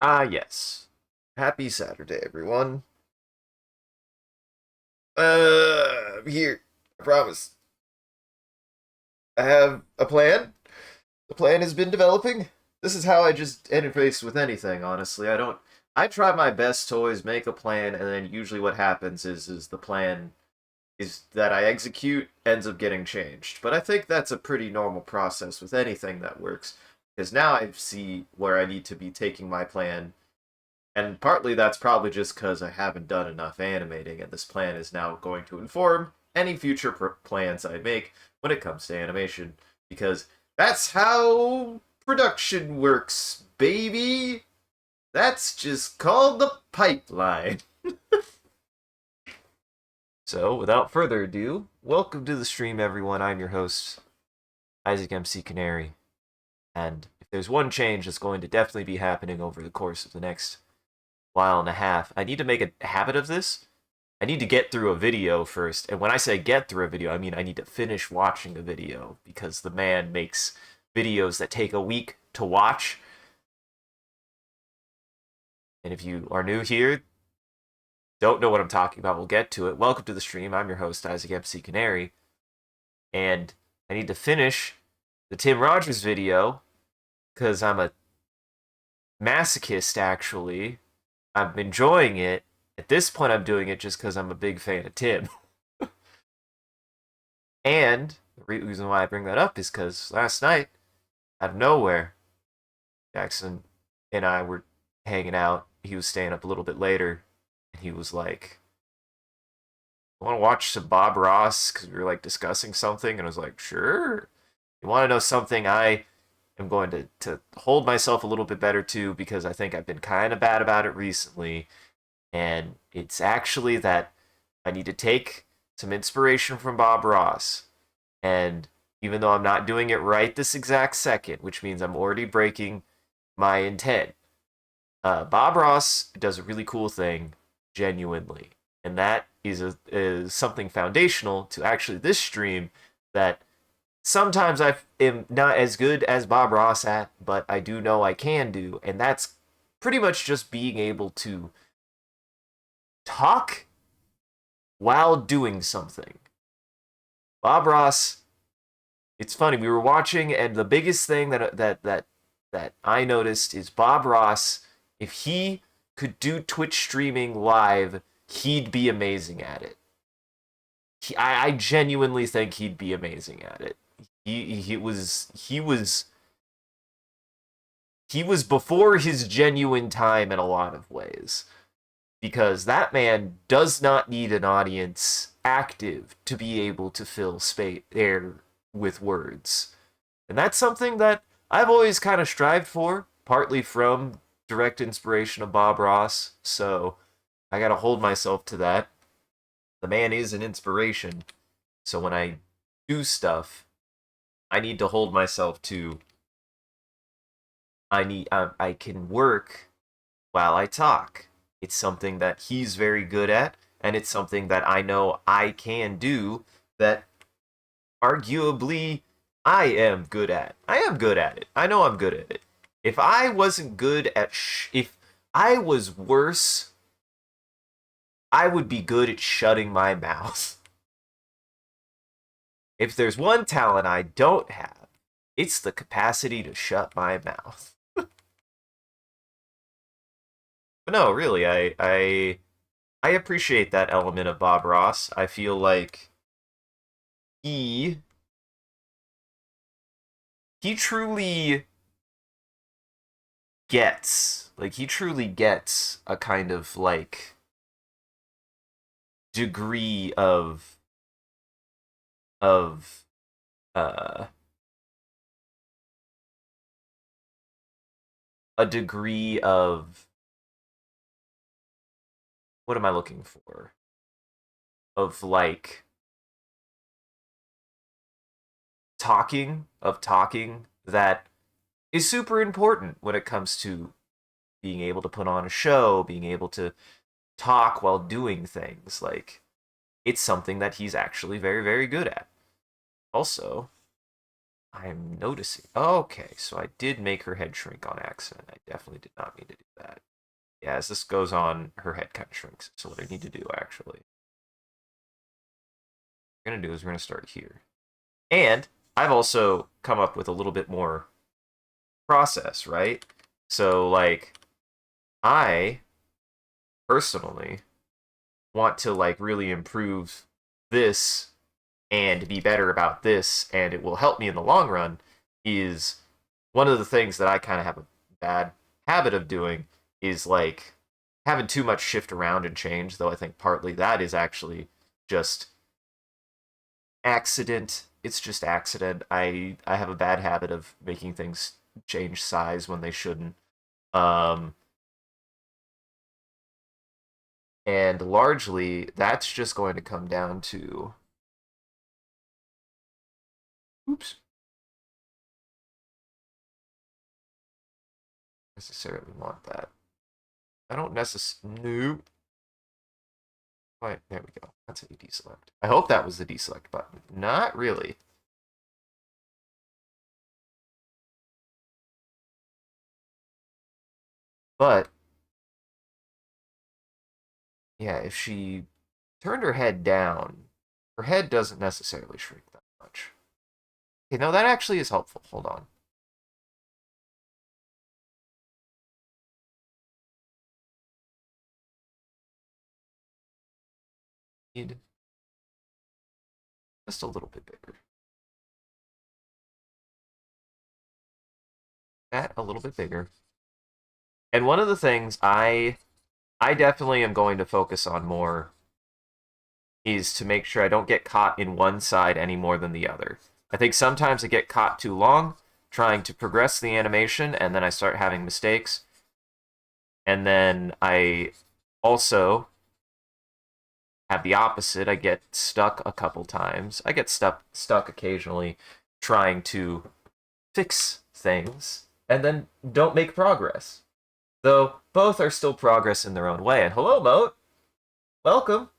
Yes. Happy Saturday, everyone. I'm here. I promise. I have a plan. The plan has been developing. This is how I just interface with anything, honestly. I try my best to always make a plan, and then usually what happens is the plan is that I execute ends up getting changed. But I think that's a pretty normal process with anything that works. Because now I see where I need to be taking my plan. And partly that's probably just because I haven't done enough animating, and this plan is now going to inform any future plans I make when it comes to animation. Because that's how production works, baby! That's just called the pipeline. So, without further ado, welcome to the stream, everyone. I'm your host, Isaac MCCanary. And if there's one change that's going to definitely be happening over the course of the next while and a half, I need to make a habit of this. I need to get through a video first. And when I say get through a video, I mean I need to finish watching a video because the man makes videos that take a week to watch. And if you are new here, don't know what I'm talking about, we'll get to it. Welcome to the stream. I'm your host, Isaac MC Canary. And I need to finish the Tim Rogers video because I'm a masochist, actually. I'm enjoying it. At this point, I'm doing it just because I'm a big fan of Tim. And the reason why I bring that up is because last night, out of nowhere, Jackson and I were hanging out. He was staying up a little bit later, and he was like, "I want to watch some Bob Ross?" Because we were like discussing something, and I was like, "Sure." You want to know something? I am going to hold myself a little bit better too, because I think I've been kind of bad about it recently. And it's actually that I need to take some inspiration from Bob Ross. And even though I'm not doing it right this exact second, which means I'm already breaking my intent, Bob Ross does a really cool thing, genuinely. And that is something foundational to actually this stream that sometimes I am not as good as Bob Ross at, but I do know I can do. And that's pretty much just being able to talk while doing something. Bob Ross, it's funny. We were watching, and the biggest thing that I noticed is Bob Ross. If he could do Twitch streaming live, he'd be amazing at it. I genuinely think he'd be amazing at it. He was before his genuine time in a lot of ways, because that man does not need an audience active to be able to fill space air with words. And that's something that I've always kind of strived for, partly from direct inspiration of Bob Ross. So I got to hold myself to that. The man is an inspiration. So when I do stuff, I need to hold myself to I can work while I talk. It's something that he's very good at, and it's something that I know I can do that arguably I am good at. I am good at it. I know I'm good at it. If I wasn't good at if I was worse, I would be good at shutting my mouth. If there's one talent I don't have, it's the capacity to shut my mouth. But no, really, I appreciate that element of Bob Ross. I feel like he he truly gets a kind of like degree of uh a degree of what am I looking for? Of like talking that is super important when it comes to being able to put on a show, being able to talk while doing things. Like it's something that he's actually very, very good at. Also, I'm noticing. Okay, so I did make her head shrink on accident. I definitely did not mean to do that. Yeah, as this goes on, her head kind of shrinks. So what I need to do, actually, we're going to do is we're going to start here. And I've also come up with a little bit more process, right? So, like, I personally want to, like, really improve this and be better about this, and it will help me in the long run, is one of the things that I kind of have a bad habit of doing is like having too much shift around and change, though I think partly that is actually just accident. It's just accident. I have a bad habit of making things change size when they shouldn't. Um and largely that's just going to come down to oops, necessarily want that. I don't necessarily no. Right, there we go. That's a deselect. I hope that was the deselect button. Not really. But yeah, if she turned her head down, her head doesn't necessarily shrink that much. Okay, no, that actually is helpful. Hold on. Need just a little bit bigger. That a little bit bigger. And one of the things I definitely am going to focus on more is to make sure I don't get caught in one side any more than the other. I think sometimes I get caught too long trying to progress the animation and then I start having mistakes. And then I also have the opposite. I get stuck a couple times. I get stuck occasionally trying to fix things and then don't make progress. Though both are still progress in their own way. And hello, Moat. Welcome.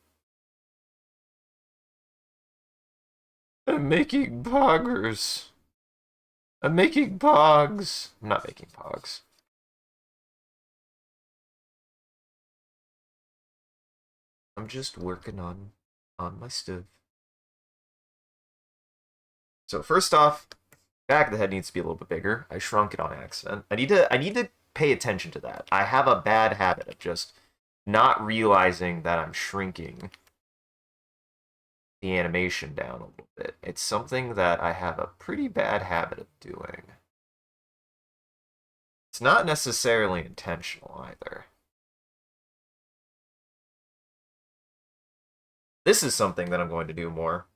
I'm making poggers. I'm making pogs. I'm not making pogs. I'm just working on my stuff. So first off, back of the head needs to be a little bit bigger. I shrunk it on accident. I need to pay attention to that. I have a bad habit of just not realizing that I'm shrinking the animation down a little bit. It's something that I have a pretty bad habit of doing. It's not necessarily intentional either. This is something that I'm going to do more.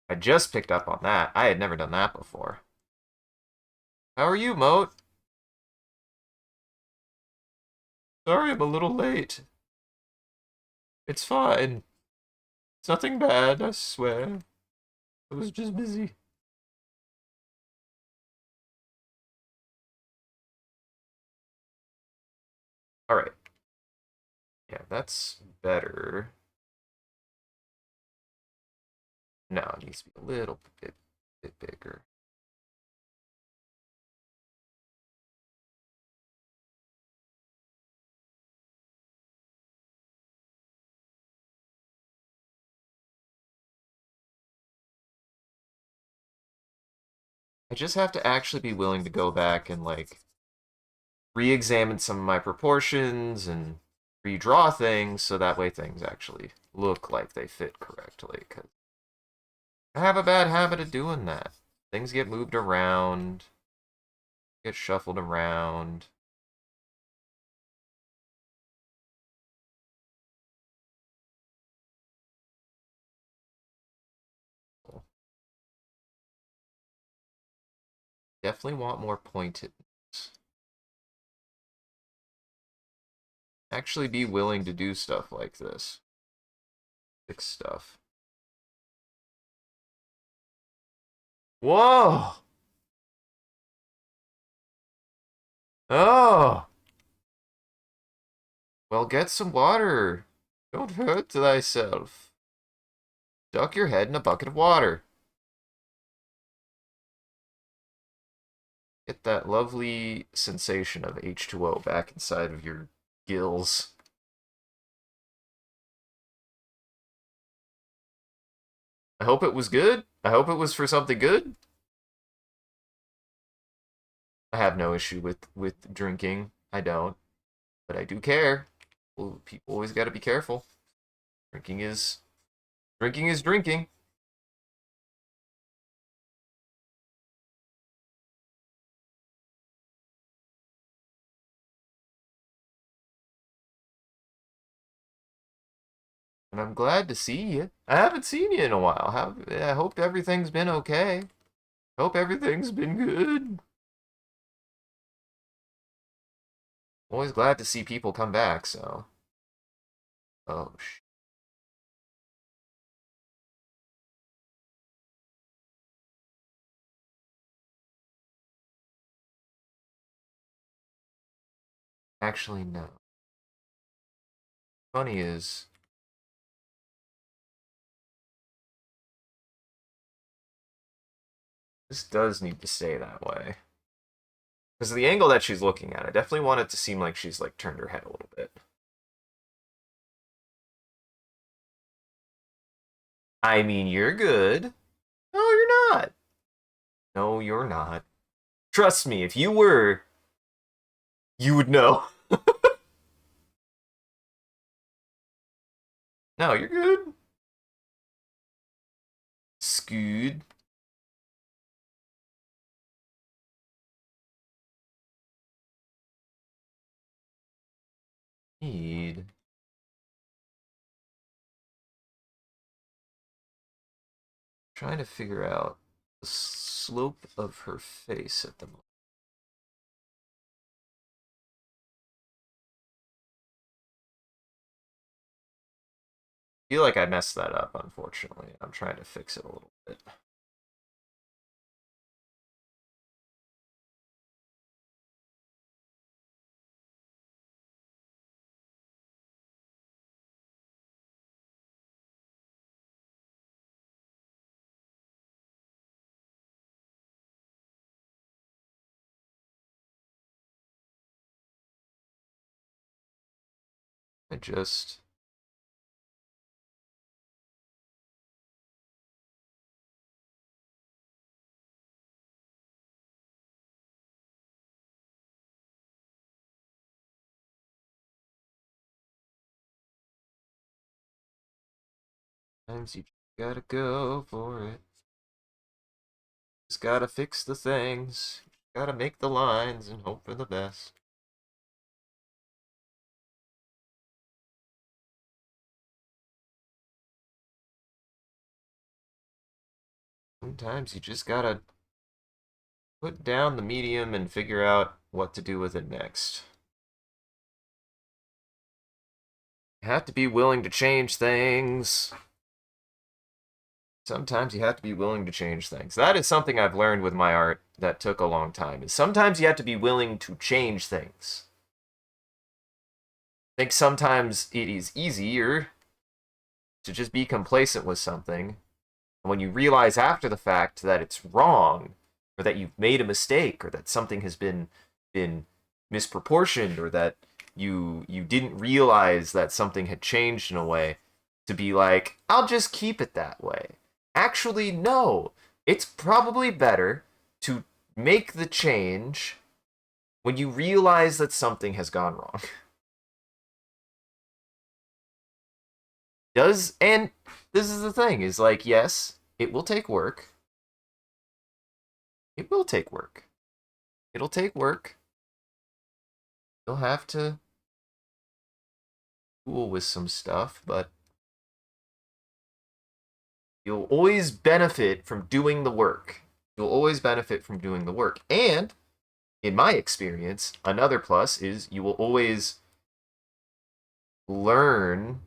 I just picked up on that. I had never done that before. How are you, Moat? Sorry I'm a little late. It's fine. It's nothing bad, I swear. I was just busy. Alright. Yeah, that's better. No, it needs to be a little bit bigger. I just have to actually be willing to go back and, like, re-examine some of my proportions and redraw things so that way things actually look like they fit correctly. Because I have a bad habit of doing that. Things get moved around, get shuffled around. Definitely want more pointed. Actually be willing to do stuff like this. Fix stuff. Whoa! Oh! Well, get some water. Don't hurt thyself. Duck your head in a bucket of water. Get that lovely sensation of H2O back inside of your gills. I hope it was good. I hope it was for something good. I have no issue with drinking. I don't, but I do care. Well, people always got to be careful. Drinking is drinking is drinking. And I'm glad to see you. I haven't seen you in a while. I hope everything's been okay. Hope everything's been good. Always glad to see people come back, so. Oh, actually, no. Funny is, this does need to stay that way. Because of the angle that she's looking at, I definitely want it to seem like she's, like, turned her head a little bit. I mean, you're good. No, you're not. No, you're not. Trust me, if you were, you would know. No, you're good. Scood. Need. Trying to figure out the slope of her face at the moment. I feel like I messed that up, unfortunately. I'm trying to fix it a little bit. I just... Sometimes you gotta go for it. Just gotta fix the things. Gotta make the lines and hope for the best. Sometimes you just gotta put down the medium and figure out what to do with it next. You have to be willing to change things. Sometimes you have to be willing to change things. That is something I've learned with my art that took a long time. Is sometimes you have to be willing to change things. I think sometimes it is easier to just be complacent with something. And when you realize after the fact that it's wrong, or that you've made a mistake, or that something has been misproportioned, or that you didn't realize that something had changed in a way, to be like, I'll just keep it that way. Actually, no. It's probably better to make the change when you realize that something has gone wrong. And this is the thing, is like, yes, it will take work. It will take work. It'll take work. You'll have to fool with some stuff, but you'll always benefit from doing the work. You'll always benefit from doing the work. And in my experience, another plus is you will always learn.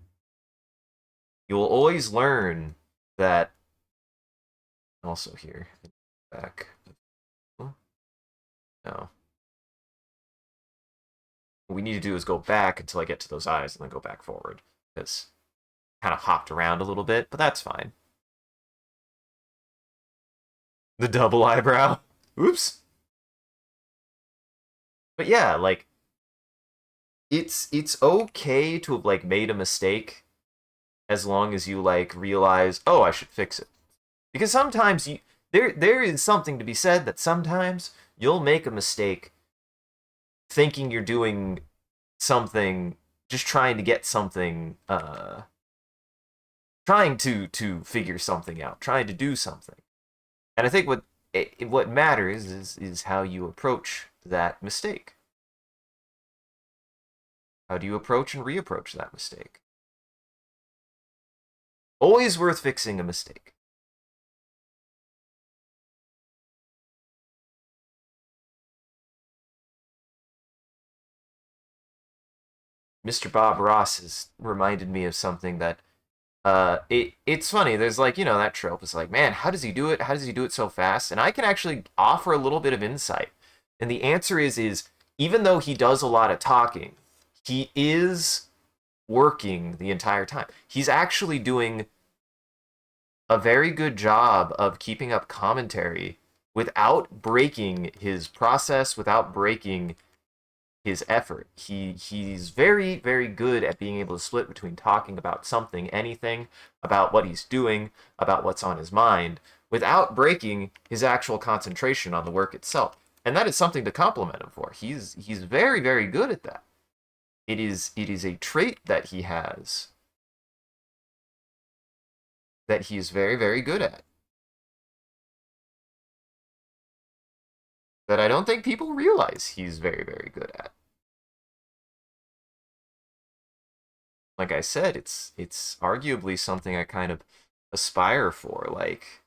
You will always learn that. Also here, back. No. What we need to do is go back until I get to those eyes and then go back forward. Because kind of hopped around a little bit, but that's fine. The double eyebrow. Oops. But yeah, like it's okay to have like made a mistake as long as you like realize, oh, I should fix it. Because sometimes there is something to be said that sometimes you'll make a mistake thinking you're doing something, just trying to get something, trying to figure something out, trying to do something. And I think what matters is how you approach that mistake. How do you approach and reapproach that mistake? Always worth fixing a mistake. Mr. Bob Ross has reminded me of something that it's funny. There's like, that trope. It's like, man, how does he do it? How does he do it so fast? And I can actually offer a little bit of insight. And the answer is even though he does a lot of talking, he is working the entire time. He's actually doing a very good job of keeping up commentary without breaking his process, without breaking his effort. He's very very good at being able to split between talking about something, anything, about what he's doing, about what's on his mind, without breaking his actual concentration on the work itself. And that is something to compliment him for. He's very very good at that. It is a trait that he has that he's very very good at. That I don't think people realize he's very very good at. Like I said, it's arguably something I kind of aspire for. Like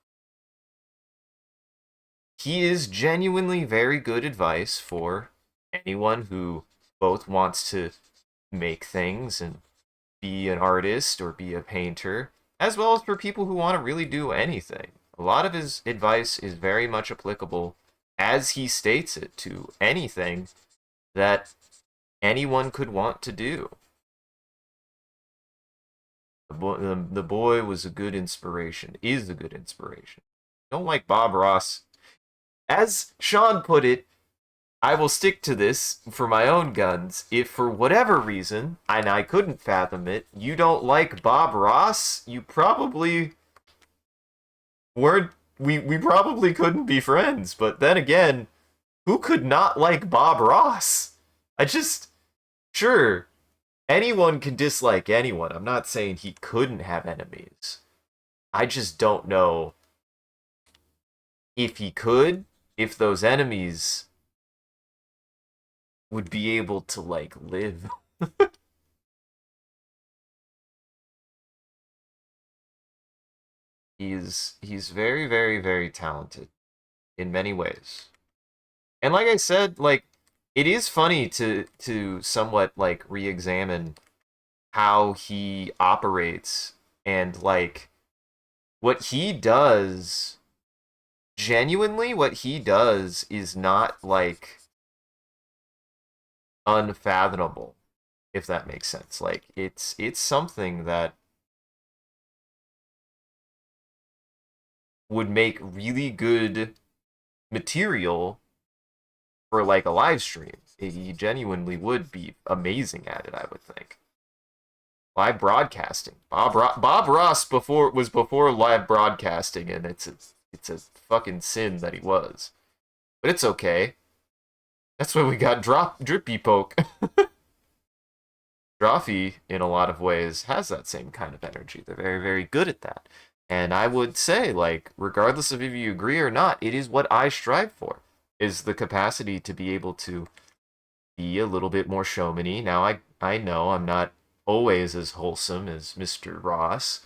he is genuinely very good advice for anyone who both wants to make things and be an artist or be a painter, as well as for people who want to really do anything. A lot of his advice is very much applicable, as he states it, to anything that anyone could want to do. The boy was a good inspiration, is a good inspiration. Don't like Bob Ross. As Sean put it, I will stick to this for my own guns. If for whatever reason, and I couldn't fathom it, you don't like Bob Ross, you probably weren't. We probably couldn't be friends. But then again, who could not like Bob Ross? I just. Sure, anyone can dislike anyone. I'm not saying he couldn't have enemies. I just don't know if he could, if those enemies would be able to like live. He's very very very talented in many ways. And like I said, like it is funny to somewhat like re-examine how he operates and like what he does. Genuinely what he does is not like unfathomable, if that makes sense. Like it's something that would make really good material for like a live stream. He genuinely would be amazing at it, I would think. Live broadcasting. Bob Ross before live broadcasting, and it's a fucking sin that he was. But it's okay. That's why we got drippy poke. Drawfee, in a lot of ways, has that same kind of energy. They're very, very good at that. And I would say, like, regardless of if you agree or not, it is what I strive for, is the capacity to be able to be a little bit more showmany. Now, I know I'm not always as wholesome as Mr. Ross.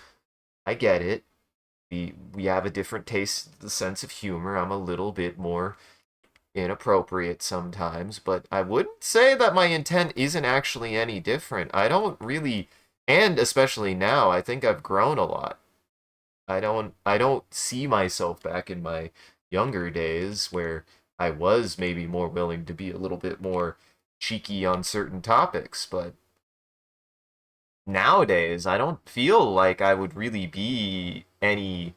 I get it. We have a different taste, the sense of humor. I'm a little bit more inappropriate sometimes, but I wouldn't say that my intent isn't actually any different. I don't really, and especially now, I think I've grown a lot. I don't see myself back in my younger days where I was maybe more willing to be a little bit more cheeky on certain topics, but nowadays, I don't feel like I would really be any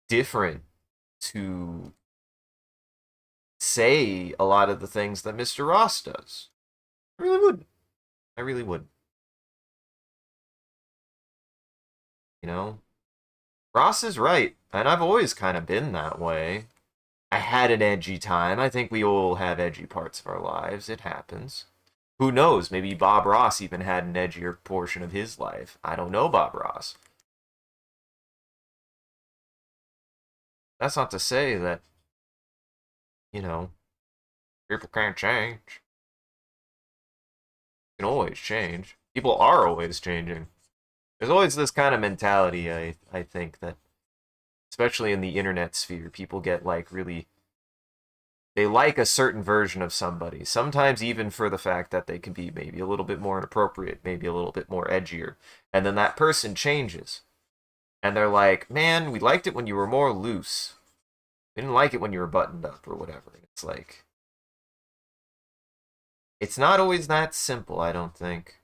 different to say a lot of the things that Mr. Ross does. I really would. I really would. You know, Ross is right, and I've always kind of been that way. I had an edgy time. I think we all have edgy parts of our lives. It happens. Who knows? Maybe Bob Ross even had an edgier portion of his life. I don't know Bob Ross. That's not to say that, you know, people can't change. You can always change. People are always changing. There's always this kind of mentality, I think, that, especially in the internet sphere, people get like really, they like a certain version of somebody. Sometimes even for the fact that they can be maybe a little bit more inappropriate, maybe a little bit more edgier. And then that person changes. And they're like, man, we liked it when you were more loose. We didn't like it when you were buttoned up or whatever. It's like, it's not always that simple, I don't think.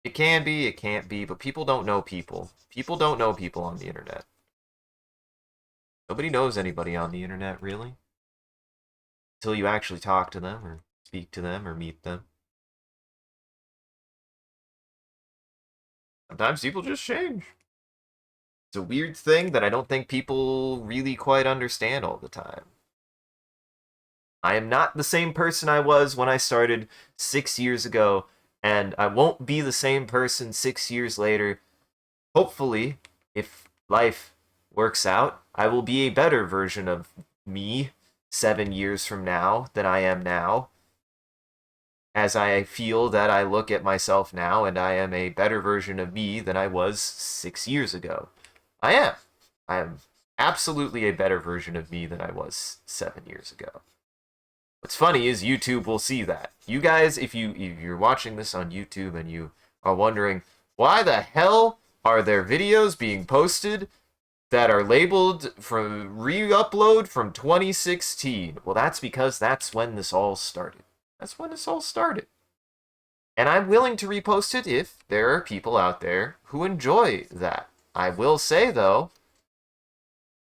It can be, it can't be, but people don't know people. People don't know people on the internet. Nobody knows anybody on the internet, really. Until you actually talk to them, or speak to them, or meet them. Sometimes people just change. It's a weird thing that I don't think people really quite understand all the time. I am not the same person I was when I started 6 years ago, and I won't be the same person 6 years later. Hopefully, if life works out, I will be a better version of me 7 years from now than I am now, as I feel that I look at myself now and I am a better version of me than I was 6 years ago. I am. I am absolutely a better version of me than I was 7 years ago. What's funny is YouTube will see that. You guys, if you're watching this on YouTube and you are wondering why the hell are there videos being posted that are labeled from re-upload from 2016? Well, that's because that's when this all started. That's when this all started. And I'm willing to repost it if there are people out there who enjoy that. I will say, though,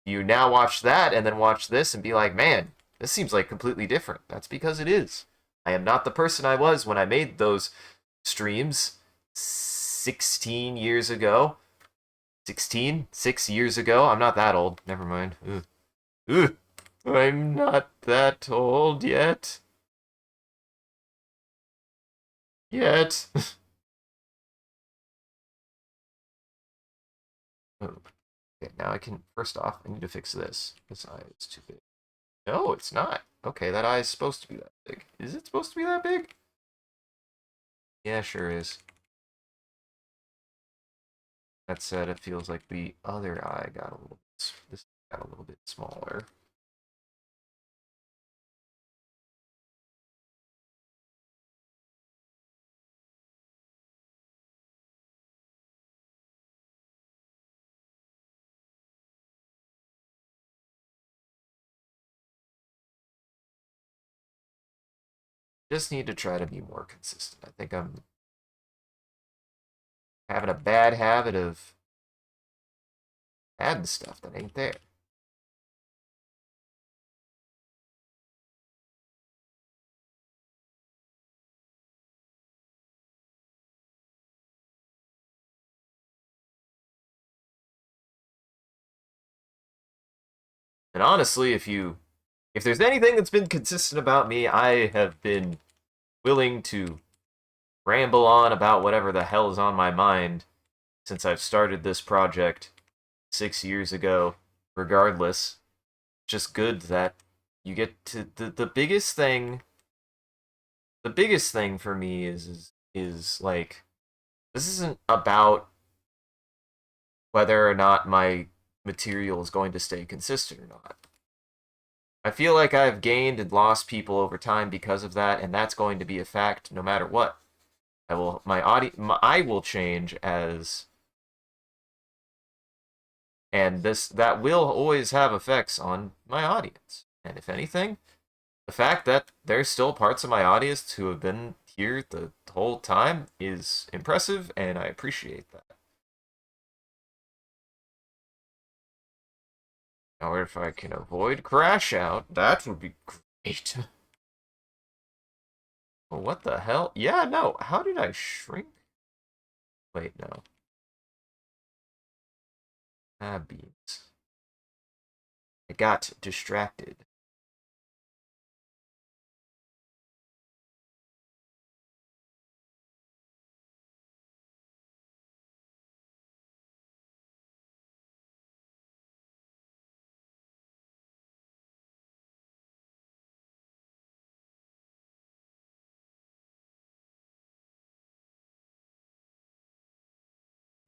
you now watch that and then watch this and be like, man, this seems like completely different. That's because it is. I am not the person I was when I made those streams 16 years ago. 16? 6 years ago? I'm not that old. Never mind. Ugh. Ugh. I'm not that old yet. Yet. Oh. Okay, now I can, first off, I need to fix this. This eye is too big. No, it's not. Okay, that eye is supposed to be that big. Is it supposed to be that big? Yeah, sure is. That said, it feels like the other eye got a little bit, this got a little bit smaller. Just need to try to be more consistent. I think I'm having a bad habit of adding stuff that ain't there. And honestly, if there's anything that's been consistent about me, I have been willing to ramble on about whatever the hell is on my mind since I've started this project 6 years ago, regardless. Just good that you get to the biggest thing for me is like, this isn't about whether or not my material is going to stay consistent or not. I feel like I've gained and lost people over time because of that, and that's going to be a fact no matter what. I will change as, and that will always have effects on my audience. And if anything, the fact that there's still parts of my audience who have been here the whole time is impressive, and I appreciate that. Now, if I can avoid crash out, that would be great. Well, what the hell? Yeah, no. How did I shrink? Wait, no. Beans. I got distracted.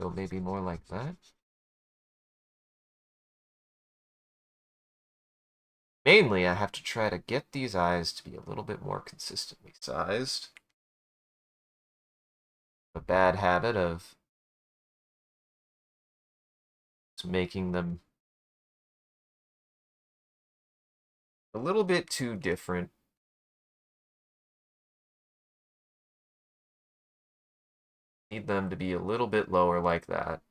So maybe more like that. Mainly, I have to try to get these eyes to be a little bit more consistently sized. A bad habit of making them a little bit too different. Need them to be a little bit lower like that.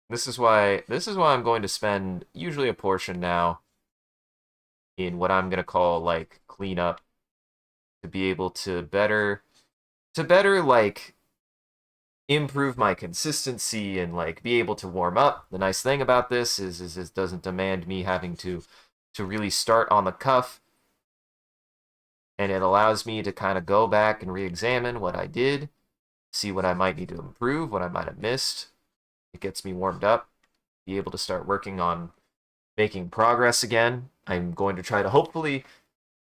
This is why I'm going to spend usually a portion now in what I'm gonna call like cleanup to be able to better like improve my consistency and like be able to warm up. The nice thing about this is it doesn't demand me having to really start on the cuff, and it allows me to kind of go back and re-examine what I did, see what I might need to improve, what I might have missed. It gets me warmed up, be able to start working on making progress again. I'm going to try to hopefully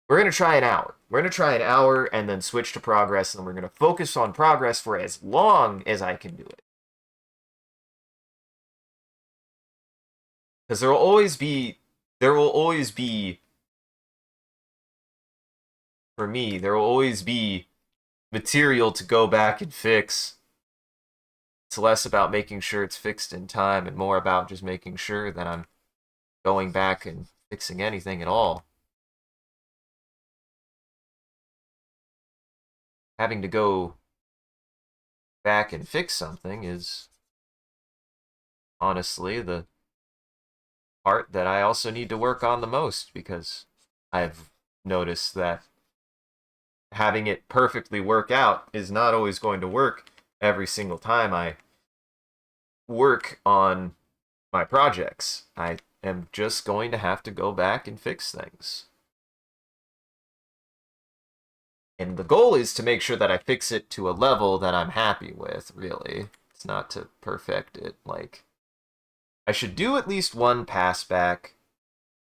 we're going to try an hour. We're going to try an hour and then switch to progress, and we're going to focus on progress for as long as I can do it. Because there will always be, for me, there will always be material to go back and fix. It's less about making sure it's fixed in time and more about just making sure that I'm going back and fixing anything at all. Having to go back and fix something is honestly the part that I also need to work on the most, because I've noticed that having it perfectly work out is not always going to work every single time I work on my projects. I am just going to have to go back and fix things. And the goal is to make sure that I fix it to a level that I'm happy with, really. It's not to perfect it. Like, I should do at least one pass back.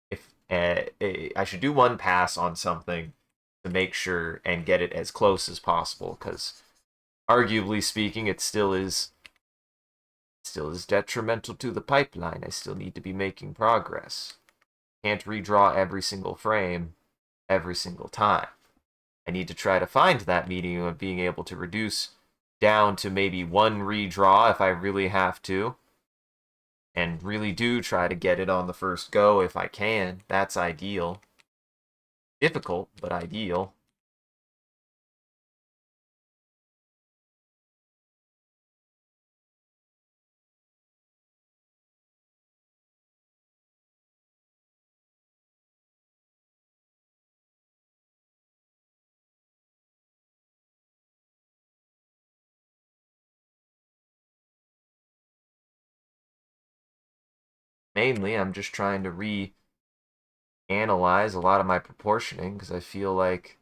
If I should do one pass on something to make sure and get it as close as possible, because arguably speaking, it still is detrimental to the pipeline. I still need to be making progress. Can't redraw every single frame every single time. I need to try to find that medium of being able to reduce down to maybe one redraw if I really have to, and really do try to get it on the first go if I can. That's ideal. Difficult, but ideal. Mainly, I'm just trying to reanalyze a lot of my proportioning because I feel like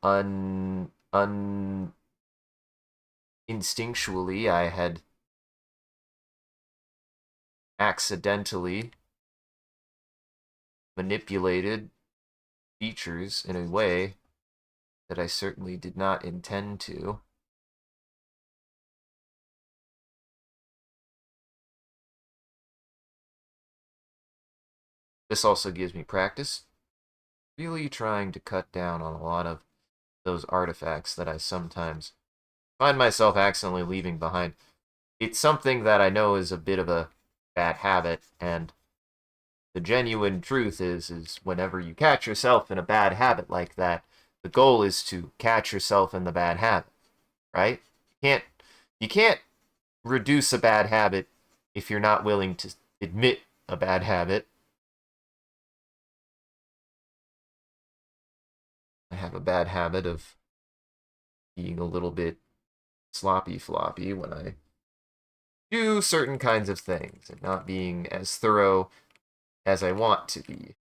un instinctually I had accidentally manipulated features in a way that I certainly did not intend to. This also gives me practice, really trying to cut down on a lot of those artifacts that I sometimes find myself accidentally leaving behind. It's something that I know is a bit of a bad habit, and The genuine truth is whenever you catch yourself in a bad habit like that, the goal is to catch yourself in the bad habit, right? Can't you can't reduce a bad habit if you're not willing to admit a bad habit. I have a bad habit of being a little bit sloppy floppy when I do certain kinds of things and not being as thorough as I want to be.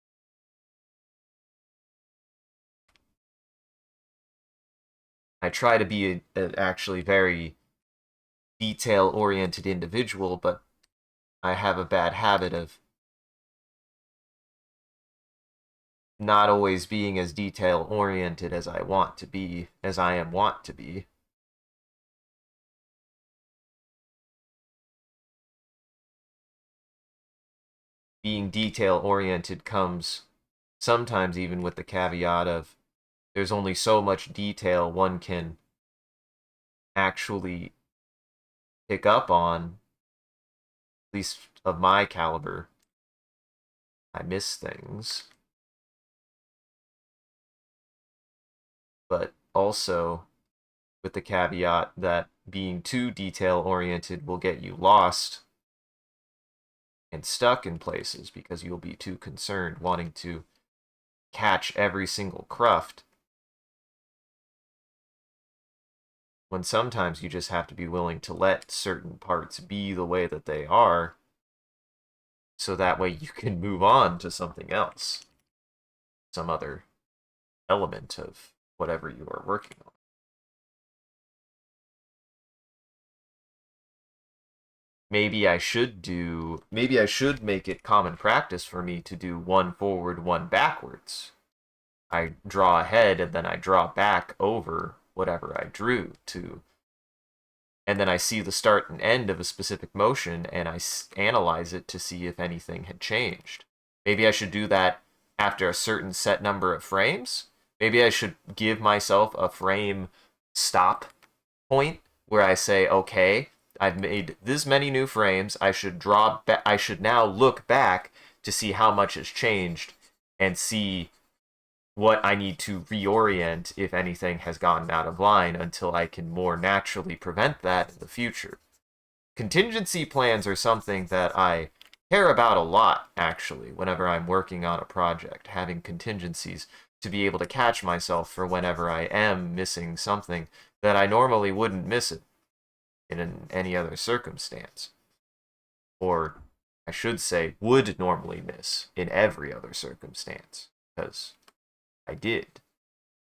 I try to be a actually very detail oriented individual, but I have a bad habit of not always being as detail oriented as I want to be, as I am want to be. Being detail oriented comes sometimes even with the caveat of there's only so much detail one can actually pick up on, at least of my caliber. I miss things. But also with the caveat that being too detail oriented will get you lost and stuck in places because you'll be too concerned wanting to catch every single cruft, when sometimes you just have to be willing to let certain parts be the way that they are so that way you can move on to something else, some other element of whatever you are working on. Maybe I should make it common practice for me to do one forward, one backwards. I draw ahead and then I draw back over whatever I drew to, and then I see the start and end of a specific motion and I analyze it to see if anything had changed. Maybe I should do that after a certain set number of frames. Maybe I should give myself a frame stop point where I say, okay, I've made this many new frames. I should now look back to see how much has changed and see what I need to reorient if anything has gotten out of line until I can more naturally prevent that in the future. Contingency plans are something that I care about a lot, actually, whenever I'm working on a project, having contingencies to be able to catch myself for whenever I am missing something that I normally wouldn't miss it in any other circumstance. Or I should say, would normally miss in every other circumstance, because I did.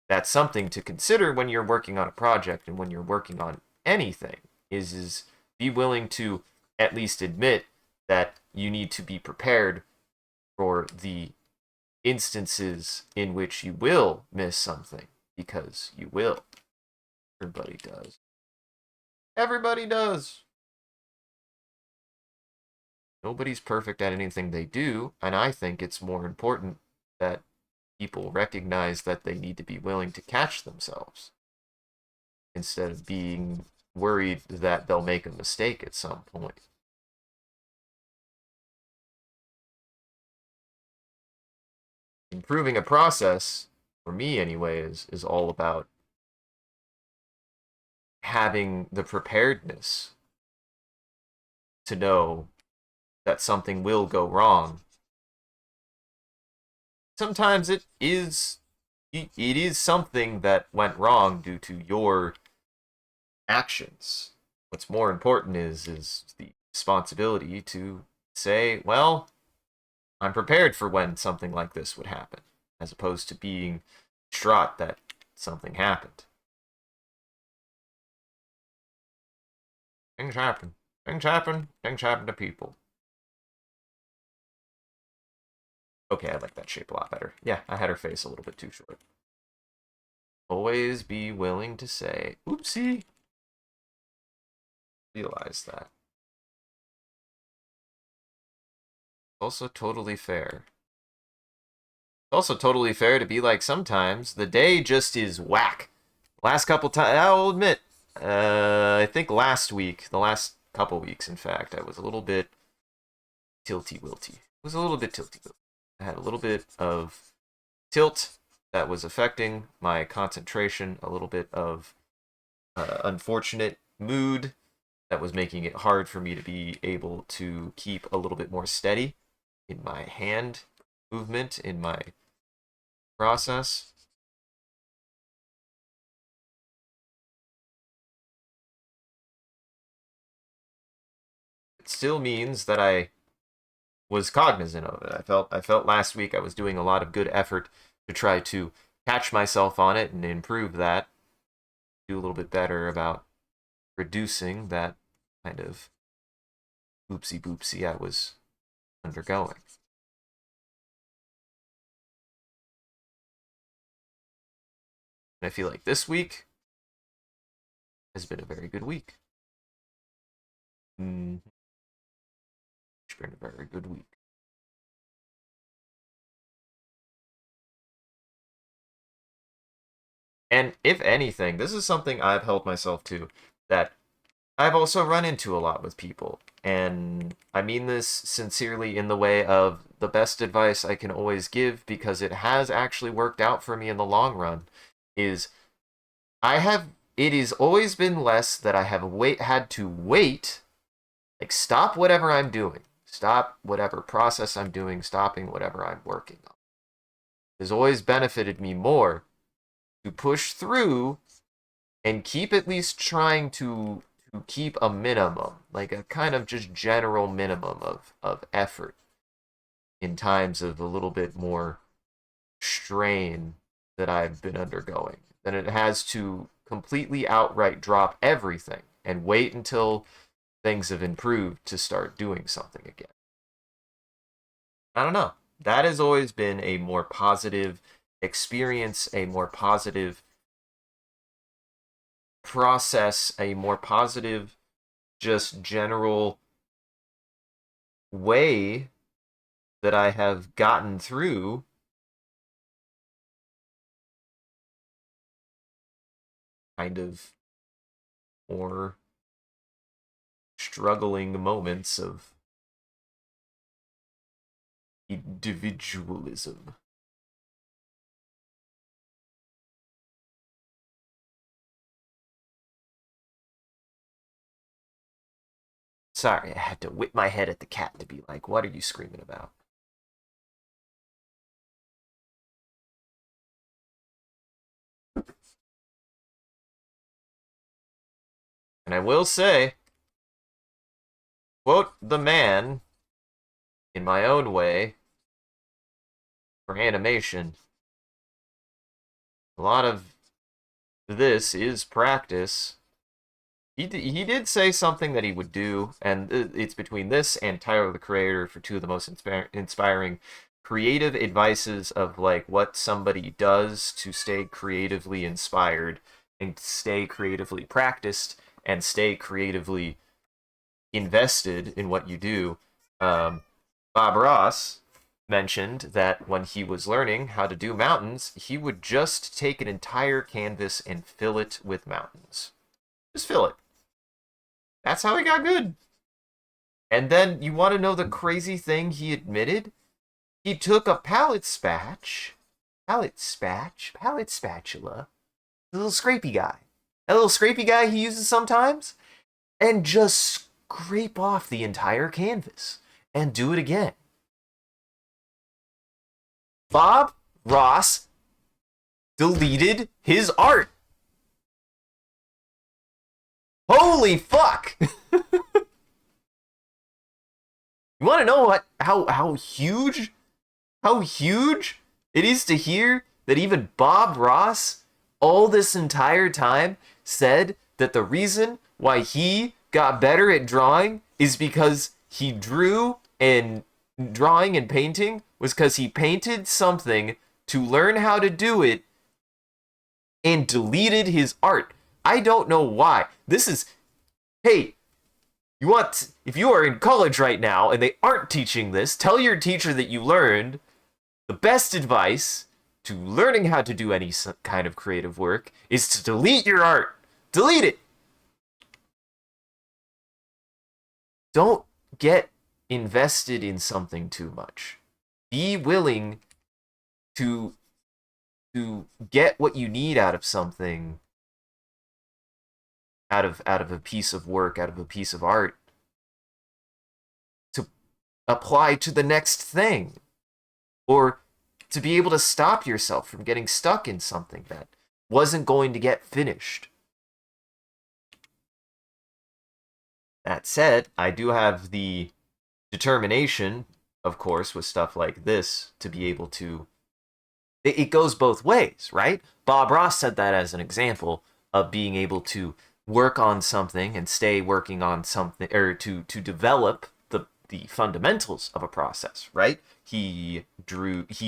That's something to consider when you're working on a project and when you're working on anything, is be willing to at least admit that you need to be prepared for the instances in which you will miss something, because you will. Everybody does. Everybody does. Nobody's perfect at anything they do, and I think it's more important that people recognize that they need to be willing to catch themselves instead of being worried that they'll make a mistake at some point. Improving a process, for me anyway, is all about having the preparedness to know that something will go wrong. Sometimes it is something that went wrong due to your actions. What's more important is the responsibility to say, well, I'm prepared for when something like this would happen, as opposed to being distraught that something happened. Things happen. Things happen. Things happen to people. Okay, I like that shape a lot better. Yeah, I had her face a little bit too short. Always be willing to say, oopsie. Realize that. Also totally fair. Also totally fair to be like, sometimes the day just is whack. Last couple times, I'll admit, I think last week, the last couple weeks, in fact, I was a little bit tilty-wilty. was a little bit tilty. I had a little bit of tilt that was affecting my concentration, a little bit of unfortunate mood that was making it hard for me to be able to keep a little bit more steady in my hand movement, in my process. It still means that I was cognizant of it. I felt last week I was doing a lot of good effort to try to catch myself on it and improve that, do a little bit better about reducing that kind of oopsie boopsie I was undergoing. And I feel like this week has been a very good week. It's been a very good week. And if anything, this is something I've held myself to that I've also run into a lot with people. And I mean this sincerely in the way of the best advice I can always give because it has actually worked out for me in the long run is it has always been less that I have had to wait, like stop whatever I'm doing, stop whatever process I'm doing, stopping whatever I'm working on. It has always benefited me more to push through and keep at least trying to keep a minimum, like a kind of just general minimum of effort in times of a little bit more strain that I've been undergoing than it has to completely outright drop everything and wait until things have improved to start doing something again. I don't know. That has always been a more positive experience, a more positive process, a more positive, just general way that I have gotten through kind of more struggling moments of individualism. Sorry, I had to whip my head at the cat to be like, what are you screaming about? And I will say, quote the man in my own way for animation. A lot of this is practice. He did say something that he would do, and it's between this and Tyler the Creator for two of the most inspiring creative advices of like what somebody does to stay creatively inspired and stay creatively practiced and stay creatively invested in what you do. Bob Ross mentioned that when he was learning how to do mountains, he would just take an entire canvas and fill it with mountains. Just fill it. That's how he got good. And then you want to know the crazy thing he admitted? He took a palette spatula, the little scrapey guy, that little scrapey guy he uses sometimes, and just scrape off the entire canvas and do it again. Bob Ross deleted his art. Holy fuck! You want to know how huge it is to hear that even Bob Ross all this entire time said that the reason why he got better at drawing is because he drew and drawing and painting was because he painted something to learn how to do it and deleted his art. I don't know why. This is, hey, if you are in college right now and they aren't teaching this, tell your teacher that you learned the best advice to learning how to do any kind of creative work is to delete your art. Delete it. Don't get invested in something too much. Be willing to get what you need out of something, out of a piece of work, out of a piece of art, to apply to the next thing, or to be able to stop yourself from getting stuck in something that wasn't going to get finished. That said, I do have the determination, of course, with stuff like this, to be able to. It goes both ways, right? Bob Ross said that as an example of being able to work on something and stay working on something, or to develop the fundamentals of a process, right? He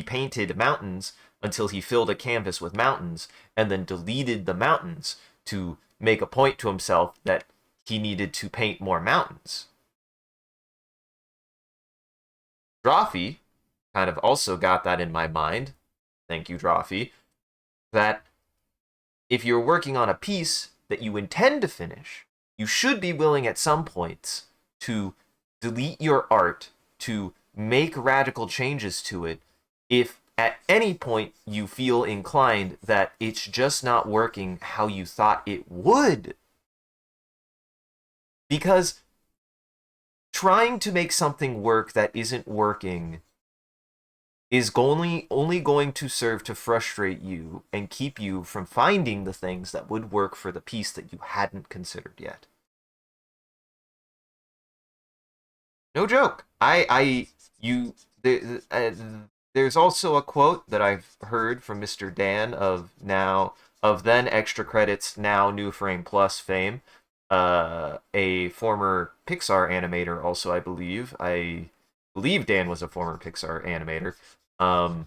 painted mountains until he filled a canvas with mountains, and then deleted the mountains to make a point to himself that he needed to paint more mountains. Drawfee kind of also got that in my mind. Thank you, Drawfee. That if you're working on a piece that you intend to finish, you should be willing at some points to delete your art, to make radical changes to it, if at any point you feel inclined that it's just not working how you thought it would. Because trying to make something work that isn't working is only going to serve to frustrate you and keep you from finding the things that would work for the piece that you hadn't considered yet. No joke. There's also a quote that I've heard from Mr. Dan of then Extra Credits, now New Frame Plus fame, a former Pixar animator. Also, I believe Dan was a former Pixar animator. Um,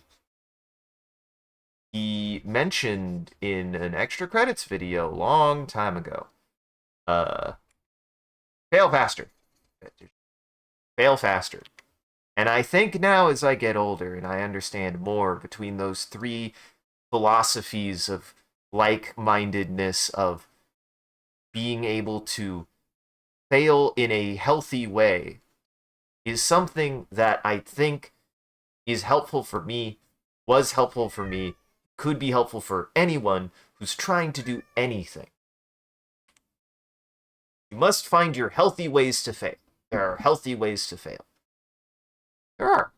he mentioned in an Extra Credits video a long time ago, uh, fail faster, fail faster. And I think now, as I get older and I understand more between those three philosophies of like-mindedness, of being able to fail in a healthy way, is something that I think is helpful for me, was helpful for me, could be helpful for anyone who's trying to do anything. You must find your healthy ways to fail. There are healthy ways to fail. There are.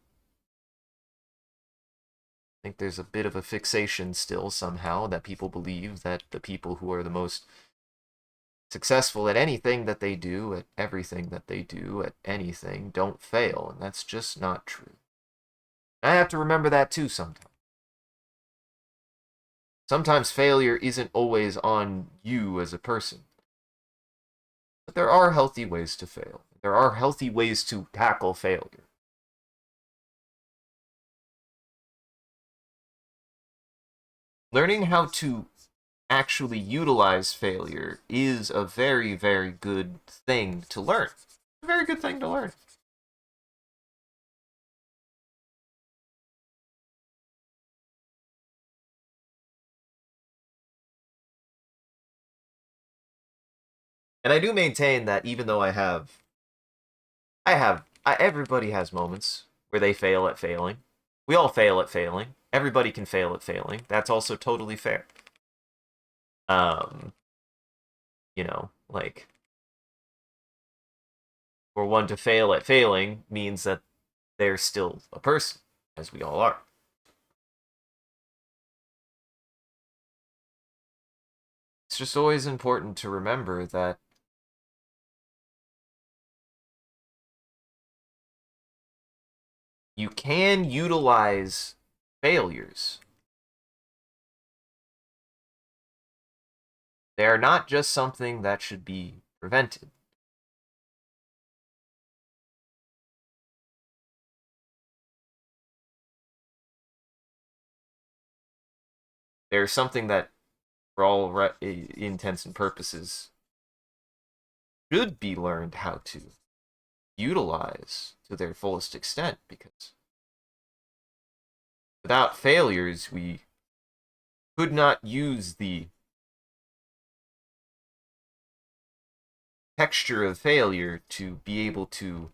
I think there's a bit of a fixation still somehow that people believe that the people who are the most successful at anything that they do, at everything that they do, at anything, don't fail, and that's just not true. I have to remember that too sometimes. Sometimes failure isn't always on you as a person. But there are healthy ways to fail. There are healthy ways to tackle failure. Learning how to actually utilize failure is a very, very good thing to learn. A very good thing to learn. And I do maintain that even though everybody has moments where they fail at failing. We all fail at failing. Everybody can fail at failing. That's also totally fair. Um, like, for one to fail at failing means that they're still a person, as we all are. It's just always important to remember that you can utilize failures. They are not just something that should be prevented. They're something that, for all intents and purposes, should be learned how to utilize to their fullest extent, because without failures, we could not use the texture of failure to be able to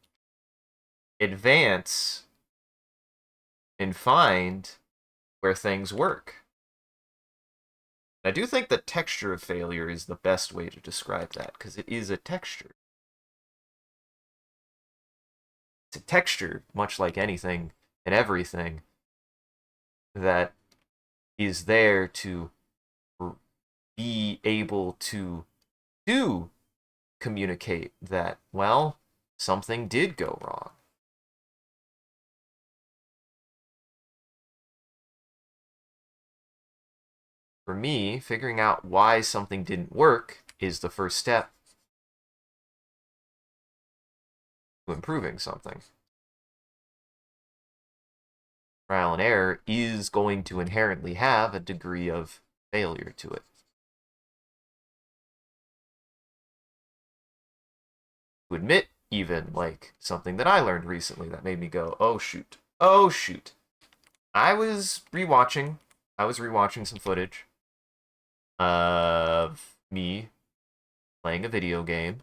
advance and find where things work. I do think the texture of failure is the best way to describe that, because it is a texture. It's a texture, much like anything and everything, that is there to be able to do communicate that, well, something did go wrong. For me, figuring out why something didn't work is the first step to improving something. Trial and error is going to inherently have a degree of failure to it. To admit even like something that I learned recently that made me go, oh shoot, oh shoot. I was rewatching some footage of me playing a video game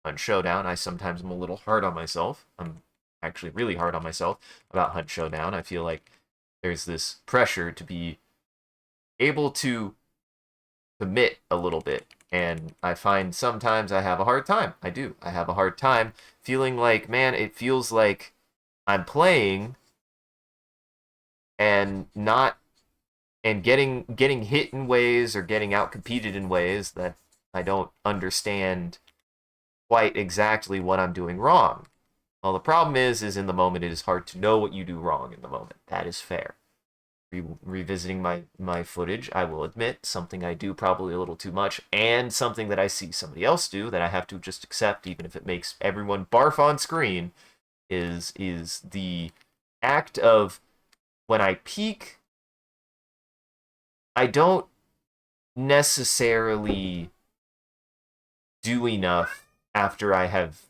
Hunt Showdown. I sometimes am a little hard on myself. I'm actually really hard on myself about Hunt Showdown. I feel like there's this pressure to be able to commit a little bit. And I find sometimes I have a hard time. I do. I have a hard time feeling like, man, it feels like I'm playing and not and getting hit in ways or getting out competed in ways that I don't understand quite exactly what I'm doing wrong. Well, the problem is in the moment it is hard to know what you do wrong in the moment. That is fair. Revisiting my footage, I will admit something I do probably a little too much, and something that I see somebody else do that I have to just accept, even if it makes everyone barf on screen, is the act of when I peek, I don't necessarily do enough after I have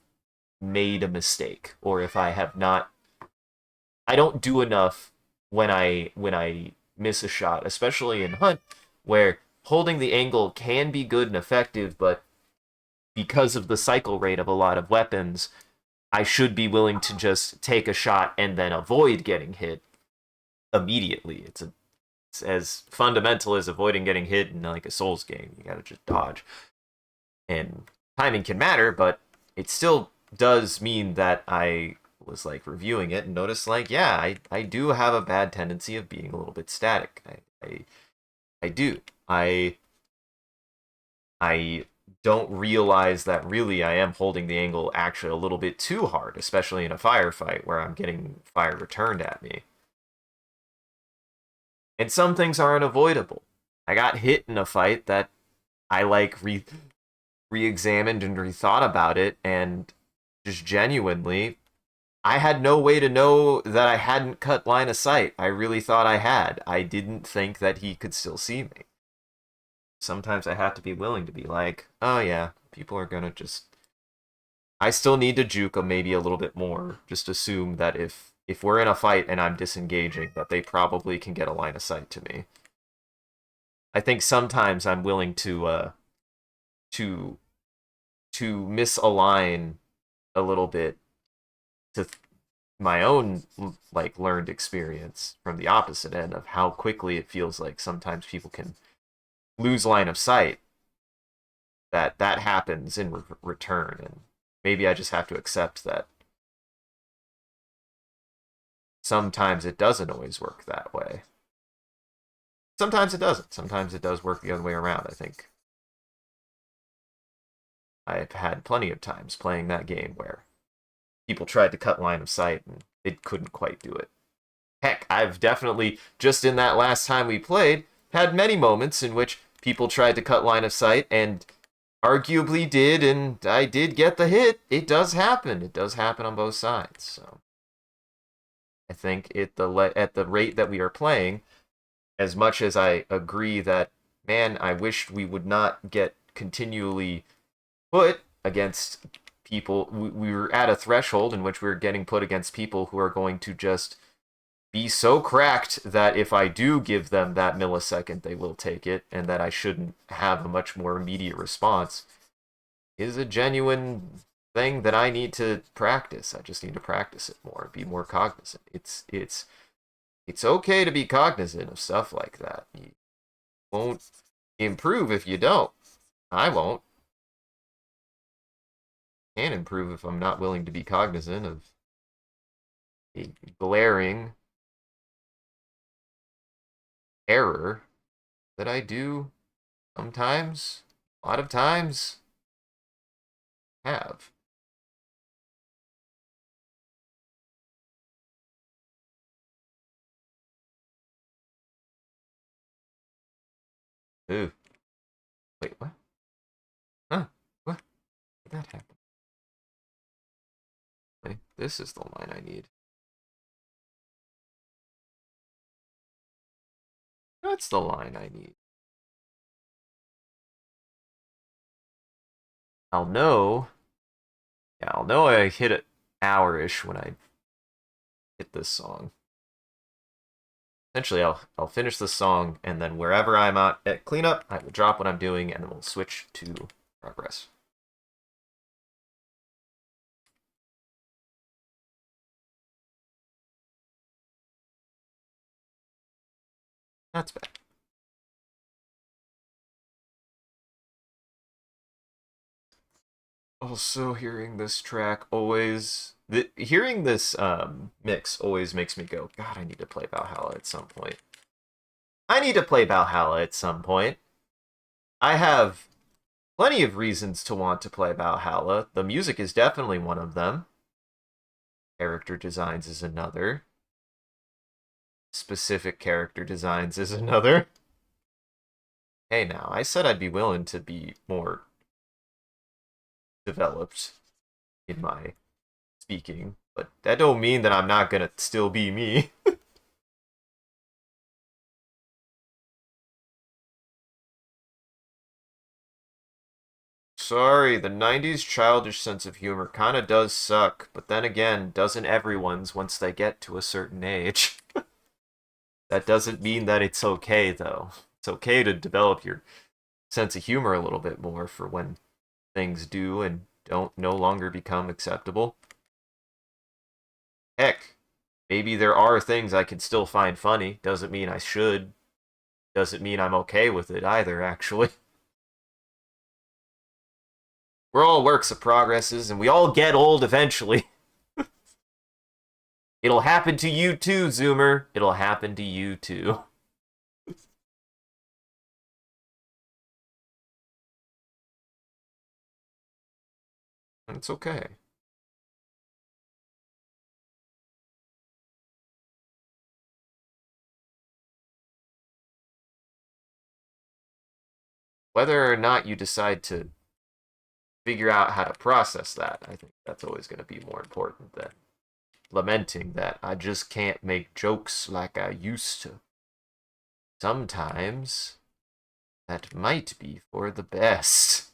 made a mistake, or if I have not. I don't do enough when I miss a shot, especially in Hunt, where holding the angle can be good and effective, but because of the cycle rate of a lot of weapons, I should be willing to just take a shot and then avoid getting hit immediately. It's as fundamental as avoiding getting hit in like a Souls game. You gotta just dodge. And timing can matter, but it still does mean that I was like reviewing it and noticed like, yeah, I do have a bad tendency of being a little bit static. I do. I don't realize that really I am holding the angle actually a little bit too hard, especially in a firefight where I'm getting fire returned at me. And some things are unavoidable. I got hit in a fight that I like re-examined and rethought about it, and just genuinely, I had no way to know that I hadn't cut line of sight. I really thought I had. I didn't think that he could still see me. Sometimes I have to be willing to be like, oh yeah, people are gonna just. I still need to juke them maybe a little bit more. Just assume that if we're in a fight and I'm disengaging, that they probably can get a line of sight to me. I think sometimes I'm willing to to misalign a little bit to my own like learned experience from the opposite end of how quickly it feels like sometimes people can lose line of sight, that happens in return, and maybe I just have to accept that sometimes it doesn't always work that way. Sometimes it doesn't. Sometimes it does work the other way around. I think I've had plenty of times playing that game where people tried to cut line of sight and it couldn't quite do it. Heck, I've definitely, just in that last time we played, had many moments in which people tried to cut line of sight and arguably did, and I did get the hit. It does happen. It does happen on both sides. So I think at the rate that we are playing, as much as I agree that, man, I wish we would not get continually put against people. We were at a threshold in which we were getting put against people who are going to just be so cracked that if I do give them that millisecond, they will take it, and that I shouldn't have a much more immediate response, is a genuine thing that I need to practice. I just need to practice it more, be more cognizant. It's okay to be cognizant of stuff like that. You won't improve if you don't. I won't. Can't improve if I'm not willing to be cognizant of a glaring error that I do sometimes, a lot of times, have. Ooh, wait, what? Huh? What? Did that happen? Wait, this is the line I need. That's the line I need. I'll know. Yeah, I'll know I hit an hour-ish when I hit this song. Essentially, I'll finish the song, and then wherever I'm at cleanup, I will drop what I'm doing, and then we'll switch to progress. That's bad. Also, hearing this track always, hearing this mix always makes me go, God, I need to play Valhalla at some point. I need to play Valhalla at some point. I have plenty of reasons to want to play Valhalla. The music is definitely one of them. Character designs is another. Specific character designs is another. Hey, now, I said I'd be willing to be more developed in my speaking, but that don't mean that I'm not gonna still be me. Sorry, the 90s childish sense of humor kinda does suck, but then again, doesn't everyone's once they get to a certain age? That doesn't mean that it's okay, though. It's okay to develop your sense of humor a little bit more for when things do and don't no longer become acceptable. Heck, maybe there are things I can still find funny. Doesn't mean I should. Doesn't mean I'm okay with it either, actually. We're all works of progresses, and we all get old eventually. It'll happen to you too, Zoomer. It'll happen to you too. It's okay. Whether or not you decide to figure out how to process that, I think that's always going to be more important than lamenting that I just can't make jokes like I used to. Sometimes that might be for the best.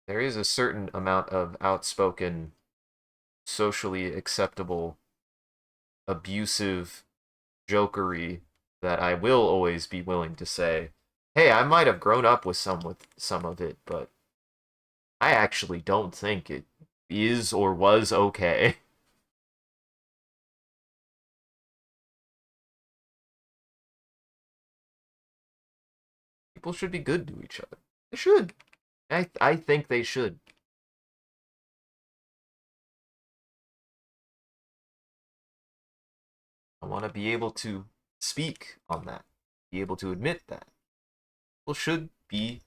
There is a certain amount of outspoken, socially acceptable, abusive jokery that I will always be willing to say, hey, I might have grown up with some of it, but I actually don't think it is or was okay. People should be good to each other. They should. I think they should. I want to be able to speak on that, be able to admit that. People should be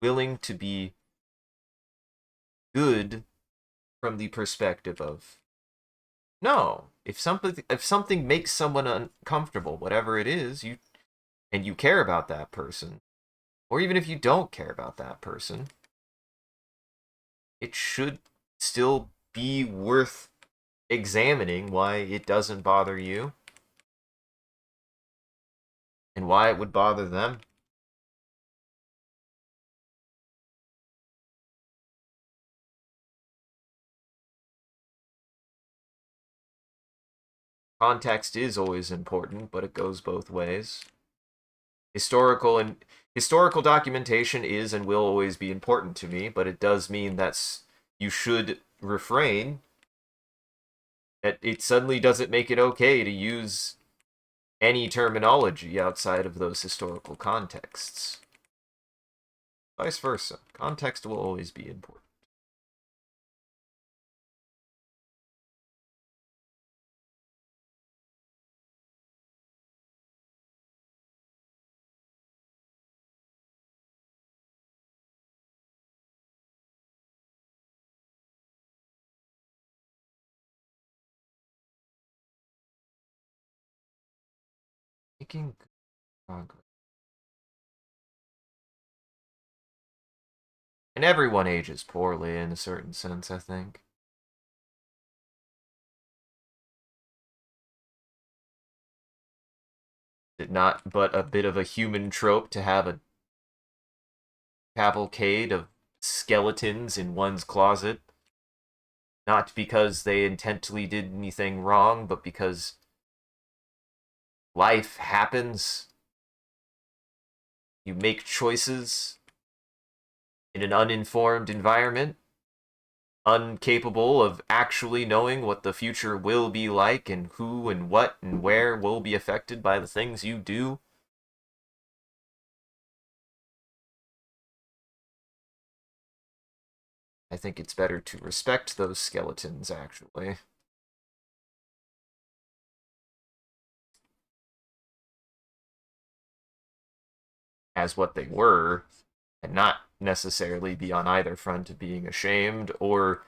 willing to be good from the perspective of no. If something makes someone uncomfortable, whatever it is, you care about that person, or even if you don't care about that person, it should still be worth examining why it doesn't bother you and why it would bother them. Context is always important, but it goes both ways. Historical and Historical documentation is and will always be important to me, but it does mean that you should refrain. That it suddenly doesn't make it okay to use any terminology outside of those historical contexts. Vice versa. Context will always be important. Making progress. And everyone ages poorly in a certain sense, I think. Is it not but a bit of a human trope to have a cavalcade of skeletons in one's closet? Not because they intentionally did anything wrong, but because life happens. You make choices in an uninformed environment, incapable of actually knowing what the future will be like and who and what and where will be affected by the things you do. I think it's better to respect those skeletons, actually, as what they were, and not necessarily be on either front of being ashamed or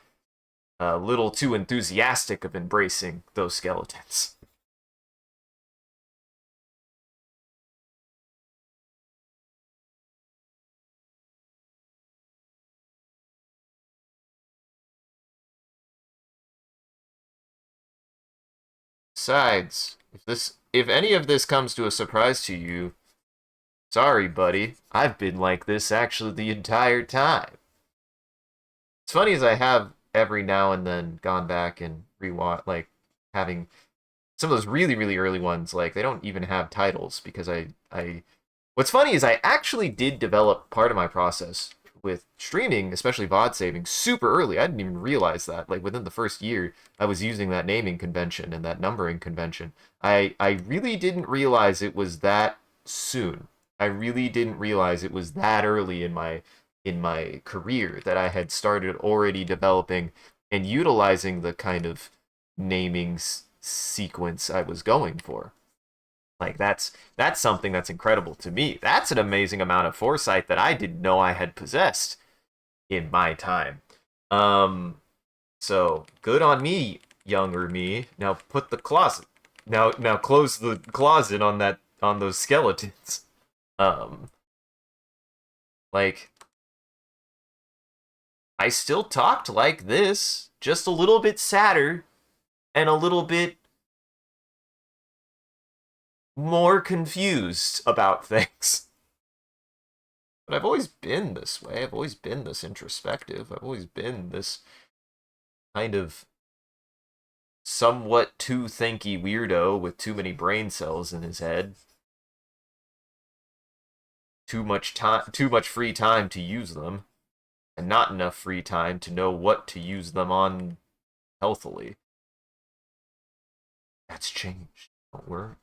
a little too enthusiastic of embracing those skeletons. Besides, if any of this comes to a surprise to you, sorry, buddy, I've been like this actually the entire time. It's funny as I have every now and then gone back and rewatch, like having some of those really really early ones, like they don't even have titles because I what's funny is I actually did develop part of my process with streaming, especially VOD saving, super early. I didn't even realize that. Like within the first year, I was using that naming convention and that numbering convention. I really didn't realize it was that soon. I really didn't realize it was that early in my career that I had started already developing and utilizing the kind of naming sequence I was going for. Like that's something that's incredible to me. That's an amazing amount of foresight that I didn't know I had possessed in my time. Um so good on me, younger me. Now put the closet. Now close the closet on that on those skeletons. Um like I still talked like this, just a little bit sadder and a little bit more confused about things. But I've always been this way. I've always been this introspective. I've always been this kind of somewhat too thinky weirdo with too many brain cells in his head. Too much free time to use them, and not enough free time to know what to use them on healthily. That's changed. Don't worry.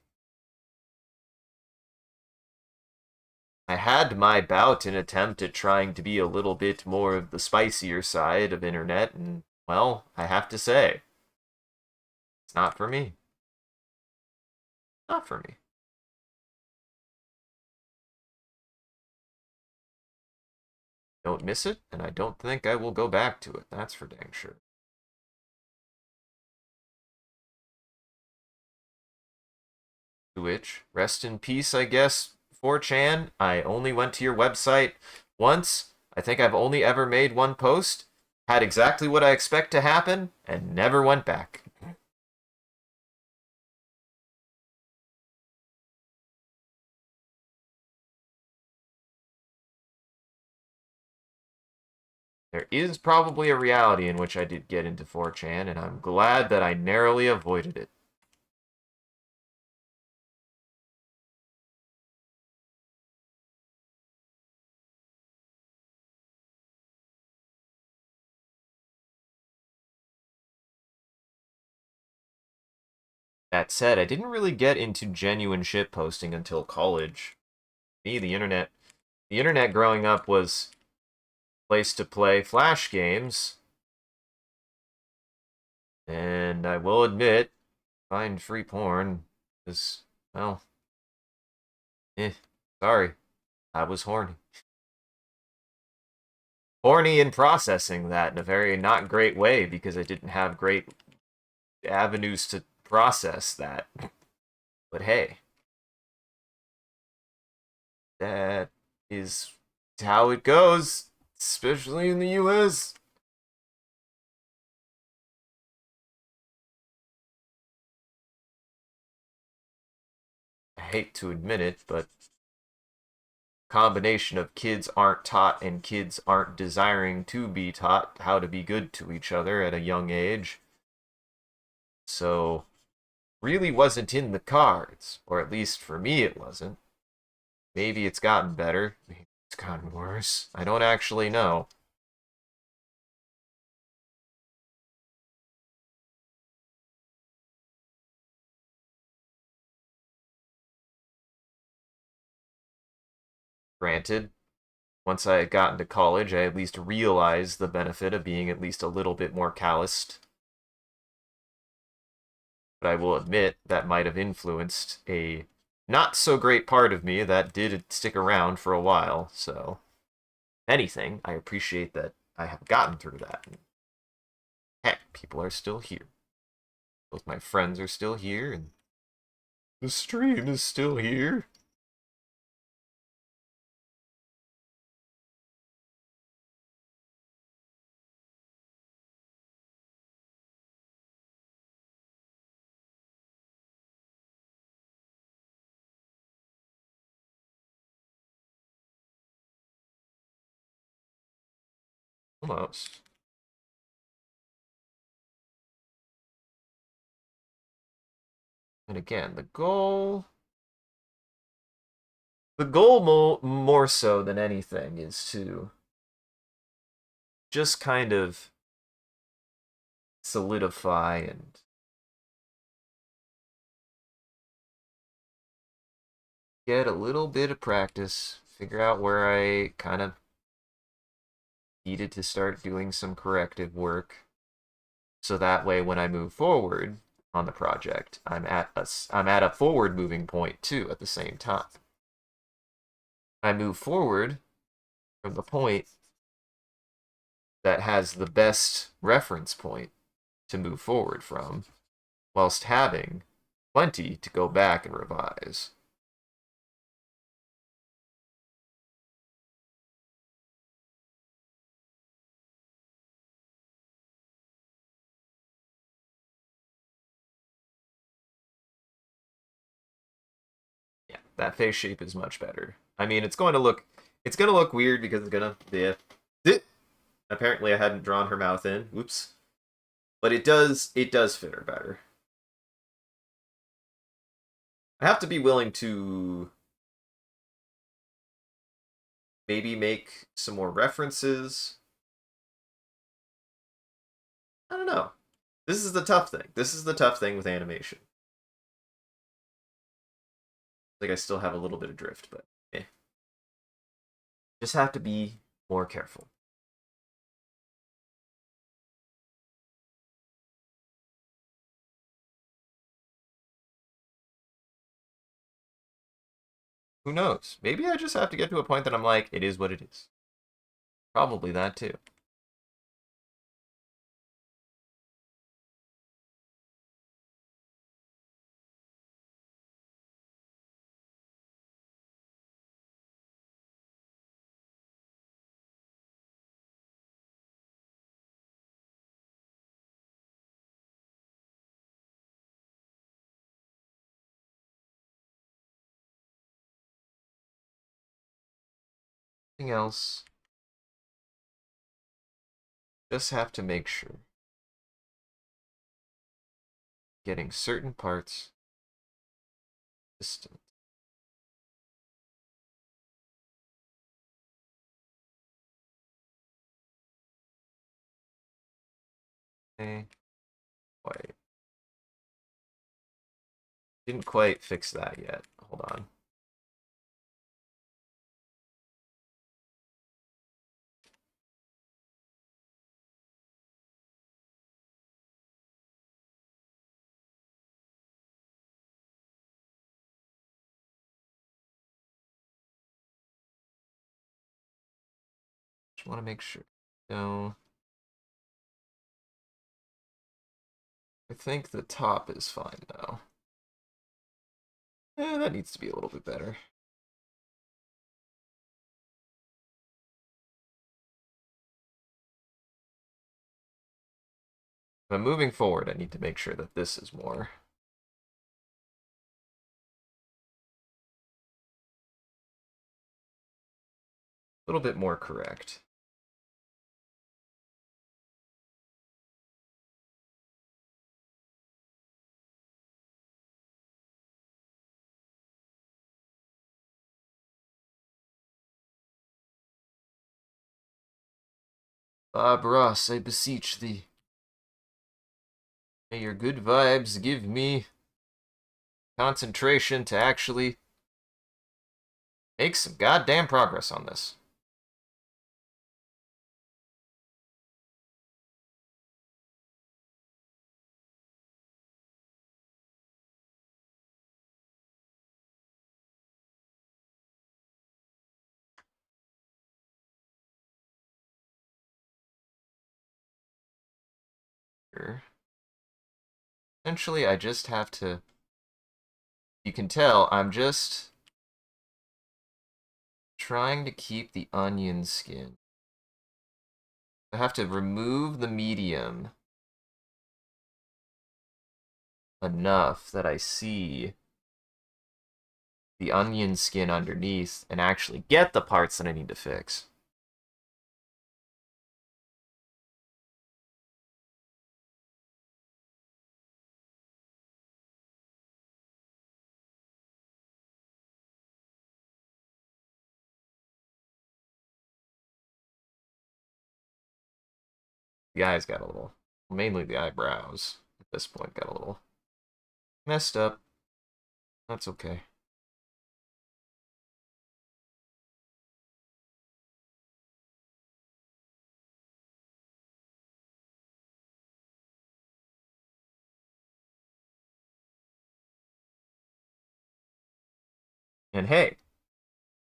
I had my bout and attempt at trying to be a little bit more of the spicier side of internet, and well, I have to say, it's not for me. Not for me. Don't miss it, and I don't think I will go back to it. That's for dang sure. To which, rest in peace, I guess, 4chan. I only went to your website once. I think I've only ever made one post, had exactly what I expect to happen, and never went back. There is probably a reality in which I did get into 4chan, and I'm glad that I narrowly avoided it. that said, I didn't really get into genuine shit posting until college. Me, the internet growing up was a place to play Flash games, and I will admit, find free porn is, well, eh, sorry, I was horny. Horny in processing that in a very not great way because I didn't have great avenues to process that. But hey, that is how it goes, especially in the US. I hate to admit it, but combination of kids aren't taught and kids aren't desiring to be taught how to be good to each other at a young age. So, really wasn't in the cards, or at least for me it wasn't. Maybe it's gotten better. Maybe it's gotten worse. I don't actually know. Granted, once I got into college, I at least realized the benefit of being at least a little bit more calloused. But I will admit that might have influenced a not so great part of me that did stick around for a while. So, anything, I appreciate that I have gotten through that. Heck, people are still here. Both my friends are still here, and the stream is still here. Almost. And again, the goal more so than anything is to just kind of solidify and get a little bit of practice, figure out where I kind of needed to start doing some corrective work, so that way when I move forward on the project, I'm at a forward moving point too at the same time. I move forward from the point that has the best reference point to move forward from, whilst having plenty to go back and revise. Yeah, that face shape is much better. I mean, it's gonna look weird because it's gonna yeah. Apparently I hadn't drawn her mouth in. Oops. But it does fit her better. I have to be willing to maybe make some more references. I don't know. This is the tough thing. This is the tough thing with animation. Like I still have a little bit of drift, but eh. Just have to be more careful. Who knows? Maybe I just have to get to a point that I'm like, it is what it is. Probably that too. Anything else? Just have to make sure getting certain parts distant. Okay. Wait. Didn't quite fix that yet. Hold on. Just want to make sure. No. I think the top is fine now. That needs to be a little bit better. But moving forward, I need to make sure that this is more. A little bit more correct. Bob Ross, I beseech thee. May your good vibes give me concentration to actually make some goddamn progress on this. Essentially, I just have to. You can tell I'm just trying to keep the onion skin. I have to remove the medium enough that I see the onion skin underneath and actually get the parts that I need to fix. The eyes got a little, mainly the eyebrows at this point got a little messed up. That's okay. And hey,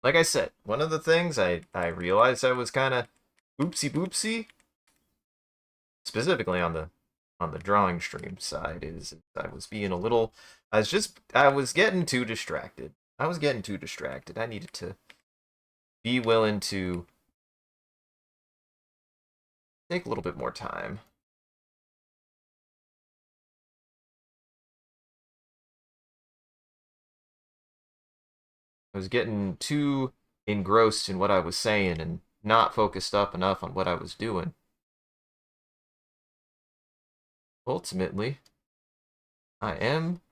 like I said, one of the things I realized I was kind of oopsie boopsie, specifically on the drawing stream side, is I was being a little, I was getting too distracted. I was getting too distracted. I needed to be willing to take a little bit more time. I was getting too engrossed in what I was saying and not focused up enough on what I was doing. Ultimately, I am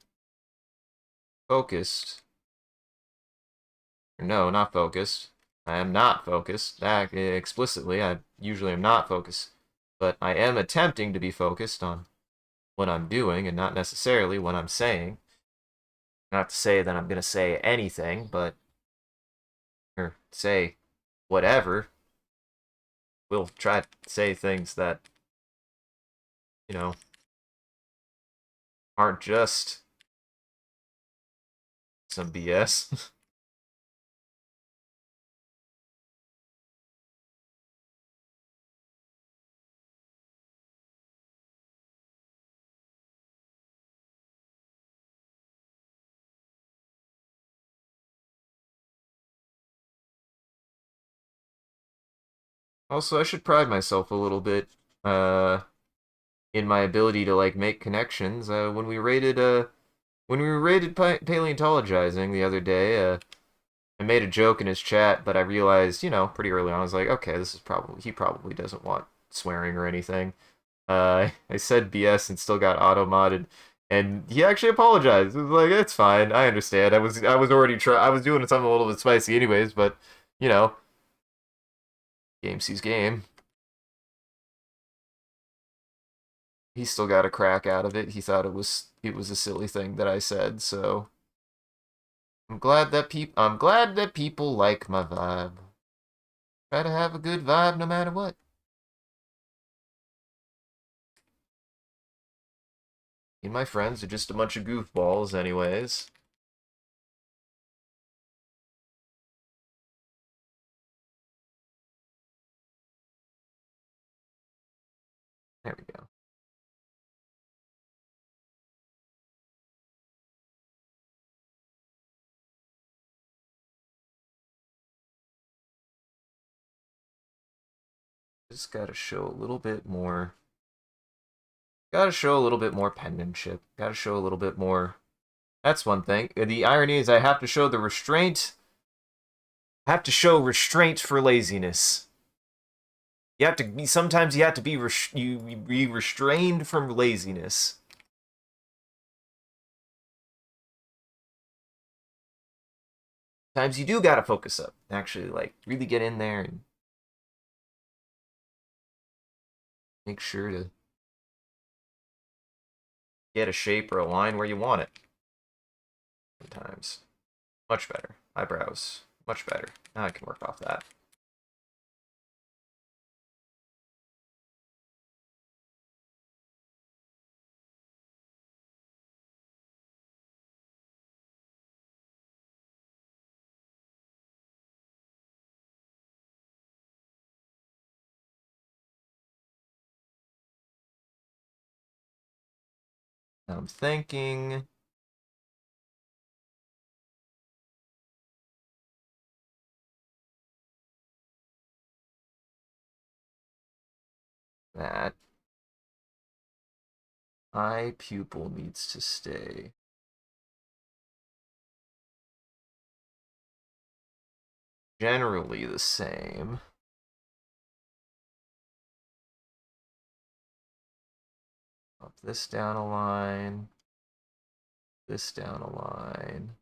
focused. No, not focused. I am not focused. Explicitly, I usually am not focused. But I am attempting to be focused on what I'm doing and not necessarily what I'm saying. Not to say that I'm going to say anything, but or say whatever. We'll try to say things that, you know, aren't just some BS. Also, I should pride myself a little bit in my ability to like make connections. When we were rated paleontologizing the other day, I made a joke in his chat, but I realized, pretty early on, I was like, okay, this is probably he probably doesn't want swearing or anything. I said BS and still got auto modded, and he actually apologized. He was like, it's fine, I understand. I was doing something a little bit spicy anyways, but you know, game sees game. he still got a crack out of it. He thought it was a silly thing that I said, so I'm glad that people like my vibe. Try to have a good vibe no matter what. Me and my friends are just a bunch of goofballs anyways. There we go. Just gotta show a little bit more. Gotta show a little bit more penmanship. Gotta show a little bit more. That's one thing. The irony is I have to show the restraint. I have to show restraint for laziness. You have to be. Sometimes you have to be restrained from laziness. Times you do gotta focus up. Actually, like really get in there and make sure to get a shape or a line where you want it. Sometimes. Much better. Eyebrows. Much better. Now I can work off that. Now I'm thinking that eye pupil needs to stay generally the same. Up this down a line, this down a line.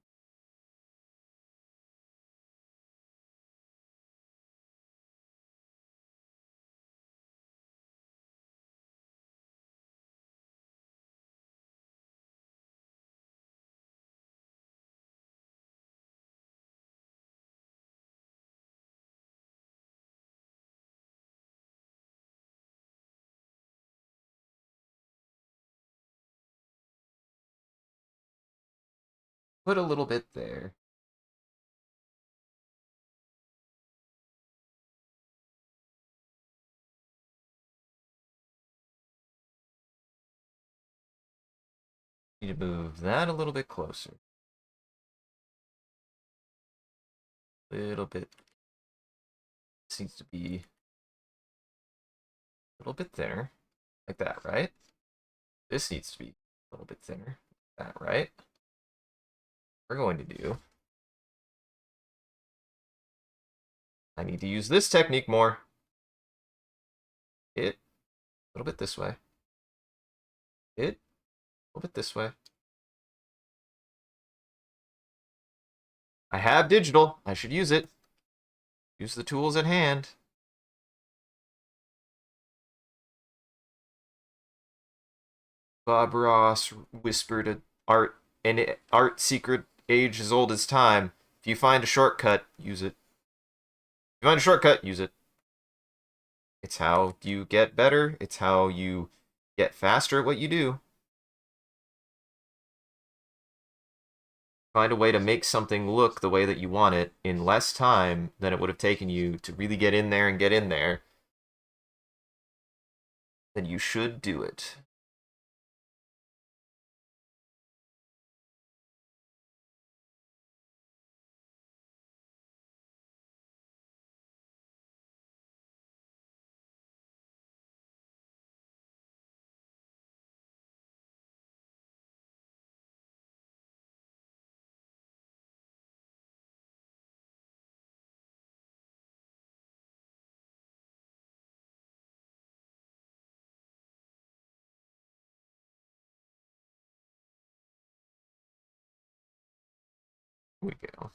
Put a little bit there. Need to move that a little bit closer. A little bit. This needs to be a little bit thinner. Like that, right? This needs to be a little bit thinner. Like that, right? We're going to do. I need to use this technique more. It a little bit this way. It a little bit this way. I have digital. I should use it. Use the tools at hand. Bob Ross whispered an art secret age as old as time. If you find a shortcut, use it. If you find a shortcut, use it. It's how you get better. It's how you get faster at what you do. Find a way to make something look the way that you want it in less time than it would have taken you to really get in there and get in there. Then you should do it. Here we go.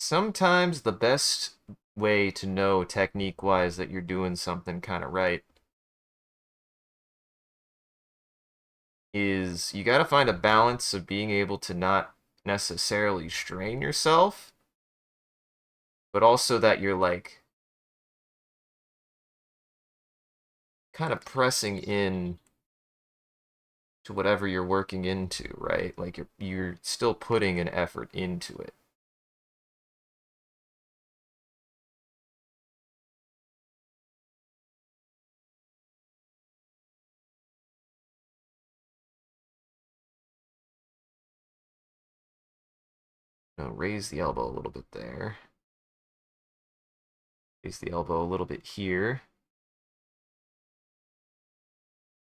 Sometimes the best way to know technique-wise that you're doing something kind of right is you got to find a balance of being able to not necessarily strain yourself, but also that you're like kind of pressing in to whatever you're working into, right? Like you're still putting an effort into it. You know, raise the elbow a little bit there. Raise the elbow a little bit here.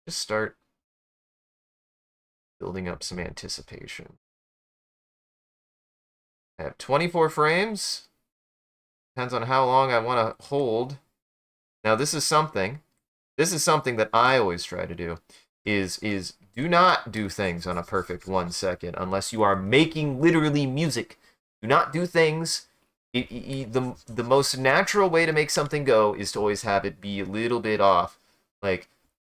Just start building up some anticipation. I have 24 frames. Depends on how long I want to hold. Now this is something. This is something that I always try to do. Is do not do things on a perfect 1 second unless you are making literally music. Do not do things. The most natural way to make something go is to always have it be a little bit off, like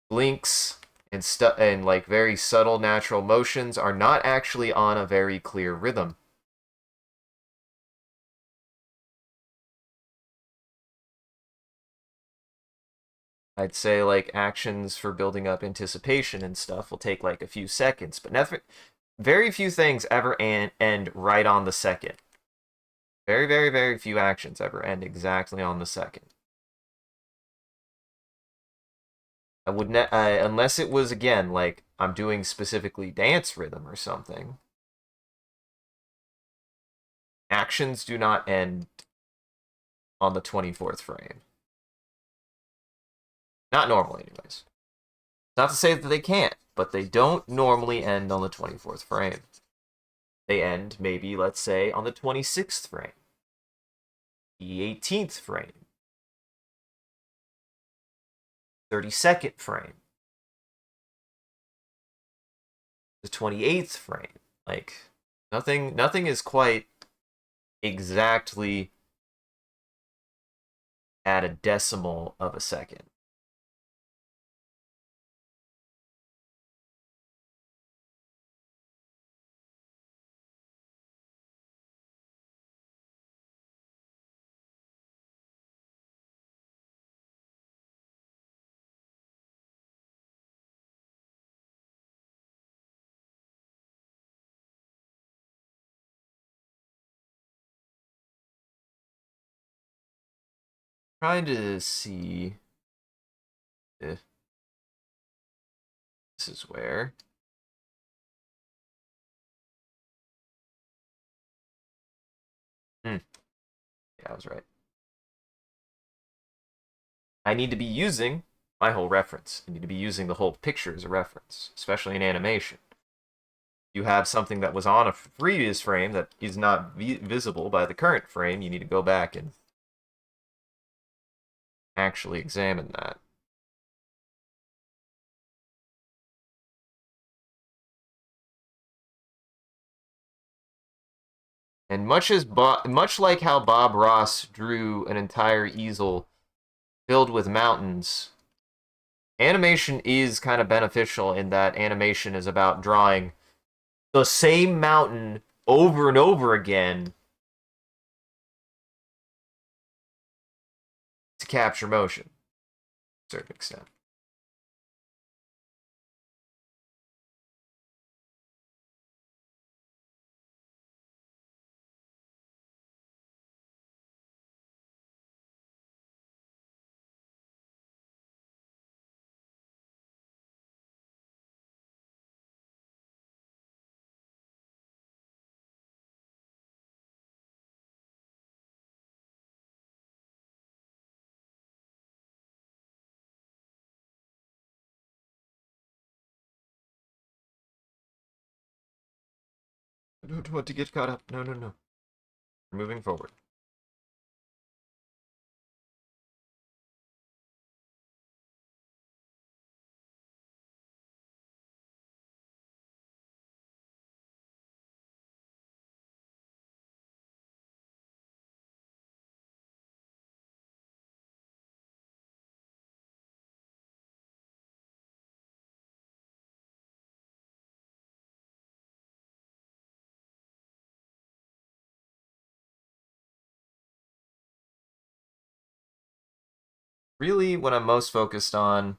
blinks and stuff, and like very subtle natural motions are not actually on a very clear rhythm. I'd say like actions for building up anticipation and stuff will take like a few seconds, but never, very few things ever end right on the second. Very, very, very few actions ever end exactly on the second. I would not, unless it was again like I'm doing specifically dance rhythm or something. Actions do not end on the 24th frame. Not normally, anyways. Not to say that they can't, but they don't normally end on the 24th frame. They end maybe, let's say, on the 26th frame, the 18th frame, 32nd frame, the 28th frame. Like nothing is quite exactly at a decimal of a second. Trying to see if this is where. Yeah, I was right. I need to be using my whole reference. I need to be using the whole picture as a reference, especially in animation. You have something that was on a previous frame that is not visible by the current frame, you need to go back and actually examine that. And much like how Bob Ross drew an entire easel filled with mountains, animation is kind of beneficial in that animation is about drawing the same mountain over and over again to capture motion to a certain extent. I don't want to get caught up. No, no, no. We're moving forward. Really, what I'm most focused on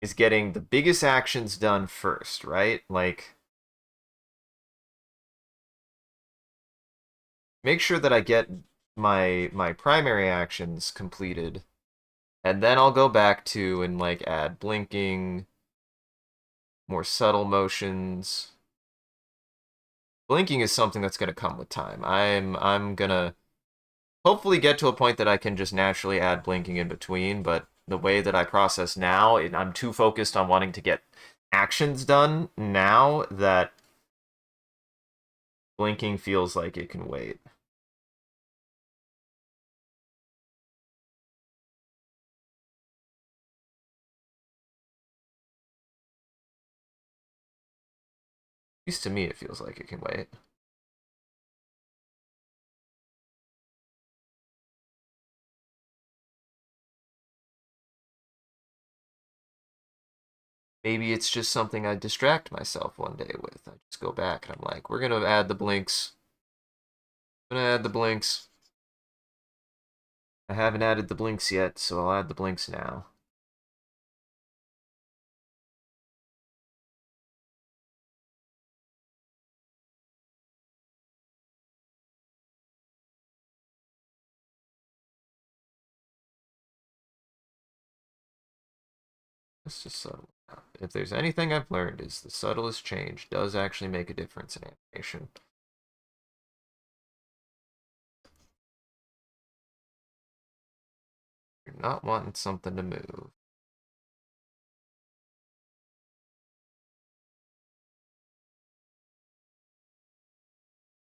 is getting the biggest actions done first, right? Like, make sure that I get my primary actions completed, and then I'll go back to and like add blinking, more subtle motions. Blinking is something that's going to come with time. I'm going to hopefully get to a point that I can just naturally add blinking in between, but the way that I process now, I'm too focused on wanting to get actions done now that blinking feels like it can wait. At least to me, it feels like it can wait. Maybe it's just something I distract myself one day with. I just go back and I'm like, we're gonna add the blinks. I'm gonna add the blinks. I haven't added the blinks yet, so I'll add the blinks now. It's just subtle. If there's anything I've learned is the subtlest change does actually make a difference in animation. You're not wanting something to move.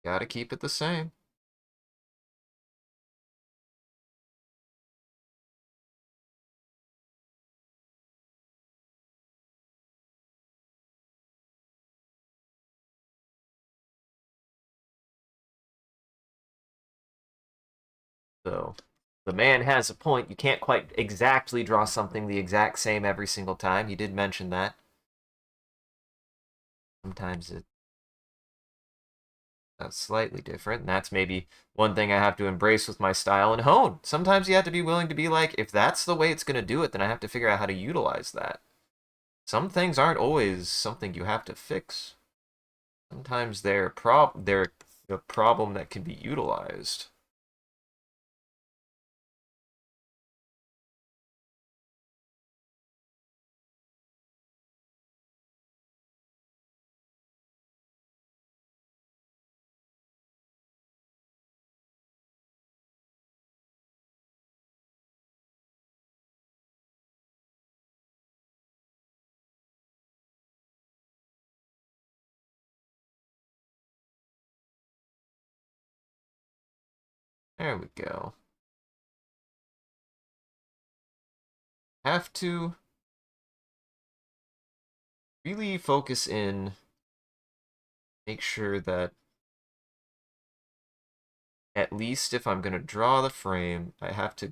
Gotta keep it the same. So the man has a point. You can't quite exactly draw something the exact same every single time. He did mention that. Sometimes it's slightly different, and that's maybe one thing I have to embrace with my style and hone. Sometimes you have to be willing to be like, if that's the way it's going to do it, then I have to figure out how to utilize that. Some things aren't always something you have to fix. Sometimes they're a problem that can be utilized. There we go. Have to really focus in, make sure that at least if I'm going to draw the frame, I have to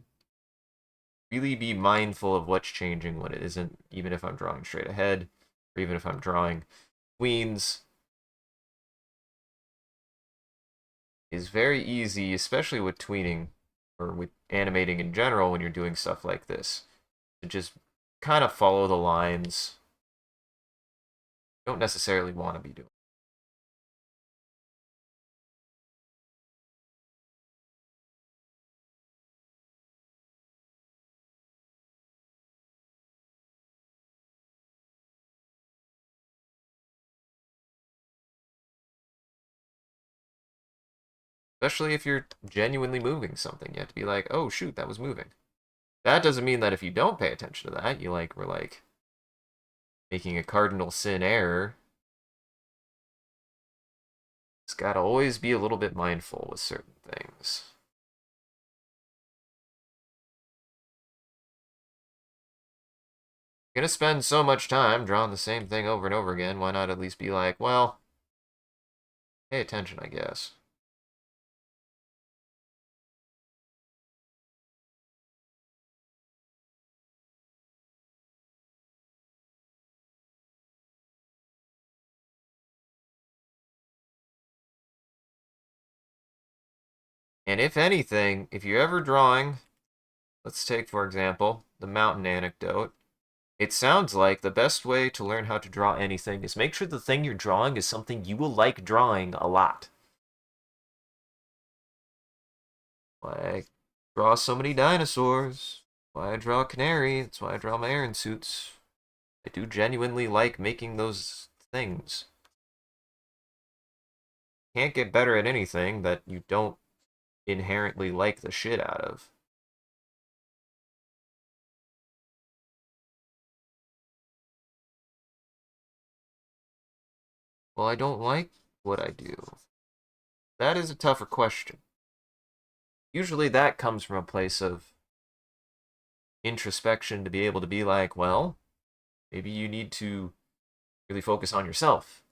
really be mindful of what's changing when it isn't, even if I'm drawing straight ahead, or even if I'm drawing queens. Is very easy, especially with tweening or with animating in general when you're doing stuff like this, to just kind of follow the lines. You don't necessarily want to be doing. Especially if you're genuinely moving something. You have to be like, oh shoot, that was moving. That doesn't mean that if you don't pay attention to that, you like were like making a cardinal sin error. It's gotta always be a little bit mindful with certain things. You're gonna spend so much time drawing the same thing over and over again, why not at least be like, well, pay attention, I guess. And if anything, if you're ever drawing let's take, for example, the mountain anecdote. It sounds like the best way to learn how to draw anything is make sure the thing you're drawing is something you will like drawing a lot. Like, draw so many dinosaurs. Why I draw a canary. That's why I draw my iron suits. I do genuinely like making those things. Can't get better at anything that you don't inherently like the shit out of. Well, I don't like what I do. That is a tougher question. Usually that comes from a place of introspection to be able to be like, well, maybe you need to really focus on yourself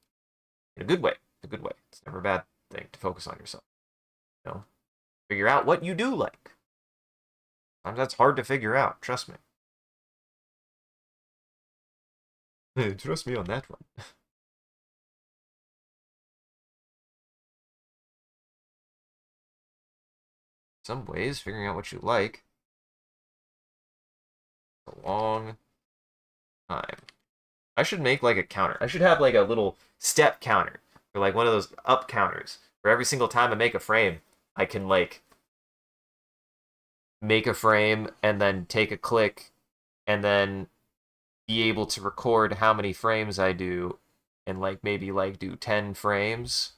in a good way. A good way. It's never a bad thing to focus on yourself. You know, figure out what you do like. Sometimes that's hard to figure out. Trust me. Trust me on that one. Some ways, figuring out what you like a long time. I should make like a counter. I should have like a little step counter or like one of those up counters where every single time I make a frame, I can like make a frame and then take a click and then be able to record how many frames I do and like maybe like do 10 frames.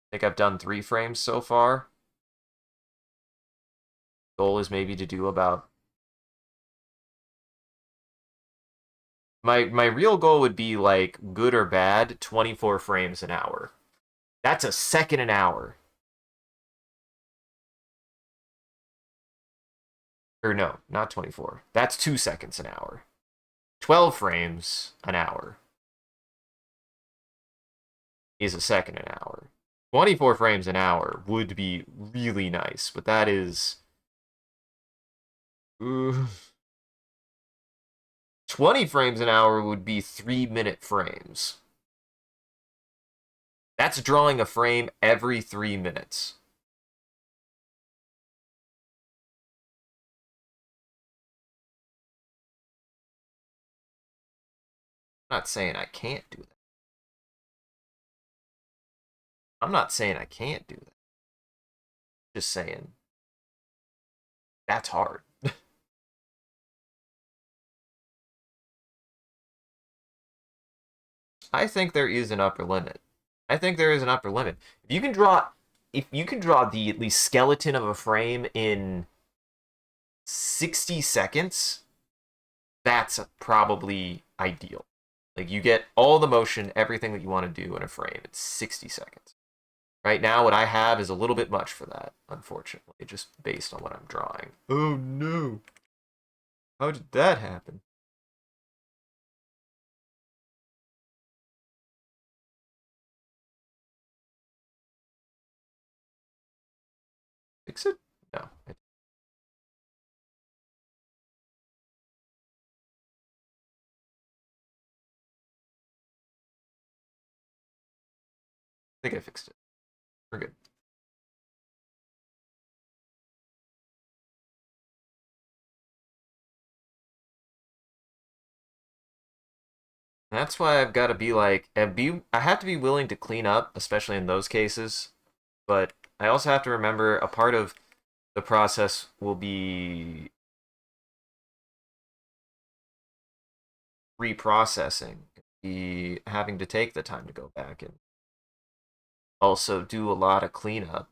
I think I've done 3 frames so far. Goal is maybe to do about my real goal would be like good or bad 24 frames an hour. That's a second an hour. Or no, not 24. That's 2 seconds an hour. 12 frames an hour is a second an hour. 24 frames an hour would be really nice, but that is 20 frames an hour would be 3-minute frames. That's drawing a frame every 3 minutes. I'm not saying I can't do that. I'm not saying I can't do that. Just saying that's hard. I think there is an upper limit. I think there is an upper limit. If you can draw the at least skeleton of a frame in 60 seconds, that's probably ideal. Like you get all the motion, everything that you want to do in a frame in 60 seconds. Right now, what I have is a little bit much for that, unfortunately, just based on what I'm drawing. Oh no. How did that happen? Fix it? No. I think I fixed it. We're good. That's why I've got to be like, I have to be willing to clean up, especially in those cases. But I also have to remember a part of the process will be reprocessing, be having to take the time to go back and also do a lot of cleanup.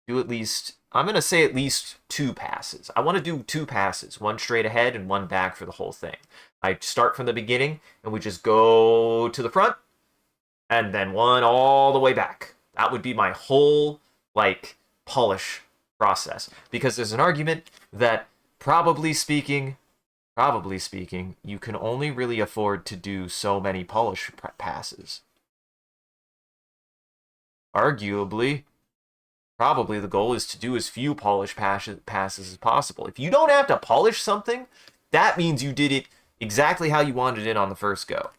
Do at least, I'm going to say at least 2 passes. I want to do 2 passes, one straight ahead and one back for the whole thing. I start from the beginning and we just go to the front and then one all the way back. That would be my whole like polish process because there's an argument that probably speaking, you can only really afford to do so many polish passes. Arguably, probably the goal is to do as few polish passes as possible. If you don't have to polish something, that means you did it exactly how you wanted it on the first go.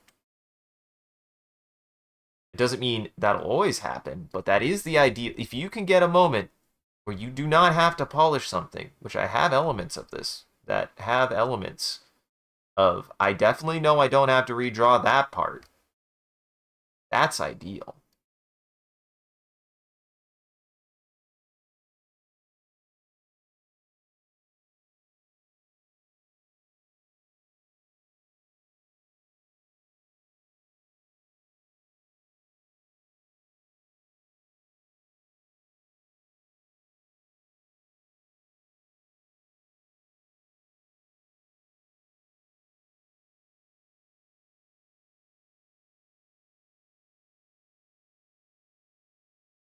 It doesn't mean that'll always happen, but that is the idea. If you can get a moment where you do not have to polish something, which I have elements of this that have elements of, I definitely know I don't have to redraw that part. That's ideal.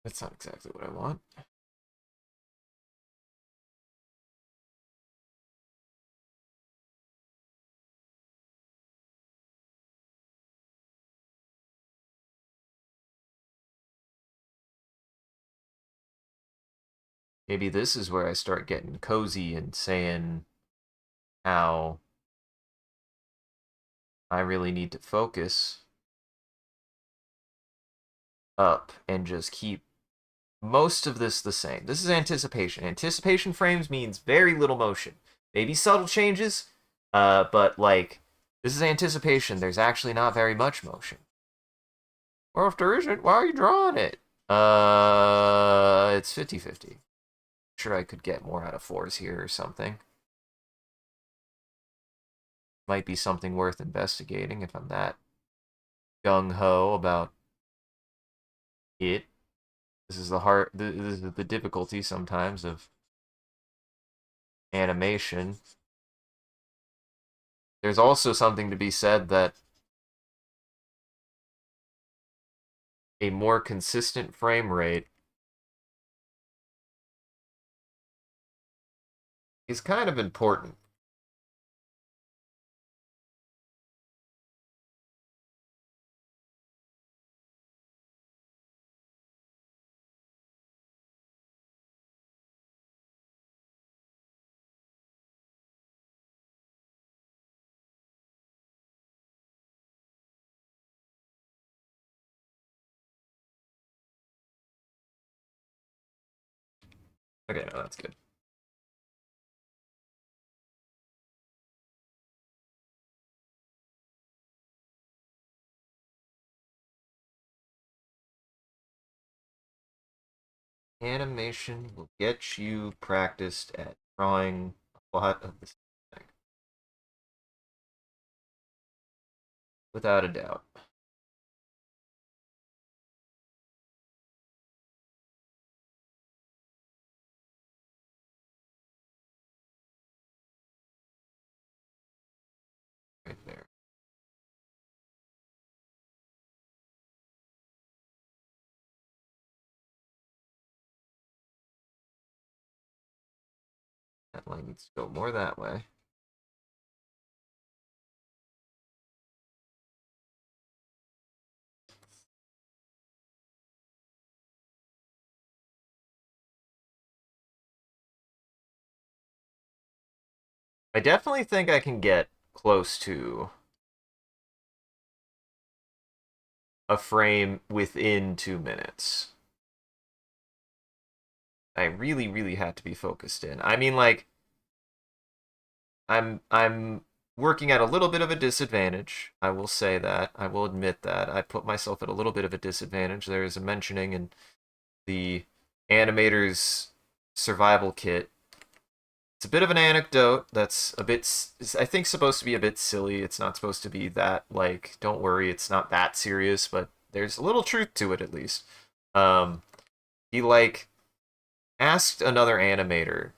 That's not exactly what I want. Maybe this is where I start getting cozy and saying how I really need to focus up and just keep most of this the same. This is anticipation. Anticipation frames means very little motion. Maybe subtle changes, but like, this is anticipation. There's actually not very much motion. Or if there isn't, why are you drawing it? It's 50-50. Sure, I could get more out of 4s here or something. Might be something worth investigating if I'm that gung-ho about it. This is this is the difficulty sometimes of animation. There's also something to be said that a more consistent frame rate is kind of important. Okay, no, that's good. Animation will get you practiced at drawing a lot of this thing. Without a doubt. Right there. That line needs to go more that way. I definitely think I can get close to a frame within 2 minutes. I really, really had to be focused in. I mean, like, I'm working at a little bit of a disadvantage. I will say that. I will admit that. I put myself at a little bit of a disadvantage. There is a mentioning in the animator's survival kit. It's a bit of an anecdote that's a bit, I think, supposed to be a bit silly. It's not supposed to be that, like, don't worry, it's not that serious, but there's a little truth to it at least. Um, he, like, asked another animator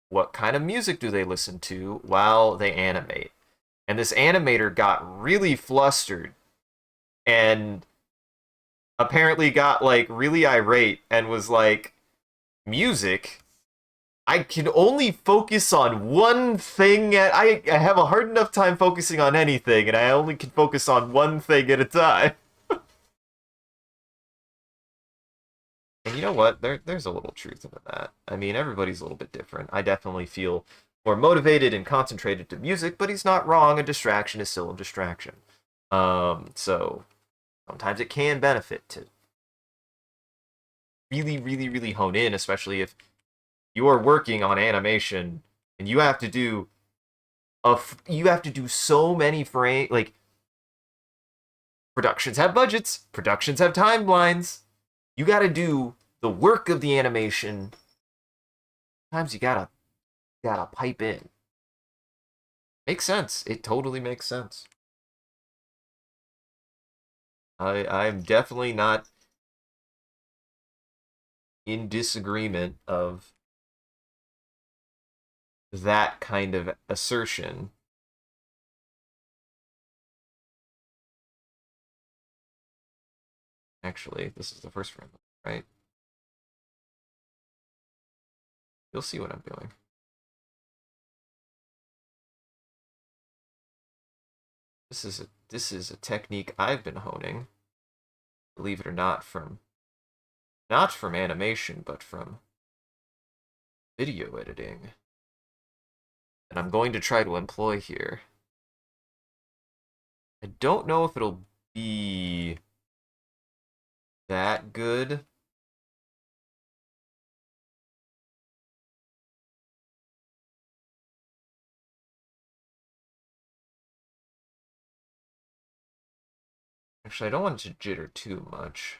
what kind of music do they listen to while they animate. And this animator got really flustered and apparently got like really irate and was like, music? I can only focus on one thing. I have a hard enough time focusing on anything, and I only can focus on one thing at a time. And you know what? There's a little truth in that. I mean, everybody's a little bit different. I definitely feel more motivated and concentrated to music, but he's not wrong. A distraction is still a distraction. So sometimes it can benefit to really, really, really hone in, especially if you are working on animation and you have to do so many frame, like, productions have budgets, productions have timelines. You got to do the work of the animation. Sometimes you gotta pipe in. Makes sense. It totally makes sense. I'm definitely not in disagreement of that kind of assertion. Actually, this is the first frame, right? You'll see what I'm doing. This is a technique I've been honing, believe it or not, not from animation, but from video editing. And I'm going to try to employ here. I don't know if it'll be that good. Actually, I don't want it to jitter too much.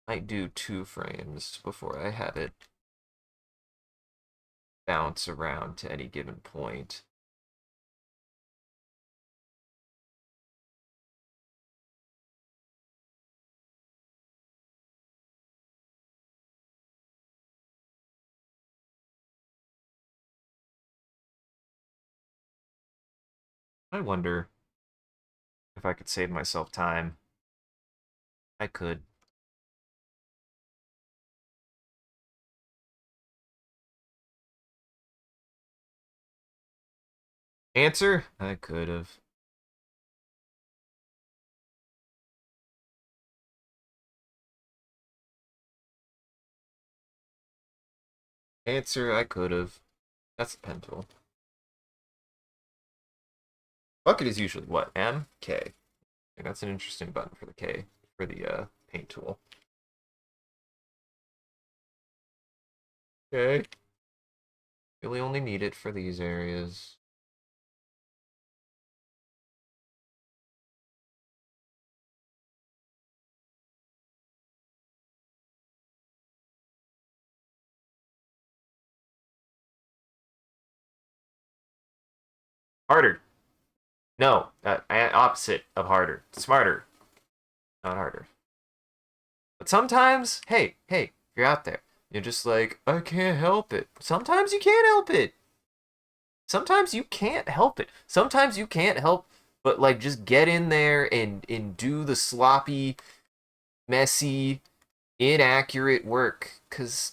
Might do 2 frames before I have it bounce around to any given point. I wonder if I could save myself time. I could. Answer? I could have. Answer? I could have. That's the pen tool. Bucket is usually what? M? K. That's an interesting button for the K, for the paint tool. Okay. Really only need it for these areas. Harder. No, opposite of harder. Smarter, not harder. But sometimes, hey, if you're out there, you're just like, I can't help it. Sometimes you can't help it. Sometimes you can't help it. Sometimes you can't help but like just get in there and do the sloppy, messy, inaccurate work cuz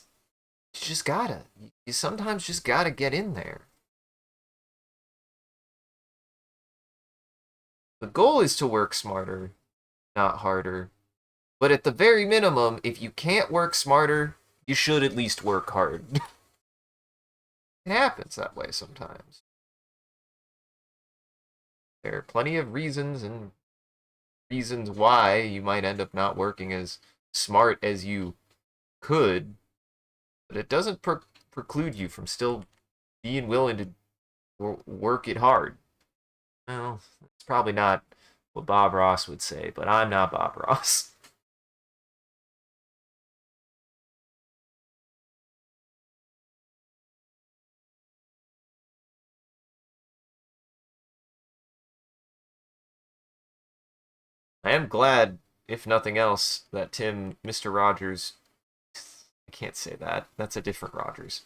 you just gotta. You sometimes just gotta get in there. The goal is to work smarter, not harder. But at the very minimum, if you can't work smarter, you should at least work hard. It happens that way sometimes. There are plenty of reasons and reasons why you might end up not working as smart as you could, but it doesn't preclude you from still being willing to work it hard. Well, it's probably not what Bob Ross would say, but I'm not Bob Ross. I am glad, if nothing else, that Mr. Rogers, I can't say that. That's a different Rogers.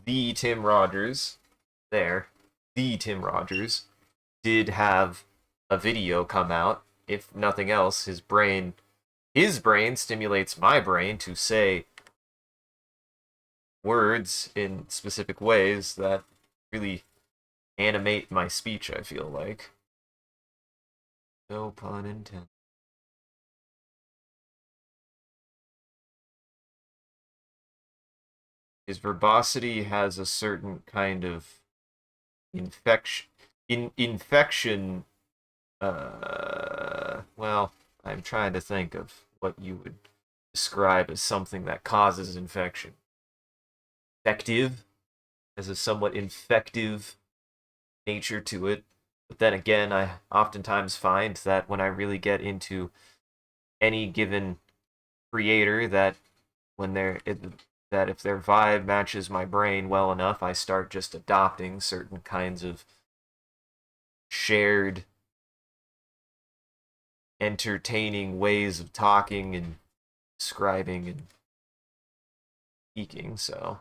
The Tim Rogers, there, the Tim Rogers, did have a video come out. If nothing else, his brain stimulates my brain to say words in specific ways that really animate my speech, I feel like. No pun intended. His verbosity has a certain kind of infection. Well, I'm trying to think of what you would describe as something that causes infection. Infective has a somewhat infective nature to it. But then again, I oftentimes find that when I really get into any given creator, that when that if their vibe matches my brain well enough, I start just adopting certain kinds of shared entertaining ways of talking and describing and speaking. So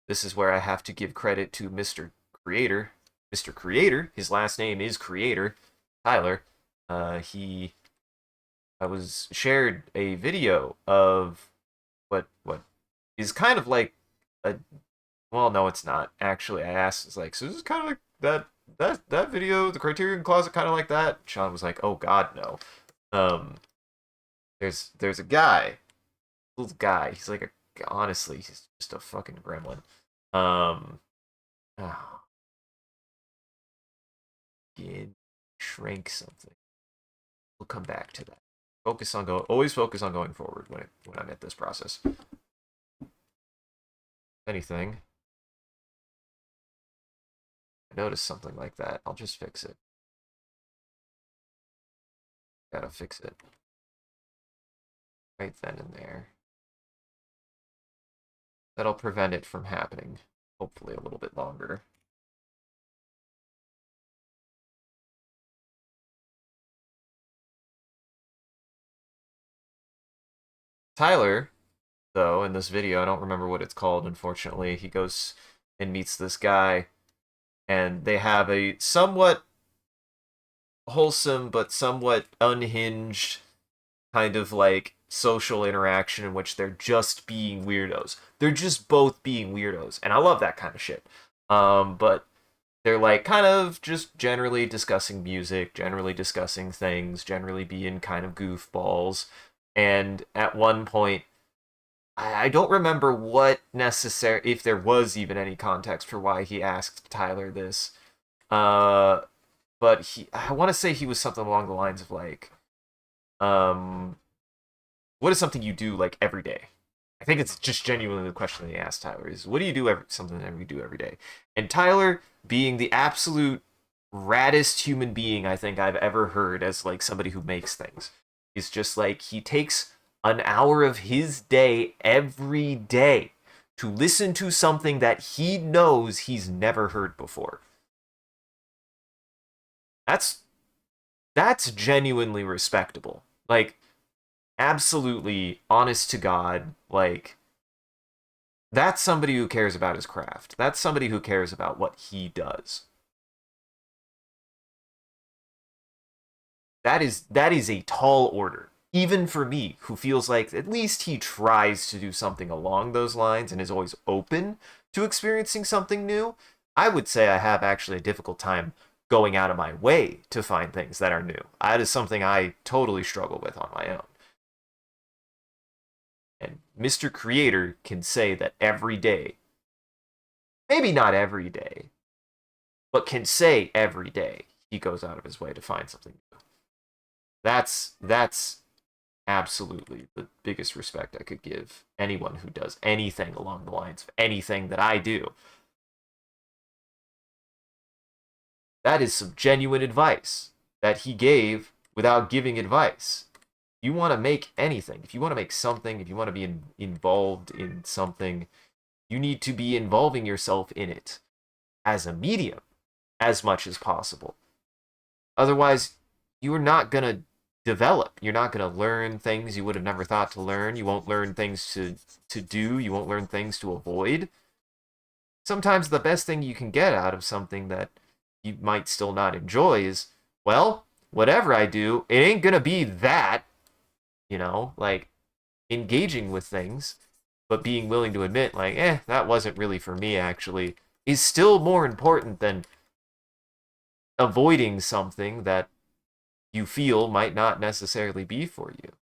this is where I have to give credit to Mr. Creator. Mr. Creator, his last name is Creator, Tyler. He I was shared a video of what is kind of like a, well, no, it's not actually. I asked, it's like, so this is kind of like that video, the Criterion Closet, kind of like that. Sean was like, oh God, no. Um, there's a guy, little guy. He's like a, honestly, he's just a fucking gremlin. Um, oh, shrink something. We'll come back to that. Always focus on going forward when I'm at this process. Anything, I notice something like that, I'll just fix it. Gotta fix it right then and there. That'll prevent it from happening, hopefully a little bit longer. Tyler, though, in this video, I don't remember what it's called, unfortunately, he goes and meets this guy, and they have a somewhat wholesome but somewhat unhinged kind of like social interaction in which they're just being weirdos. They're just both being weirdos, and I love that kind of shit. But they're like kind of just generally discussing music, generally discussing things, generally being kind of goofballs. And at one point, I don't remember what necessary, if there was even any context for why he asked Tyler this. Uh, but I want to say he was something along the lines of like, um, what is something you do like every day? I think it's just genuinely the question they asked Tyler is, what do you do something that you do every day? And Tyler, being the absolute raddest human being I think I've ever heard as like somebody who makes things, he's just like, he takes an hour of his day every day to listen to something that he knows he's never heard before. That's that's genuinely respectable. Like, absolutely honest to God, like, that's somebody who cares about his craft. That's somebody who cares about what he does. That is a tall order. Even for me, who feels like at least he tries to do something along those lines and is always open to experiencing something new, I would say I have actually a difficult time going out of my way to find things that are new. That is something I totally struggle with on my own. And Mr. Creator can say that every day, maybe not every day, but can say every day he goes out of his way to find something new. That's absolutely the biggest respect I could give anyone who does anything along the lines of anything that I do. That is some genuine advice that he gave without giving advice. You want to make anything, if you want to make something, if you want to be involved in something, you need to be involving yourself in it as a medium as much as possible. Otherwise, you are not going to develop. You're not going to learn things you would have never thought to learn. You won't learn things to do. You won't learn things to avoid. Sometimes the best thing you can get out of something that you might still not enjoy is, well, whatever I do, it ain't going to be that, like engaging with things, but being willing to admit, like, that wasn't really for me, actually, is still more important than avoiding something that you feel might not necessarily be for you.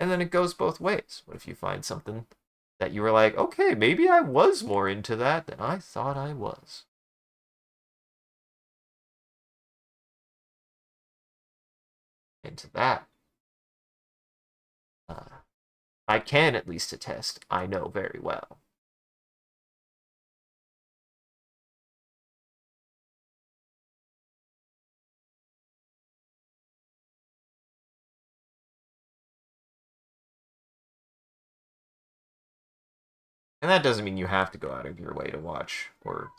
And then it goes both ways. What if you find something that you were like, okay, maybe I was more into that than I thought I was? And to that, I can at least attest I know very well. And that doesn't mean you have to go out of your way to watch or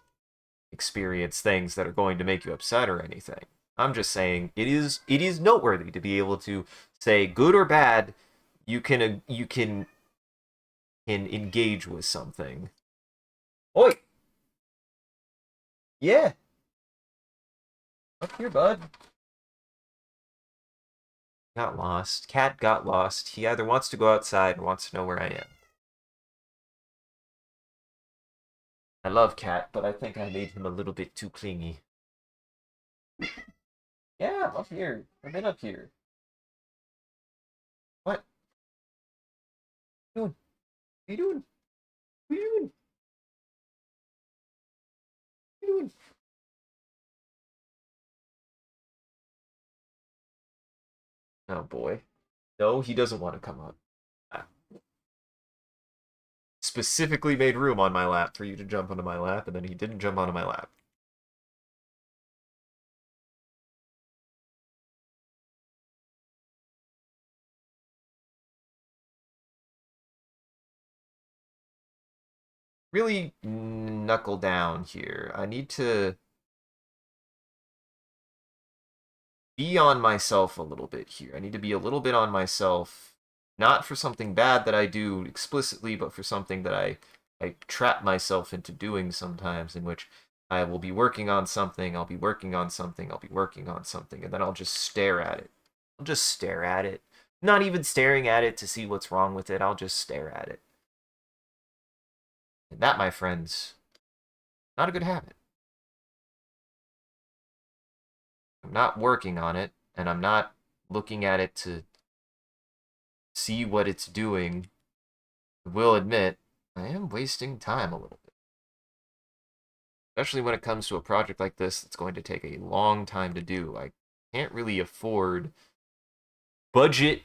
experience things that are going to make you upset or anything. I'm just saying it is noteworthy to be able to say good or bad you can engage with something. Oi, yeah, up here, bud. Got lost. Cat got lost. He either wants to go outside or wants to know where I am. I love Cat, but I think I made him a little bit too clingy. Yeah, up here. I've been up here. What? What are you doing? What are you doing? What are you doing? What are you doing? Oh boy. No, he doesn't want to come up. I specifically made room on my lap for you to jump onto my lap, and then he didn't jump onto my lap. Really knuckle down here. I need to be on myself a little bit here. I need to be a little bit on myself, not for something bad that I do explicitly, but for something that I trap myself into doing sometimes, in which I will be working on something, I'll be working on something, I'll be working on something, and then I'll just stare at it. I'll just stare at it. Not even staring at it to see what's wrong with it, I'll just stare at it. And that, my friends, not a good habit. I'm not working on it, and I'm not looking at it to see what it's doing. I will admit, I am wasting time a little bit. Especially when it comes to a project like this that's going to take a long time to do. I can't really afford budget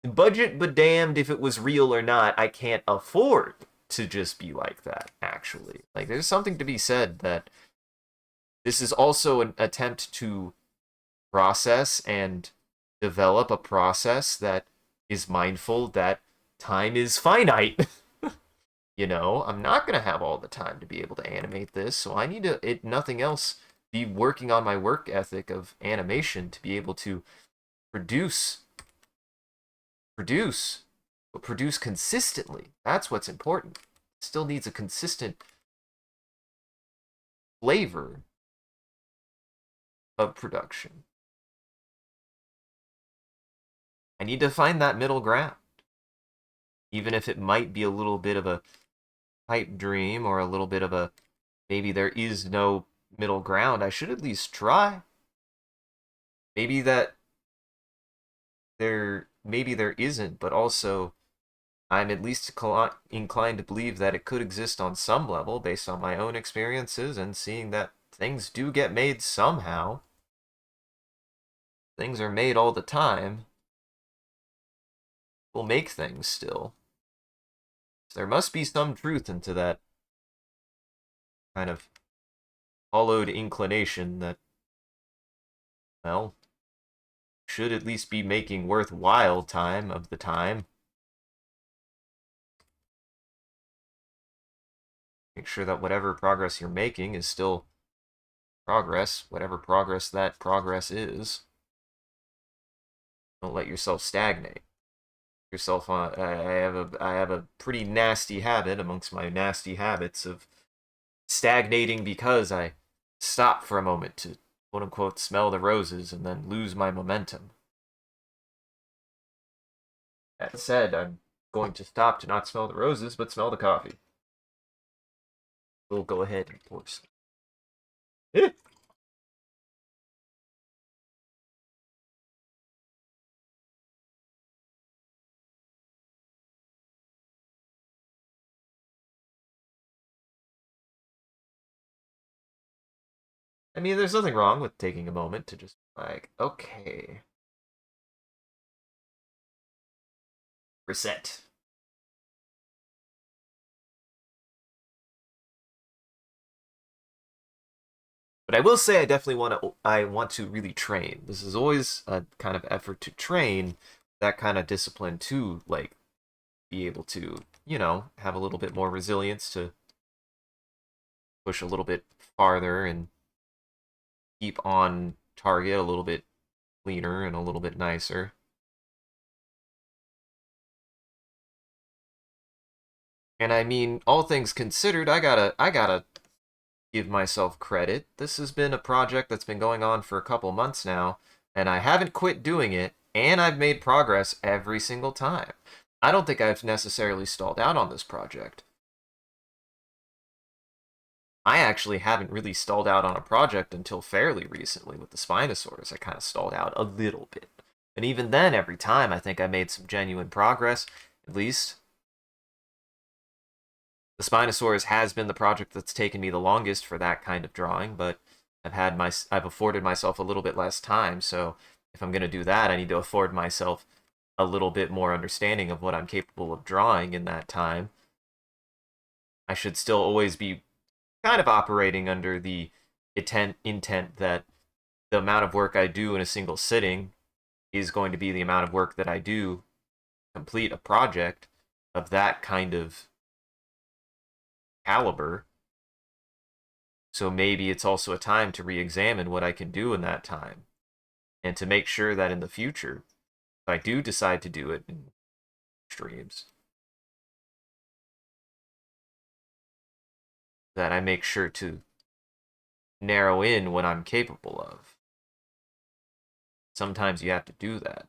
but damned if it was real or not. I can't afford to just be like that, actually. Like there's something to be said that this is also an attempt to process and develop a process that is mindful that time is finite. I'm not going to have all the time to be able to animate this, so I need to, if nothing else, be working on my work ethic of animation to be able to produce, but produce consistently. That's what's important. It still needs a consistent flavor of production. I need to find that middle ground, even if it might be a little bit of a pipe dream or a little bit of a maybe there is no middle ground. I should at least try. Maybe that maybe there isn't, but also I'm at least inclined to believe that it could exist on some level based on my own experiences and seeing that things do get made somehow. Things are made all the time. We'll make things still. So there must be some truth into that kind of hollowed inclination that, well, should at least be making worthwhile time of the time. Make sure that whatever progress you're making is still progress, whatever progress that progress is. Don't let yourself stagnate. Yourself on. I have a pretty nasty habit amongst my nasty habits of stagnating because I stop for a moment to quote unquote smell the roses and then lose my momentum. That said, I'm going to stop to not smell the roses but smell the coffee. We'll go ahead and pour some. I mean, there's nothing wrong with taking a moment to just like, okay, reset. But I will say I want to really train. This is always a kind of effort to train that kind of discipline to like be able to, have a little bit more resilience to push a little bit farther and keep on target a little bit cleaner and a little bit nicer. And I mean, all things considered, I gotta give myself credit. This has been a project that's been going on for a couple months now, and I haven't quit doing it, and I've made progress every single time. I don't think I've necessarily stalled out on this project. I actually haven't really stalled out on a project until fairly recently with the Spinosaurus. I kind of stalled out a little bit. And even then, every time, I think I made some genuine progress. At least the Spinosaurus has been the project that's taken me the longest for that kind of drawing, but I've afforded myself a little bit less time, so if I'm going to do that, I need to afford myself a little bit more understanding of what I'm capable of drawing in that time. I should still always be kind of operating under the intent that the amount of work I do in a single sitting is going to be the amount of work that I do complete a project of that kind of caliber. So maybe it's also a time to re-examine what I can do in that time and to make sure that in the future, if I do decide to do it in streams, that I make sure to narrow in what I'm capable of. Sometimes you have to do that.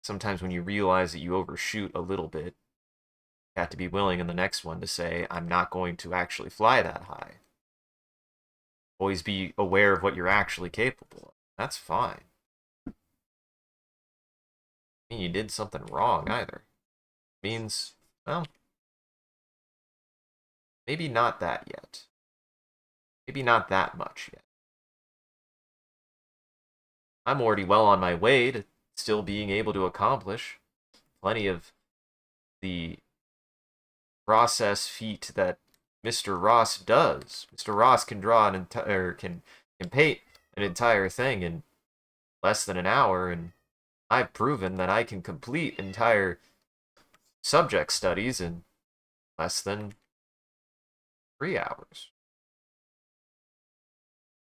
Sometimes when you realize that you overshoot a little bit, you have to be willing in the next one to say, I'm not going to actually fly that high. Always be aware of what you're actually capable of. That's fine. I mean, you did something wrong either. It means, well, maybe not that yet. Maybe not that much yet. I'm already well on my way to still being able to accomplish plenty of the process feat that Mr. Ross does. Mr. Ross can draw an entire can paint an entire thing in less than an hour, and I've proven that I can complete entire subject studies in less than 3 hours.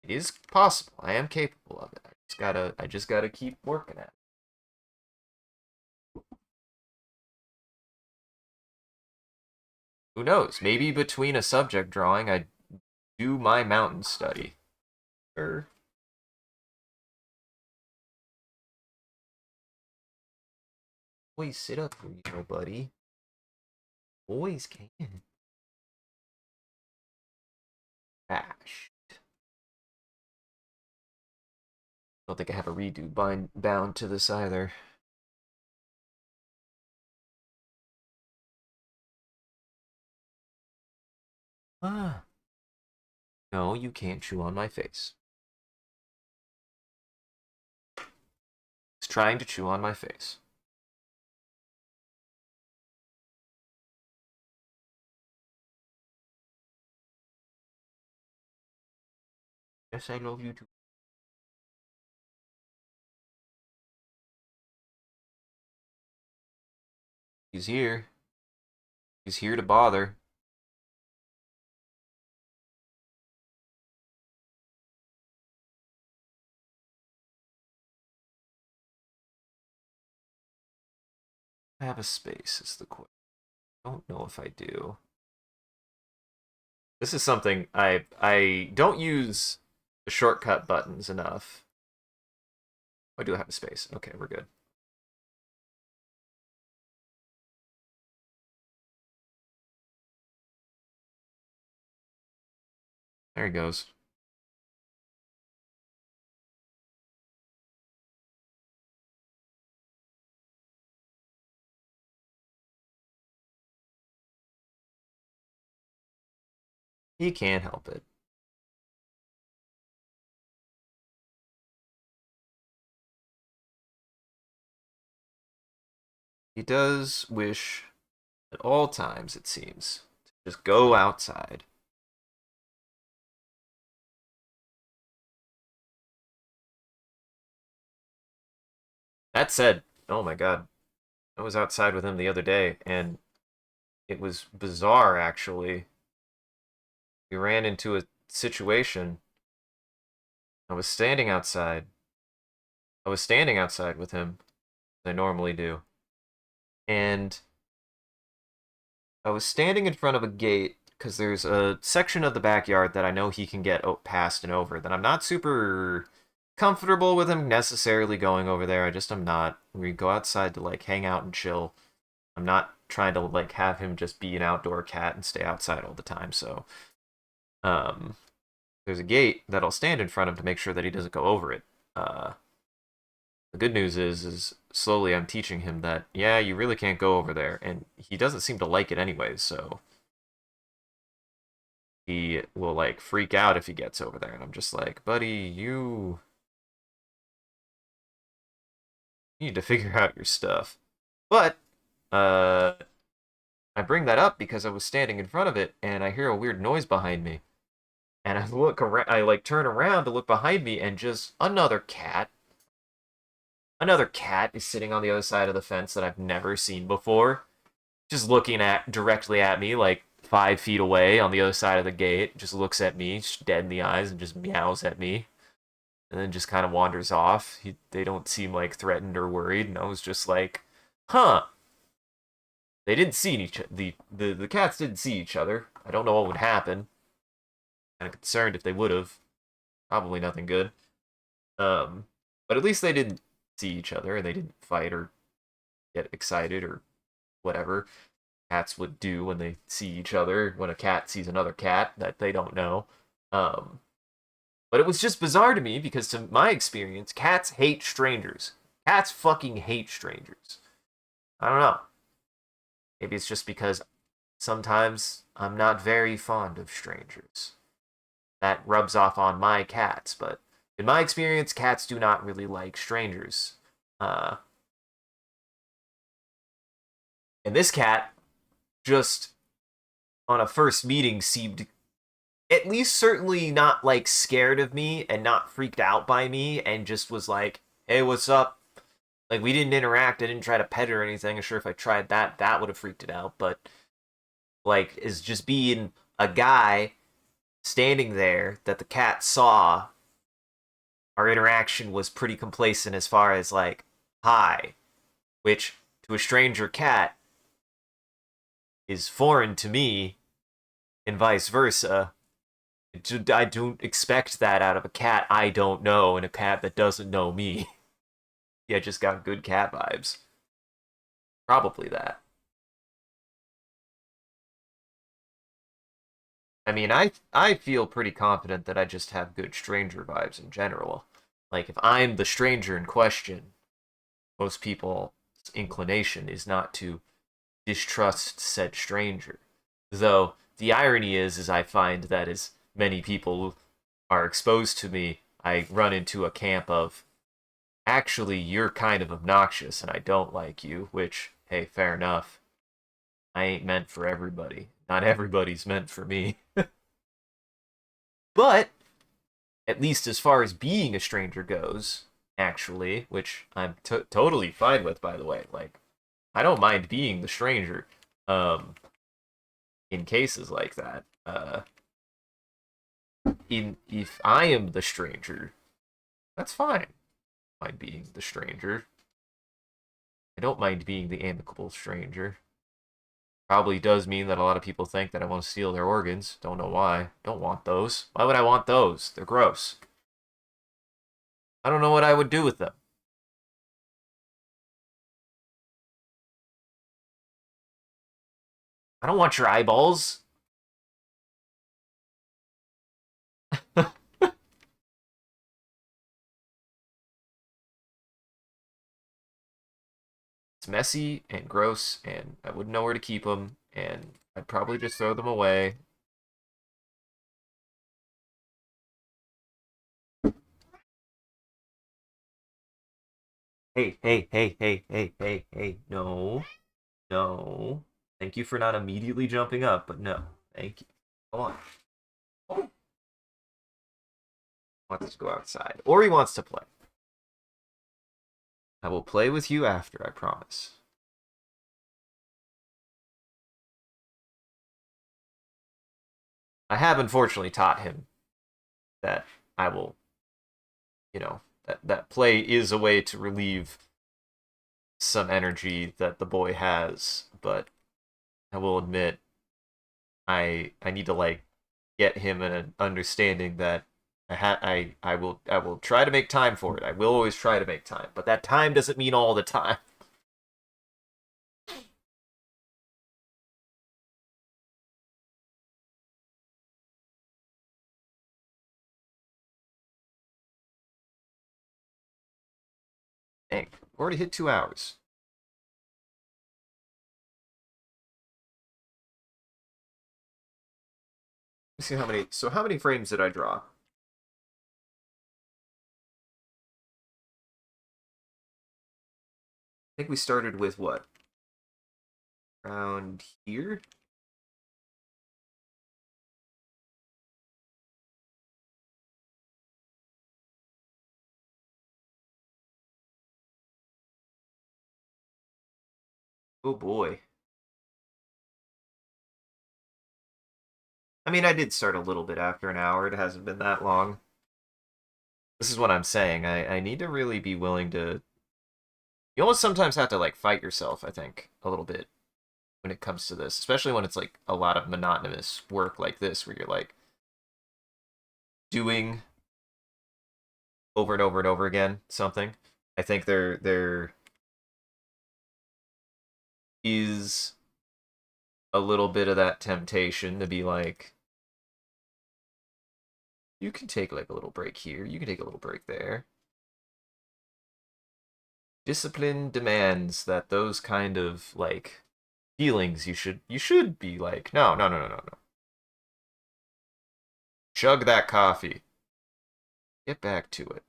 It is possible. I am capable of it. I just gotta keep working at it. Who knows? Maybe between a subject drawing, I do my mountain study. Or always sit up for you, buddy. Always can. Ash. Don't think I have a redo bound to this either. Ah. No, you can't chew on my face. It's trying to chew on my face. Yes, I love you too. He's here. He's here to bother. I have a space, is the question. I don't know if I do. This is something I don't use the shortcut buttons enough. I do have a space. Okay, we're good. There he goes. He can't help it. He does wish at all times, it seems, to Just go outside. That said, oh my god, I was outside with him the other day, and it was bizarre actually. We ran into a situation. I was standing outside. I was standing outside with him, as I normally do, and I was standing in front of a gate because there's a section of the backyard that I know he can get past and over that I'm not super comfortable with him necessarily going over there. I just am not. We go outside to like hang out and chill. I'm not trying to like have him just be an outdoor cat and stay outside all the time. So, um, there's a gate that I'll stand in front of to make sure that he doesn't go over it. Uh, the good news is slowly I'm teaching him that yeah, you really can't go over there, and he doesn't seem to like it anyways. So he will like freak out if he gets over there, and I'm just like, buddy, you need to figure out your stuff. But uh, I bring that up because I was standing in front of it, and I hear a weird noise behind me, and I look around, I like turn around to look behind me, and just another cat is sitting on the other side of the fence that I've never seen before, just looking at directly at me, like 5 feet away on the other side of the gate. Just looks at me, dead in the eyes, and just meows at me, and then just kind of wanders off. They don't seem like threatened or worried, and I was just like, huh. They didn't see each the cats didn't see each other. I don't know what would happen. Kind of concerned if they would have. Probably nothing good. Um, but at least they didn't see each other and they didn't fight or get excited or whatever cats would do when they see each other. When a cat sees another cat that they don't know. Um, but it was just bizarre to me because, to my experience, cats hate strangers. Cats fucking hate strangers. I don't know. Maybe it's just because sometimes I'm not very fond of strangers. That rubs off on my cats, but in my experience, cats do not really like strangers. Uh, and this cat just on a first meeting seemed at least certainly not like scared of me and not freaked out by me and just was like, "Hey, what's up?" Like we didn't interact. I didn't try to pet it or anything. I'm sure if I tried that, that would have freaked it out. But like, is just being a guy standing there that the cat saw. Our interaction was pretty complacent as far as like, "Hi," which to a stranger cat is foreign to me, and vice versa. I don't expect that out of a cat I don't know and a cat that doesn't know me. Yeah, just got good cat vibes. Probably that. I mean, I feel pretty confident that I just have good stranger vibes in general. Like if I'm the stranger in question, most people's inclination is not to distrust said stranger. Though the irony is I find that as many people are exposed to me, I run into a camp of actually you're kind of obnoxious and I don't like you, which hey, fair enough. I ain't meant for everybody. Not everybody's meant for me. But at least as far as being a stranger goes, actually, which I'm totally fine with, by the way. Like, I don't mind being the stranger. In cases like that. In if I am the stranger, that's fine. I mind being the stranger. I don't mind being the amicable stranger. Probably does mean that a lot of people think that I want to steal their organs. Don't know why. Don't want those. Why would I want those? They're gross. I don't know what I would do with them. I don't want your eyeballs. It's messy and gross, and I wouldn't know where to keep them, and I'd probably just throw them away. Hey, hey, hey, hey, hey, hey, hey, no, no. Thank you for not immediately jumping up, but no. Thank you. Come on. Oh. Wants to go outside. Or he wants to play. I will play with you after, I promise. I have unfortunately taught him that I will, that play is a way to relieve some energy that the boy has, but I will admit I need to like get him an understanding that I will try to make time for it. I will always try to make time, but that time doesn't mean all the time. Dang, we already hit 2 hours. Let's see how many. So how many frames did I draw? I think we started with what? Around here? Oh boy. I mean, I did start a little bit after an hour. It hasn't been that long. This is what I'm saying. I need to really be willing to. You almost sometimes have to like fight yourself, I think, a little bit when it comes to this, especially when it's like a lot of monotonous work like this, where you're like doing over and over and over again something. I think there is a little bit of that temptation to be like, you can take like a little break here, you can take a little break there. Discipline demands that those kind of like feelings you should be like, no, no, no, no, no, no. Chug that coffee. Get back to it.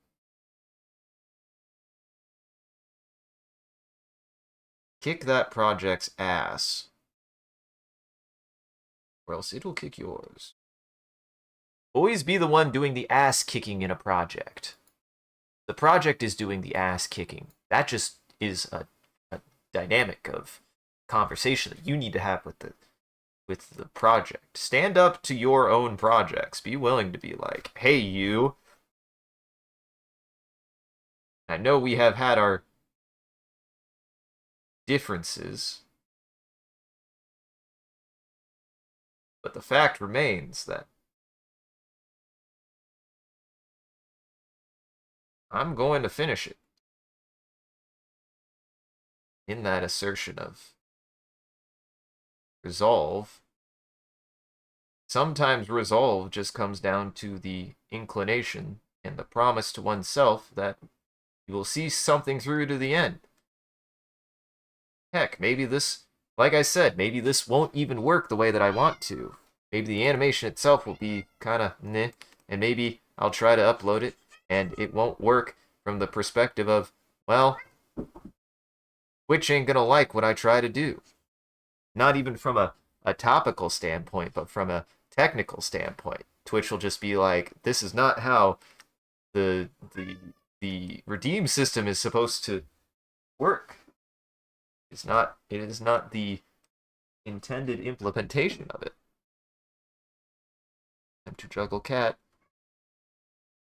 Kick that project's ass, or else it'll kick yours. Always be the one doing the ass kicking in a project. The project is doing the ass kicking. That just is a dynamic of conversation that you need to have with the project. Stand up to your own projects. Be willing to be like, hey, you. I know we have had our differences, but the fact remains that I'm going to finish it. In that assertion of resolve, sometimes resolve just comes down to the inclination and the promise to oneself that you will see something through to the end. Heck, maybe this, like I said, maybe this won't even work the way that I want to. Maybe the animation itself will be kind of meh, and maybe I'll try to upload it and it won't work from the perspective of, well, Twitch ain't gonna like what I try to do. Not even from a topical standpoint, but from a technical standpoint. Twitch will just be like, this is not how the redeem system is supposed to work. It is not the intended implementation of it. Time to juggle cat.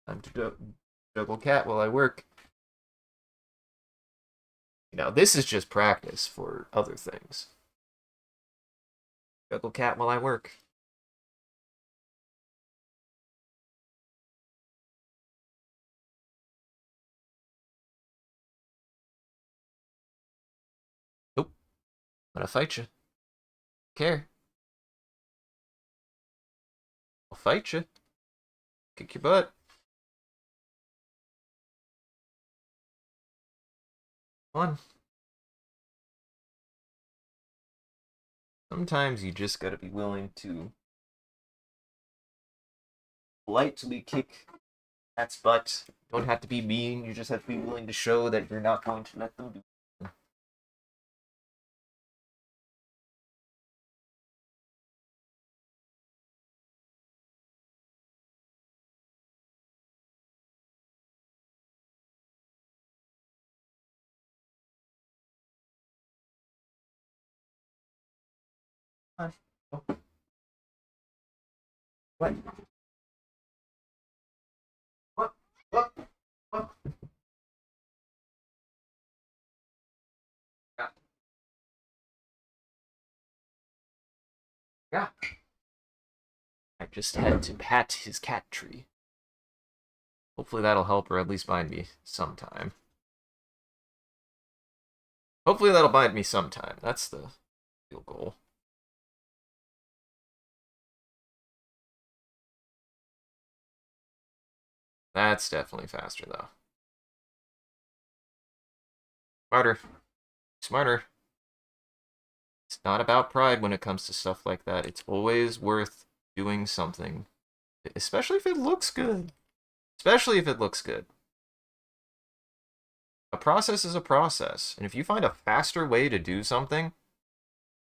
Time to juggle cat while I work. This is just practice for other things. Juggle cat while I work. Nope. I'm gonna fight you. Care. I'll fight you. Kick your butt. Come on. Sometimes you just gotta be willing to politely kick cat's butt. You don't have to be mean, you just have to be willing to show that you're not going to let them do it. on. Oh. What? What? What? What? Yeah. Yeah. I just had to pat his cat tree. Hopefully that'll help, or at least bind me sometime. Hopefully that'll bind me sometime. That's the real goal. That's definitely faster, though. Smarter. Smarter. It's not about pride when it comes to stuff like that. It's always worth doing something. Especially if it looks good. Especially if it looks good. A process is a process. And if you find a faster way to do something,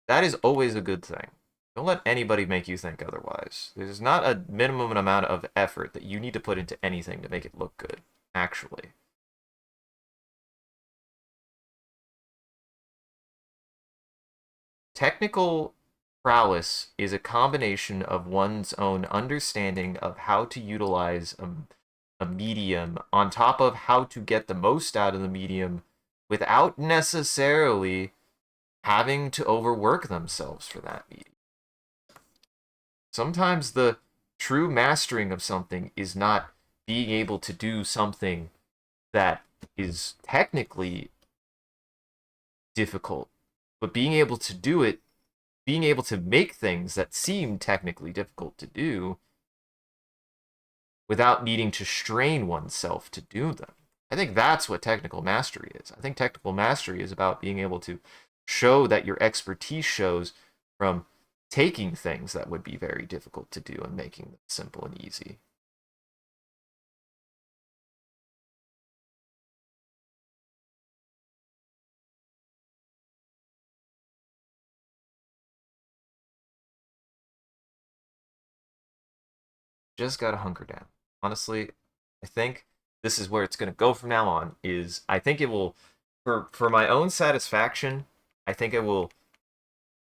that is always a good thing. Don't let anybody make you think otherwise. There's not a minimum amount of effort that you need to put into anything to make it look good, actually. Technical prowess is a combination of one's own understanding of how to utilize a medium on top of how to get the most out of the medium without necessarily having to overwork themselves for that medium. Sometimes the true mastering of something is not being able to do something that is technically difficult, but being able to do it, being able to make things that seem technically difficult to do without needing to strain oneself to do them. I think that's what technical mastery is. I think technical mastery is about being able to show that your expertise shows from taking things that would be very difficult to do and making them simple and easy. Just gotta hunker down. Honestly, I think this is where it's gonna go from now on. Is I think it will, for my own satisfaction, I think it will.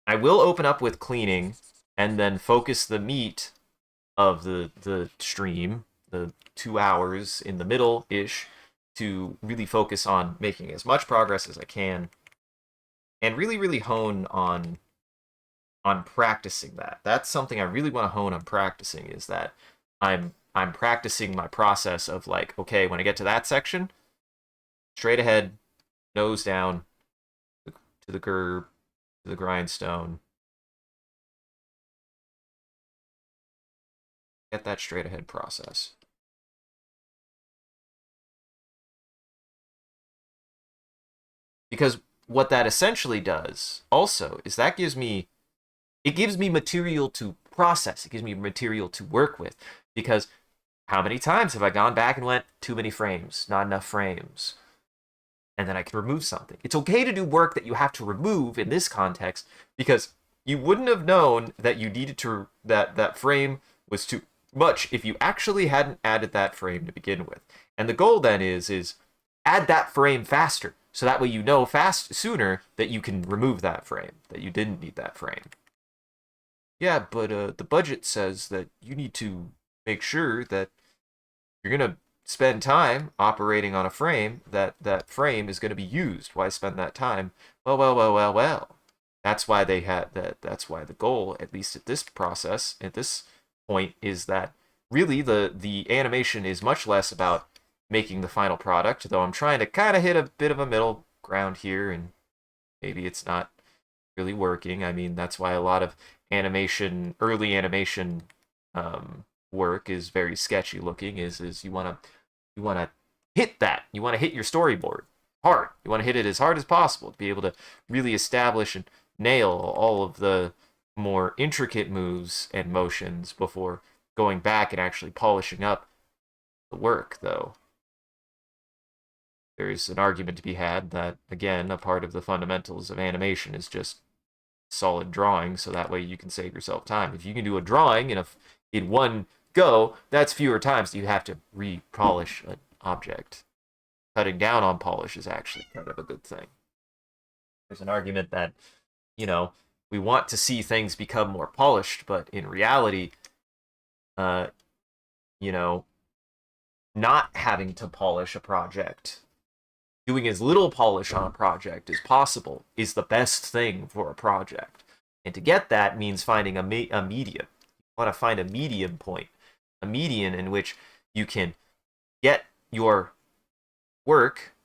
I will open up with cleaning, and then focus the meat of the stream, the 2 hours in the middle ish, to really focus on making as much progress as I can, and really hone on practicing that. That's something I really want to hone on practicing, is that I'm practicing my process of like, okay, when I get to that section, straight ahead, nose down, to the curb, to the grindstone. Get that straight ahead process. Because what that essentially does also is that gives me material to process. It gives me material to work with. Because how many times have I gone back and went, too many frames, not enough frames? And then I can remove something. It's okay to do work that you have to remove in this context, because you wouldn't have known that you needed to, that frame was too much if you actually hadn't added that frame to begin with. And the goal then is add that frame faster, so that way you know sooner that you can remove that frame, that you didn't need that frame. Yeah, but the budget says that you need to make sure that you're gonna spend time operating on a frame, that frame is gonna be used. Why spend that time? Well. That's why they had that. That's why the goal, at least at this process, at this point, is that really the animation is much less about making the final product. Though I'm trying to kind of hit a bit of a middle ground here, and maybe it's not really working. I mean, that's why a lot of early animation work is very sketchy looking. Is you want to hit that. You want to hit your storyboard hard. You want to hit it as hard as possible to be able to really establish and nail all of the more intricate moves and motions before going back and actually polishing up the work, though. There's an argument to be had that, again, a part of the fundamentals of animation is just solid drawing, so that way you can save yourself time. If you can do a drawing in one go, that's fewer times that you have to repolish an object. Cutting down on polish is actually kind of a good thing. There's an argument that, you know, we want to see things become more polished, but in reality, uh, you know, not having to polish a project, doing as little polish on a project as possible is the best thing for a project. And to get that means finding a medium. You want to find a medium point, a median in which you can get your work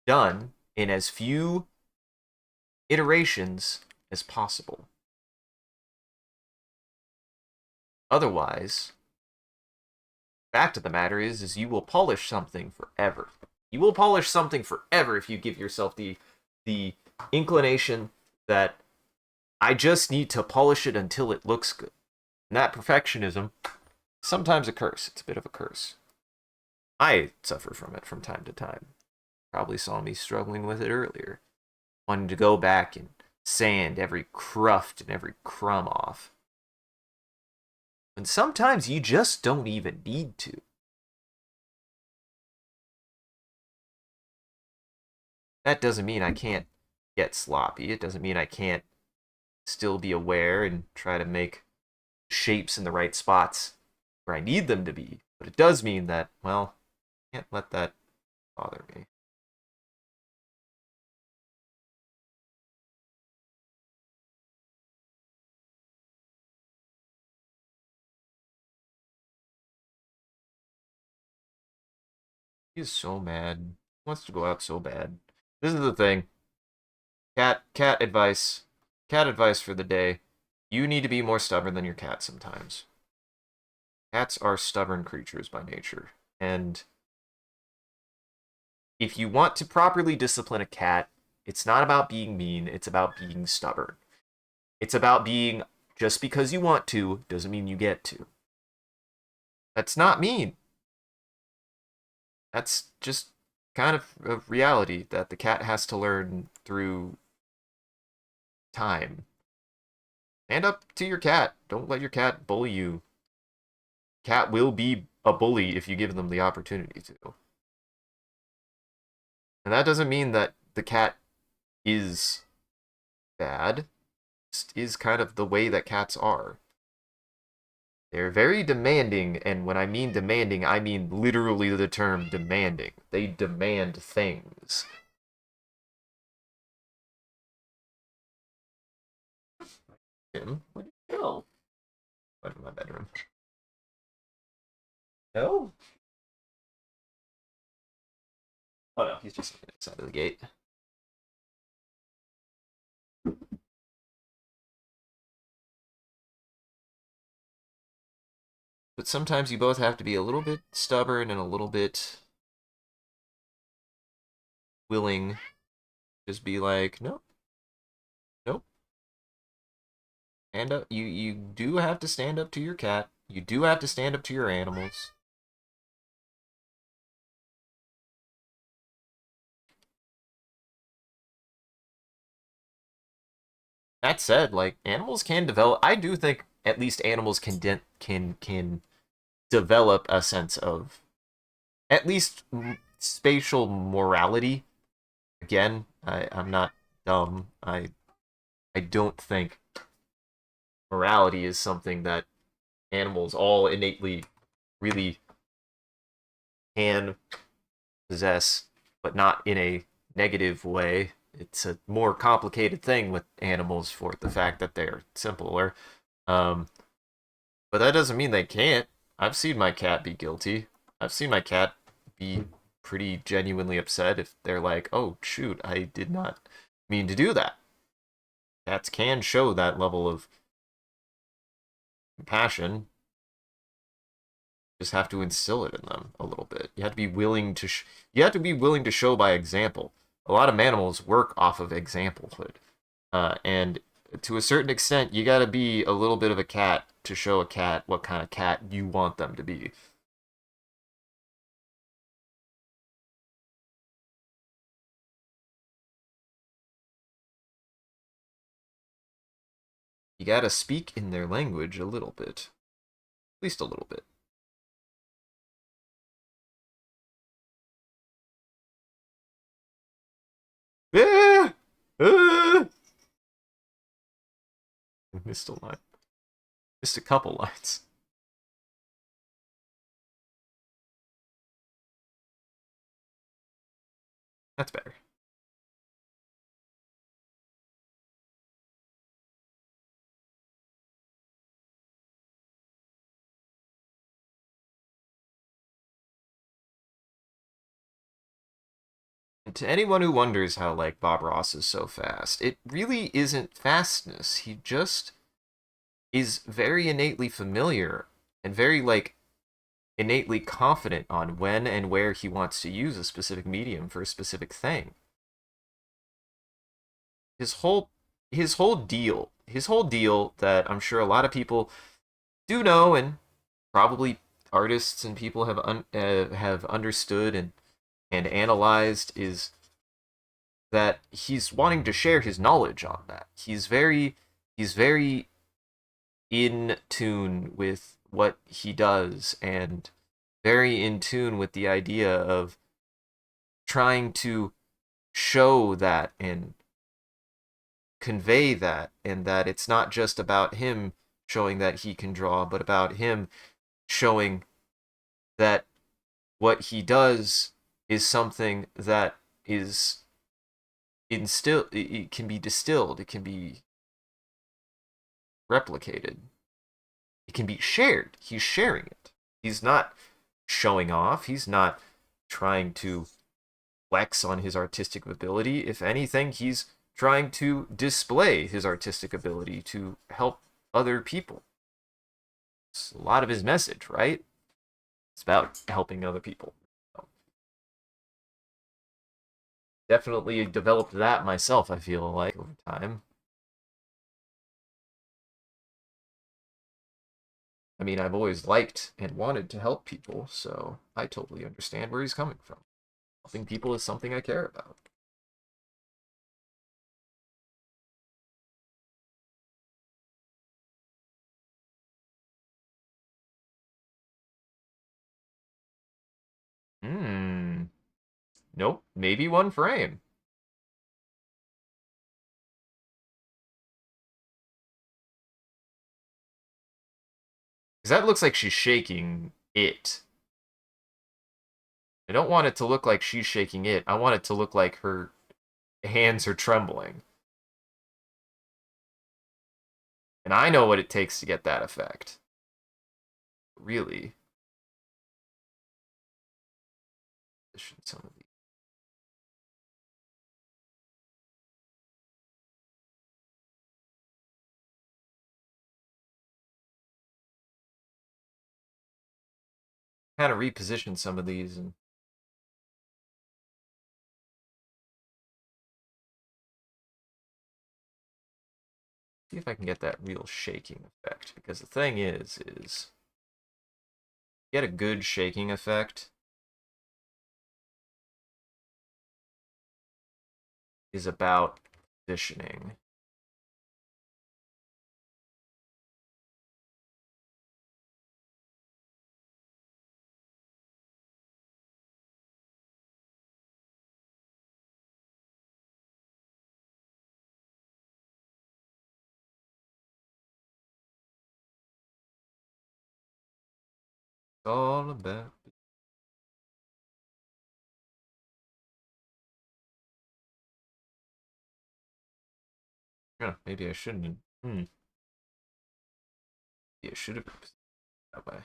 done in as few iterations as possible. Otherwise, fact of the matter is you will polish something forever. You will polish something forever if you give yourself the inclination that I just need to polish it until it looks good. And that perfectionism, sometimes a curse. It's a bit of a curse. I suffer from it from time to time. Probably saw me struggling with it earlier. Wanting to go back and sand every cruft and every crumb off. And sometimes you just don't even need to. That doesn't mean I can't get sloppy. It doesn't mean I can't still be aware and try to make shapes in the right spots where I need them to be. But it does mean that, well, I can't let that bother me. He's so mad. He wants to go out so bad. This is the thing. Cat advice. Cat advice for the day. You need to be more stubborn than your cat sometimes. Cats are stubborn creatures by nature. And if you want to properly discipline a cat, it's not about being mean, it's about being stubborn. It's about being just because you want to doesn't mean you get to. That's not mean. That's just kind of a reality that the cat has to learn through time. Stand up to your cat. Don't let your cat bully you. Cat will be a bully if you give them the opportunity to. And that doesn't mean that the cat is bad. It is kind of the way that cats are. They're very demanding, and when I mean demanding, I mean literally the term demanding. They demand things. Tim, where did you go? Went to my bedroom. No? Oh no, he's just outside of the gate. But sometimes you both have to be a little bit stubborn and a little bit willing. Just be like, nope, nope. Stand up. You do have to stand up to your cat. You do have to stand up to your animals. That said, like animals can develop. I do think at least animals can develop a sense of at least spatial morality. Again, I'm not dumb. I don't think morality is something that animals all innately really can possess, but not in a negative way. It's a more complicated thing with animals for the fact that they're simpler. Um, but that doesn't mean they can't. I've seen my cat be guilty. I've seen my cat be pretty genuinely upset if they're like, oh, shoot, I did not mean to do that. Cats can show that level of compassion. Just have to instill it in them a little bit. You have to be willing to you have to be willing to show by example. A lot of animals work off of examplehood. And to a certain extent, you got to be a little bit of a cat to show a cat what kind of cat you want them to be. You got to speak in their language a little bit, at least a little bit. Ah! Ah! Missed a line. Missed a couple lines. That's better. And to anyone who wonders how like Bob Ross is so fast, it really isn't fastness. He just is very innately familiar and very like innately confident on when and where he wants to use a specific medium for a specific thing. His whole his whole deal that I'm sure a lot of people do know and probably artists and people have understood and analyzed is that he's wanting to share his knowledge on that. He's very in tune with what he does and very in tune with the idea of trying to show that and convey that, and that it's not just about him showing that he can draw, but about him showing that what he does is something that is instilled, it can be distilled, it can be replicated, it can be shared. He's sharing it. He's not showing off, he's not trying to flex on his artistic ability. If anything, he's trying to display his artistic ability to help other people. It's a lot of his message, right? It's about helping other people. So definitely developed that myself, I feel like, over time. I mean, I've always liked and wanted to help people, so I totally understand where he's coming from. Helping people is something I care about. Hmm. Nope. Maybe one frame. Because that looks like she's shaking it. I don't want it to look like she's shaking it. I want it to look like her hands are trembling. And I know what it takes to get that effect. Really. Some of these. Kind of reposition some of these and see if I can get that real shaking effect. Because the thing is get a good shaking effect is about positioning. It's all about. Yeah, maybe I shouldn't. Maybe I should have been that way.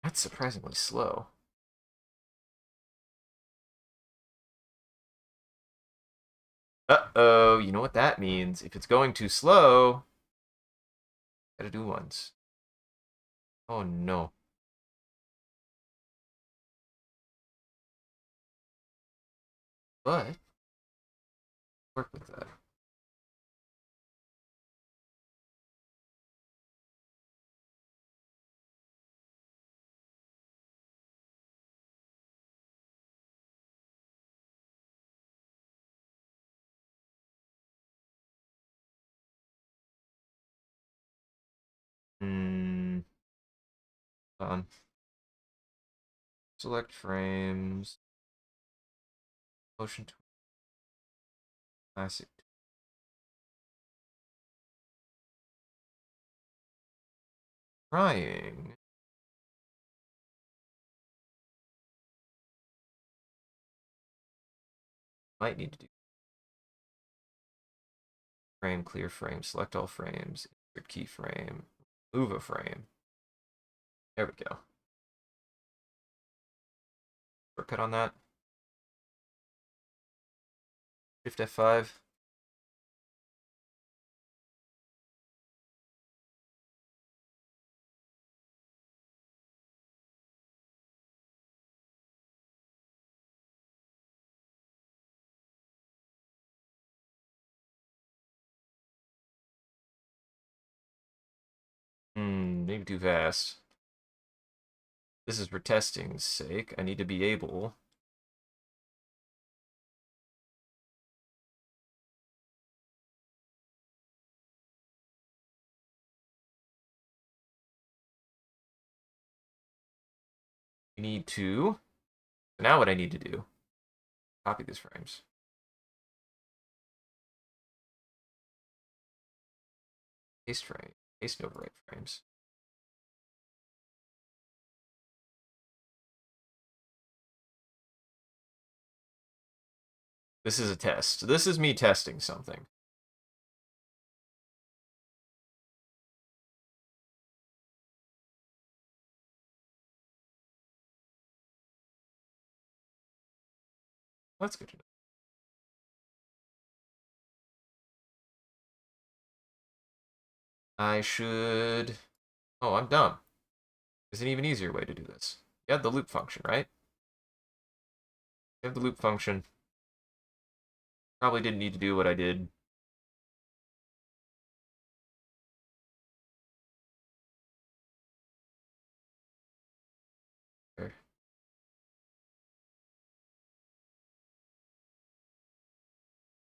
That's surprisingly slow. Uh-oh, you know what that means. If it's going too slow, gotta do ones. Oh no. But work with that. Hmm. On. Select frames. Motion classic. Trying. Might need to do frame, clear frame, select all frames, insert keyframe, move a frame. There we go. Shortcut on that. Shift F5. Maybe too fast. This is for testing's sake. I need to be able. We need to. Now what I need to do? Copy these frames. Paste frame. Paste and overwrite frames. This is a test. This is me testing something. That's good to know. I should... Oh, I'm dumb. There's an even easier way to do this. You have the loop function, right? You have the loop function. Probably didn't need to do what I did. There.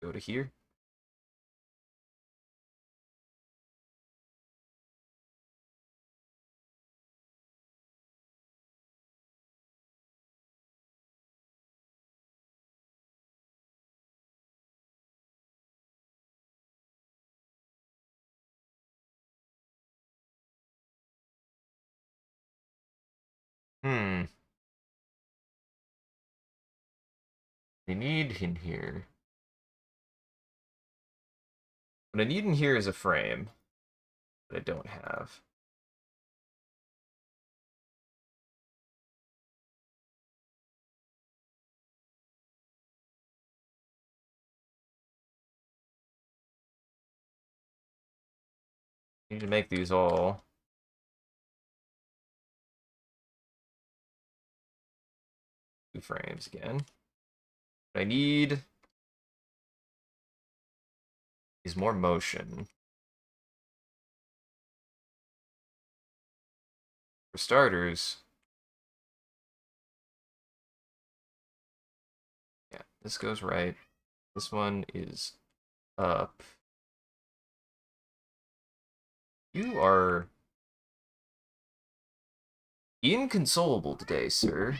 Go to here. Hmm. I need in here. What I need in here is a frame that I don't have. I need to make these all 2 frames again. What I need is more motion. For starters, yeah, this goes right. This one is up. You are inconsolable today, sir.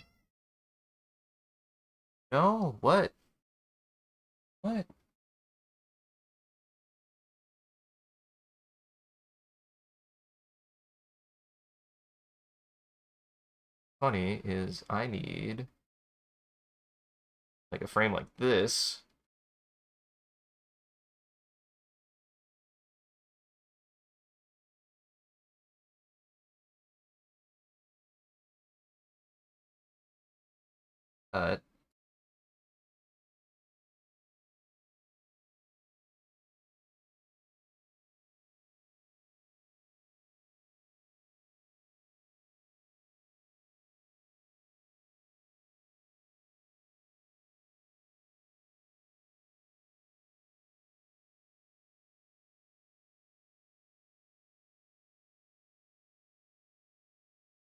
No, what? What? Funny is I need like a frame like this. Cut.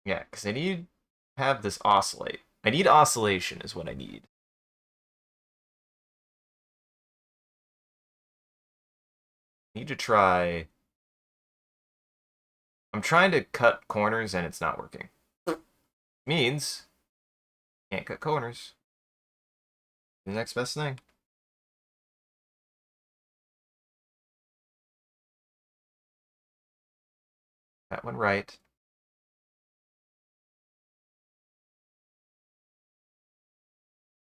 Yeah, because I need to have this oscillate. I need oscillation is what I need. I need to try. I'm trying to cut corners and it's not working. Means Can't cut corners. The next best thing. That one right.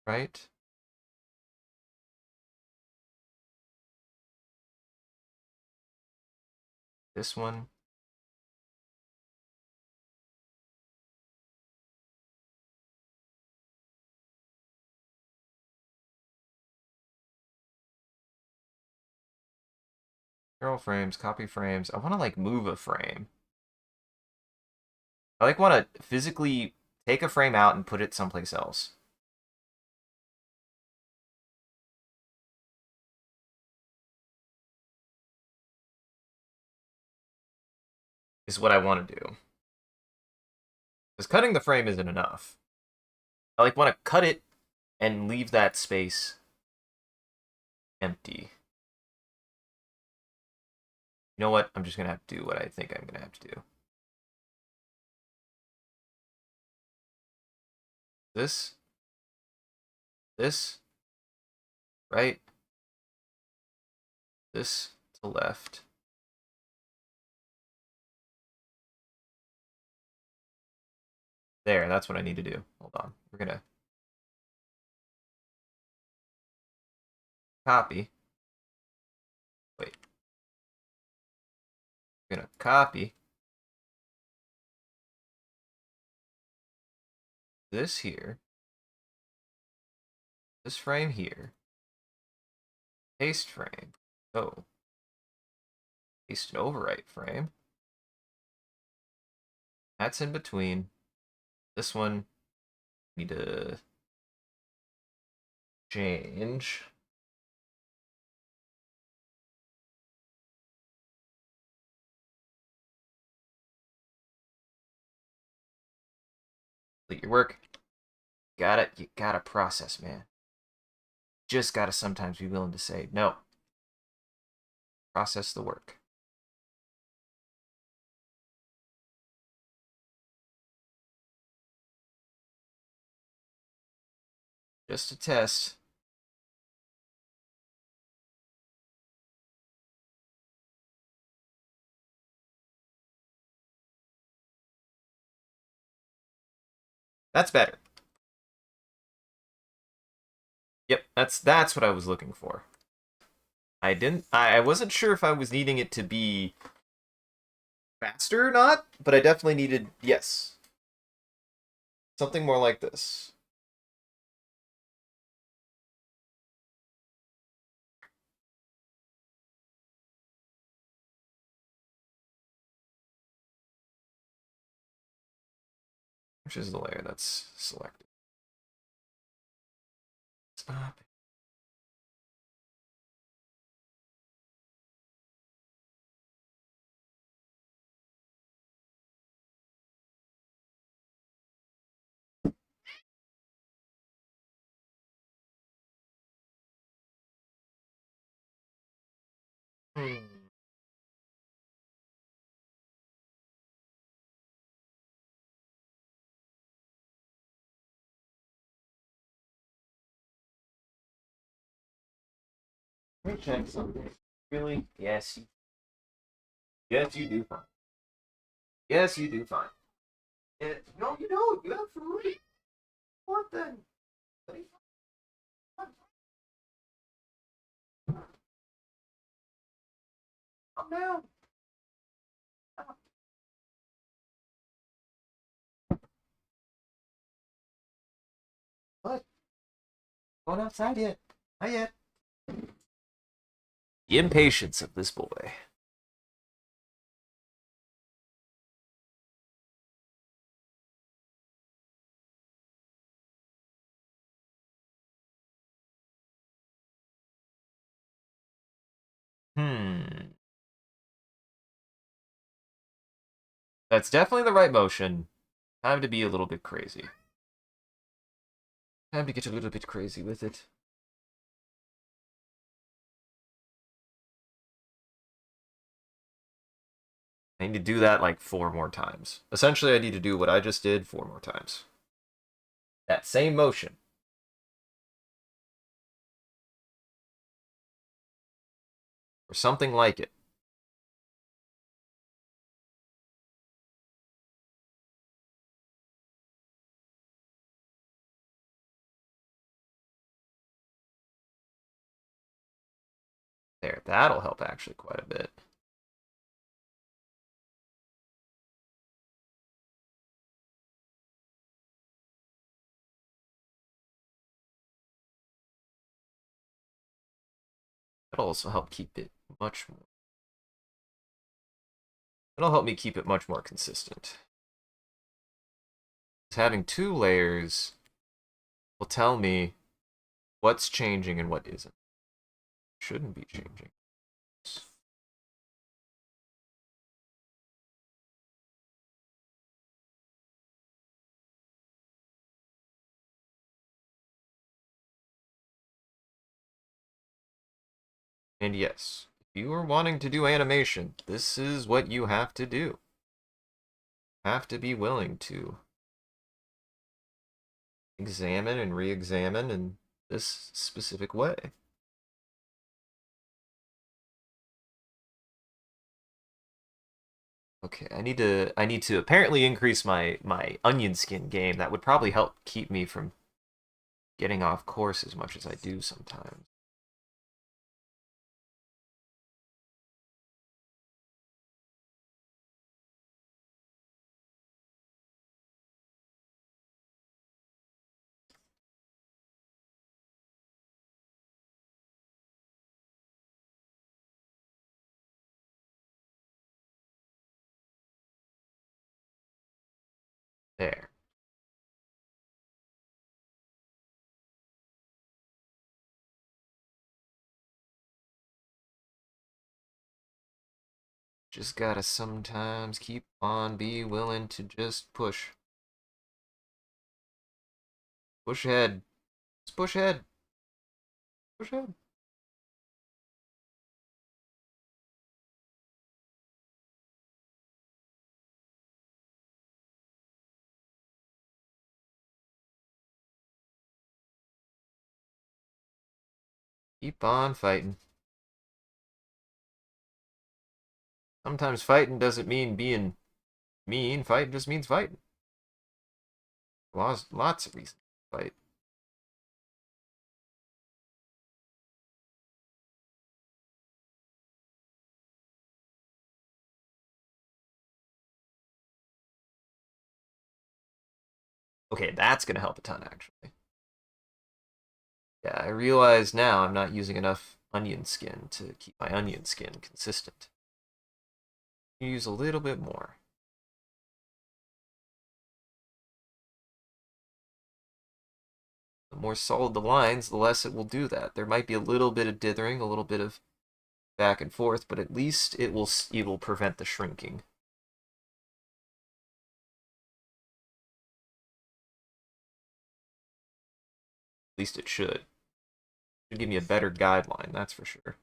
Right. This one. Scroll frames, copy frames. I want to like move a frame. I like want to physically take a frame out and put it someplace else. Is what I want to do. Because cutting the frame isn't enough. I like want to cut it and leave that space empty. You know what? I'm just gonna have to do what I think I'm gonna have to do. This, right, this to left. There, that's what I need to do. Hold on. We're gonna copy. Wait. We're gonna copy this here, this frame here, paste frame. Oh, paste an overwrite frame. That's in between. This one, need to change. Complete your work. Got it. You gotta process, man. Just gotta sometimes be willing to say no. Process the work. Just a test. That's better. Yep, that's what I was looking for. I wasn't sure if I was needing it to be faster or not, but I definitely needed, yes, something more like this. Which is the layer that's selected. Stop. Hmm. Let me check something. Really? Yes. Yes, you do fine. Yes, you do fine. No, you don't. You have three. What then? Calm down. What? Going outside yet? Not yet. The impatience of this boy. Hmm. That's definitely the right motion. Time to be a little bit crazy. Time to get a little bit crazy with it. I need to do that like 4 more times. Essentially, I need to do what I just did 4 more times. That same motion. Or something like it. There, that'll help actually quite a bit. That'll also help keep it much more. It'll help me keep it much more consistent. Having two layers will tell me what's changing and what isn't. Shouldn't be changing. And yes, if you are wanting to do animation, this is what you have to do. You have to be willing to examine and re-examine in this specific way. Okay, I need to apparently increase my onion skin game. That would probably help keep me from getting off course as much as I do sometimes. There. Just gotta sometimes keep on, be willing to just push. Push ahead. Just push ahead. Push ahead. Keep on fighting. Sometimes fighting doesn't mean being mean. Fighting just means fighting. Lots of reasons to fight. Okay, that's gonna help a ton, actually. Yeah, I realize now I'm not using enough onion skin to keep my onion skin consistent. Use a little bit more. The more solid the lines, the less it will do that. There might be a little bit of dithering, a little bit of back and forth, but at least it will prevent the shrinking. At least it should. Should give me a better guideline, that's for sure.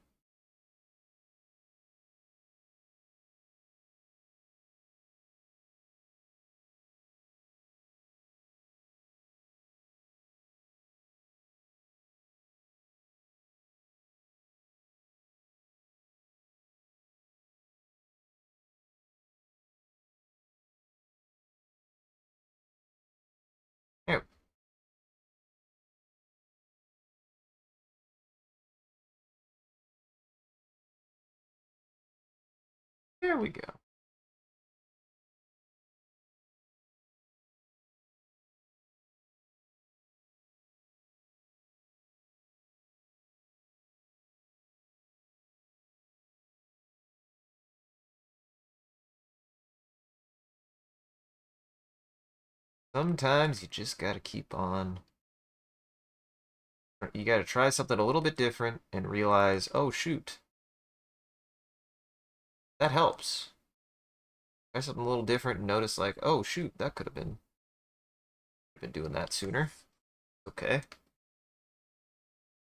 There, there we go. Sometimes you just gotta keep on. You gotta try something a little bit different and realize, oh shoot, that helps. Try something a little different and notice like, oh shoot, that could have been doing that sooner. Okay.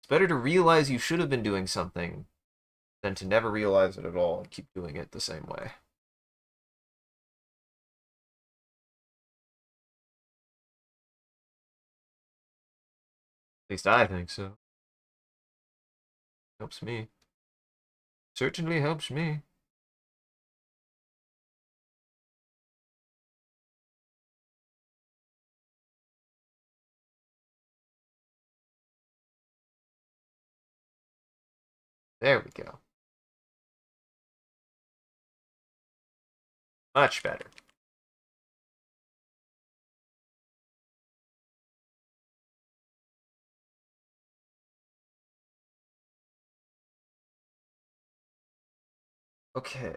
It's better to realize you should have been doing something than to never realize it at all and keep doing it the same way. At least I think so. Helps me. Certainly helps me. There we go. Much better. Okay.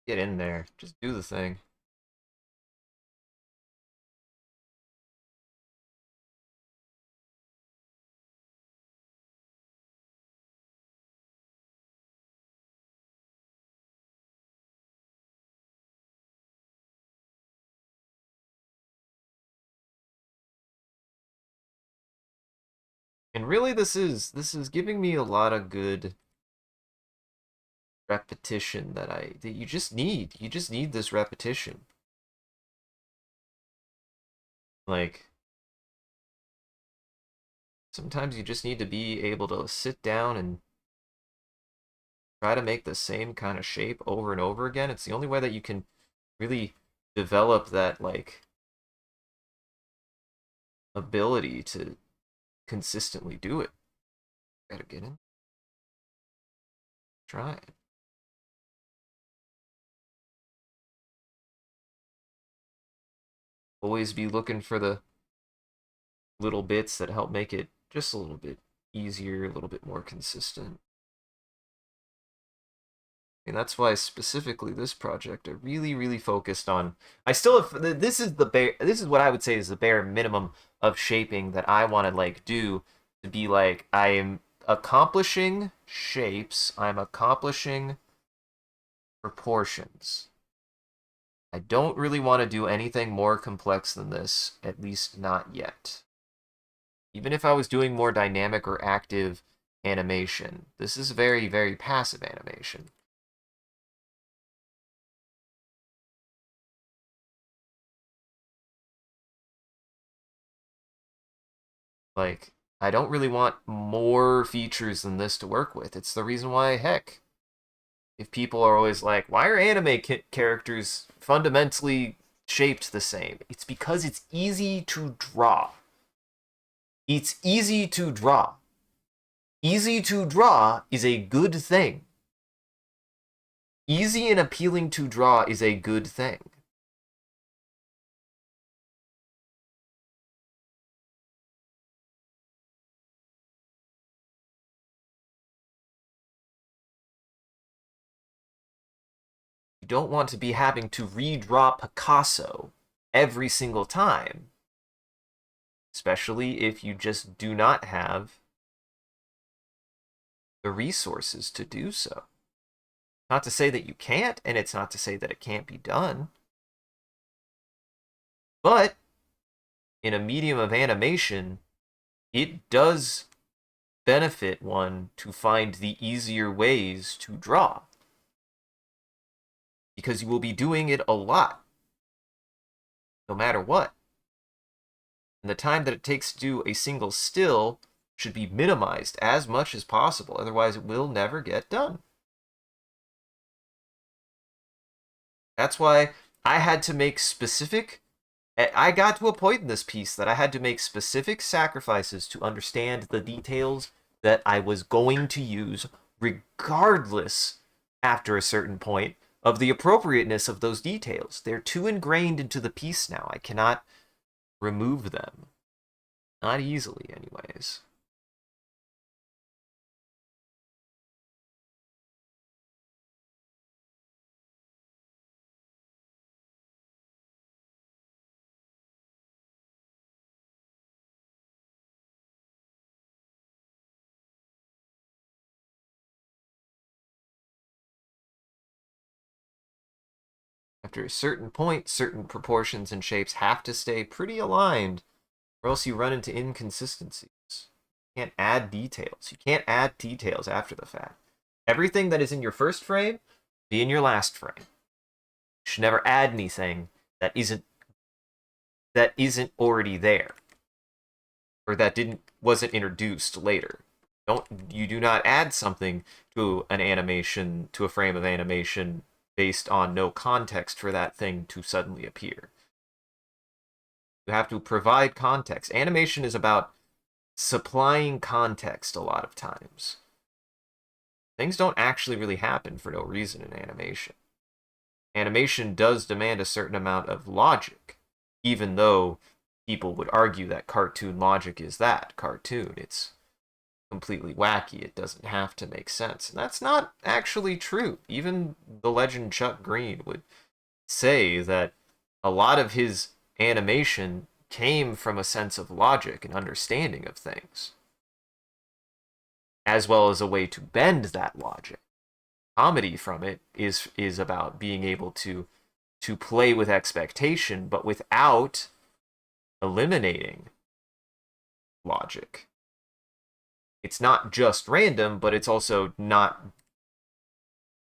Get in there. Just do the thing. And really this is giving me a lot of good repetition that you just need. You just need this repetition. Like sometimes you just need to be able to sit down and try to make the same kind of shape over and over again. It's the only way that you can really develop that like ability to consistently do it. Gotta get in. Try it. Always be looking for the little bits that help make it just a little bit easier, a little bit more consistent. And that's why specifically this project I really focused on. I still have this is what I would say is the bare minimum of shaping that I want to like do to be like I am accomplishing shapes, I'm accomplishing proportions. I don't really want to do anything more complex than this, at least not yet. Even if I was doing more dynamic or active animation, this is very passive animation. Like, I don't really want more features than this to work with. It's the reason why, heck, if people are always like, why are anime characters fundamentally shaped the same? It's because it's easy to draw. It's easy to draw. Easy to draw is a good thing. Easy and appealing to draw is a good thing. You don't want to be having to redraw Picasso every single time, especially if you just do not have the resources to do so. Not to say that you can't, and it's not to say that it can't be done, but in a medium of animation, it does benefit one to find the easier ways to draw because you will be doing it a lot, no matter what. And the time that it takes to do a single still should be minimized as much as possible, otherwise, it will never get done. That's why I had to make specific. I got to a point in this piece that I had to make specific sacrifices to understand the details that I was going to use, regardless, after a certain point, of the appropriateness of those details. They're too ingrained into the piece now. I cannot remove them. Not easily, anyways. After a certain point, certain proportions and shapes have to stay pretty aligned, or else you run into inconsistencies. You can't add details. You can't add details after the fact. Everything that is in your first frame, be in your last frame. You should never add anything that isn't already there, or that wasn't introduced later. You do not add something to an animation, to a frame of animation, based on no context for that thing to suddenly appear. You have to provide context. Animation is about supplying context a lot of times. Things don't actually really happen for no reason in animation. Animation does demand a certain amount of logic, even though people would argue that cartoon logic is that cartoon. It's completely wacky. It doesn't have to make sense. And that's not actually true. Even the legend Chuck Green would say that a lot of his animation came from a sense of logic and understanding of things, as well as a way to bend that logic. Comedy from it is about being able to play with expectation, but without eliminating logic. It's not just random, but it's also not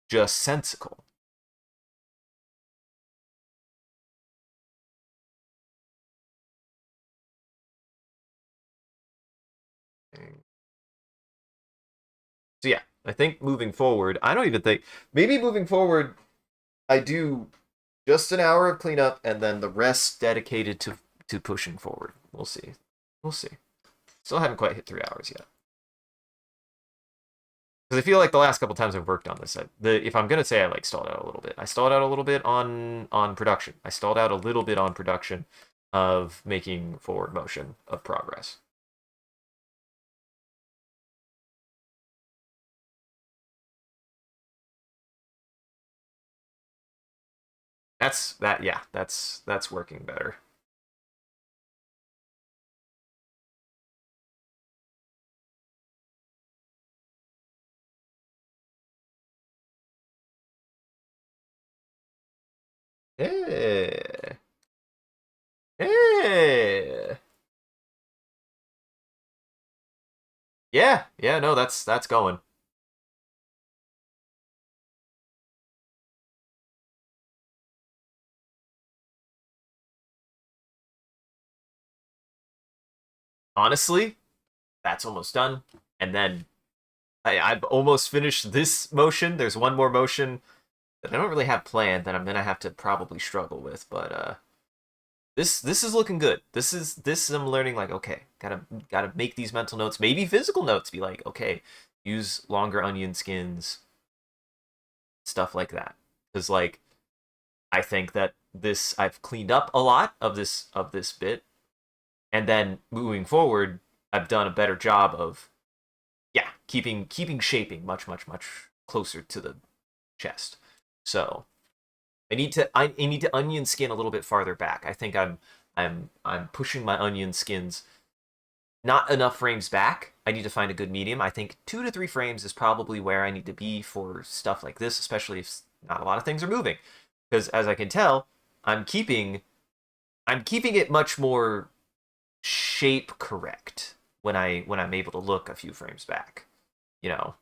just sensical. So yeah, I think moving forward, I don't even think maybe moving forward, I do just an hour of cleanup and then the rest dedicated to pushing forward. We'll see. We'll see. Still haven't quite hit 3 hours yet. Because I feel like the last couple times I've worked on this, if I'm gonna say I like stalled out a little bit, I stalled out a little bit on production. I stalled out a little bit on production of making forward motion of progress. Yeah, that's working better. Yeah. Yeah. Yeah, yeah, no, that's going. Honestly, that's almost done. And then I've almost finished this motion. There's one more motion that I don't really have planned that I'm gonna have to probably struggle with, but this is looking good. This I'm learning like okay, gotta make these mental notes, maybe physical notes. Be like okay, use longer onion skins, stuff like that. Because like I think that this I've cleaned up a lot of this bit, and then moving forward, I've done a better job of yeah keeping shaping much closer to the chest. So I need to onion skin a little bit farther back. I think I'm pushing my onion skins not enough frames back. I need to find a good medium. I think 2 to 3 frames is probably where I need to be for stuff like this, especially if not a lot of things are moving. Because as I can tell, I'm keeping I'm keeping it much more shape correct when I'm able to look a few frames back. You know,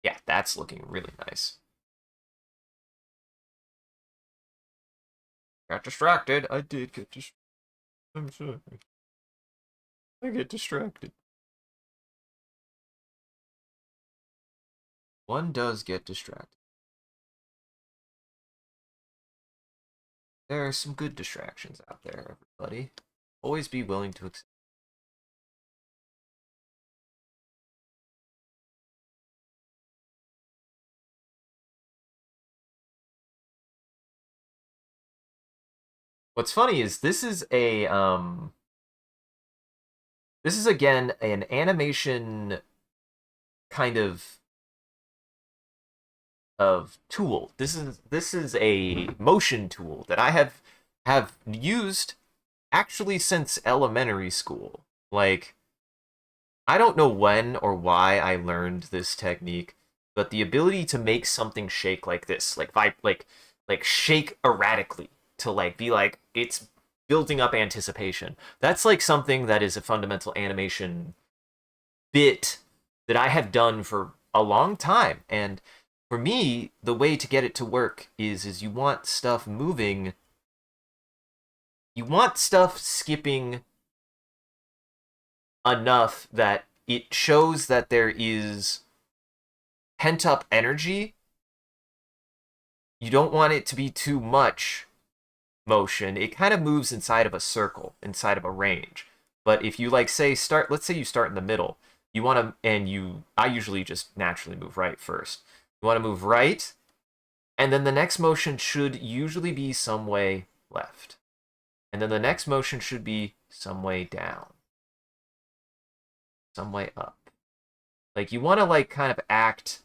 yeah, that's looking really nice. Got distracted. I did get distracted. I'm sorry. I get distracted. One does get distracted. There are some good distractions out there, everybody. Always be willing to accept. What's funny is this is again an animation kind of tool. This is a motion tool that I have used actually since elementary school. Like I don't know when or why I learned this technique, but the ability to make something shake like this, like shake erratically, to like be like it's building up anticipation. That's like something that is a fundamental animation bit that I have done for a long time. And for me, the way to get it to work is you want stuff moving, you want stuff skipping enough that it shows that there is pent up energy. You don't want it to be too much motion. It kind of moves inside of a circle, inside of a range. But if you like say start, let's say you start in the middle, you want to, and you, I usually just naturally move right first. You want to move right, and then the next motion should usually be some way left. And then the next motion should be some way down, some way up. Like you want to like kind of act.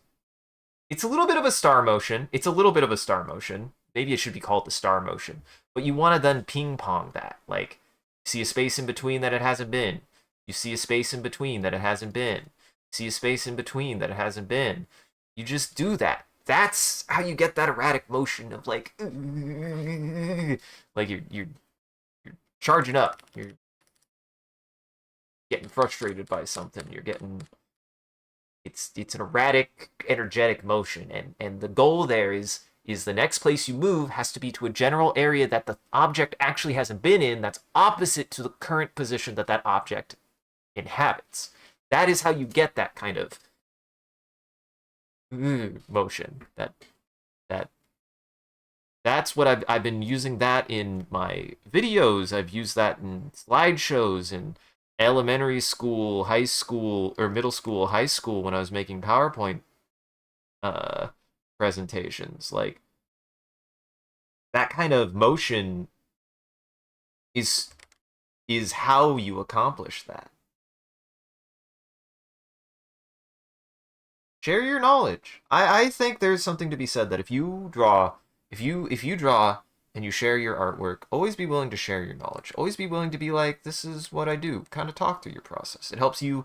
It's a little bit of a star motion. It's a little bit of a star motion. Maybe it should be called the star motion. But you want to then ping pong that. Like, see a space in between that it hasn't been. You see a space in between that it hasn't been. See a space in between that it hasn't been. You just do that. That's how you get that erratic motion of like, like you're charging up. You're getting frustrated by something. You're getting it's an erratic, energetic motion, and the goal there is the next place you move has to be to a general area that the object actually hasn't been in, that's opposite to the current position that that object inhabits. That is how you get that kind of motion. That that's what I've been using that in my videos. I've used that in slideshows and elementary school, high school, or middle school, high school when I was making PowerPoint uh, presentations. Like that kind of motion is is how you accomplish that. Share your knowledge. I think there's something to be said that if you draw, if you draw and you share your artwork, always be willing to share your knowledge. Always be willing to be like, this is what I do. Kind of talk through your process. It helps you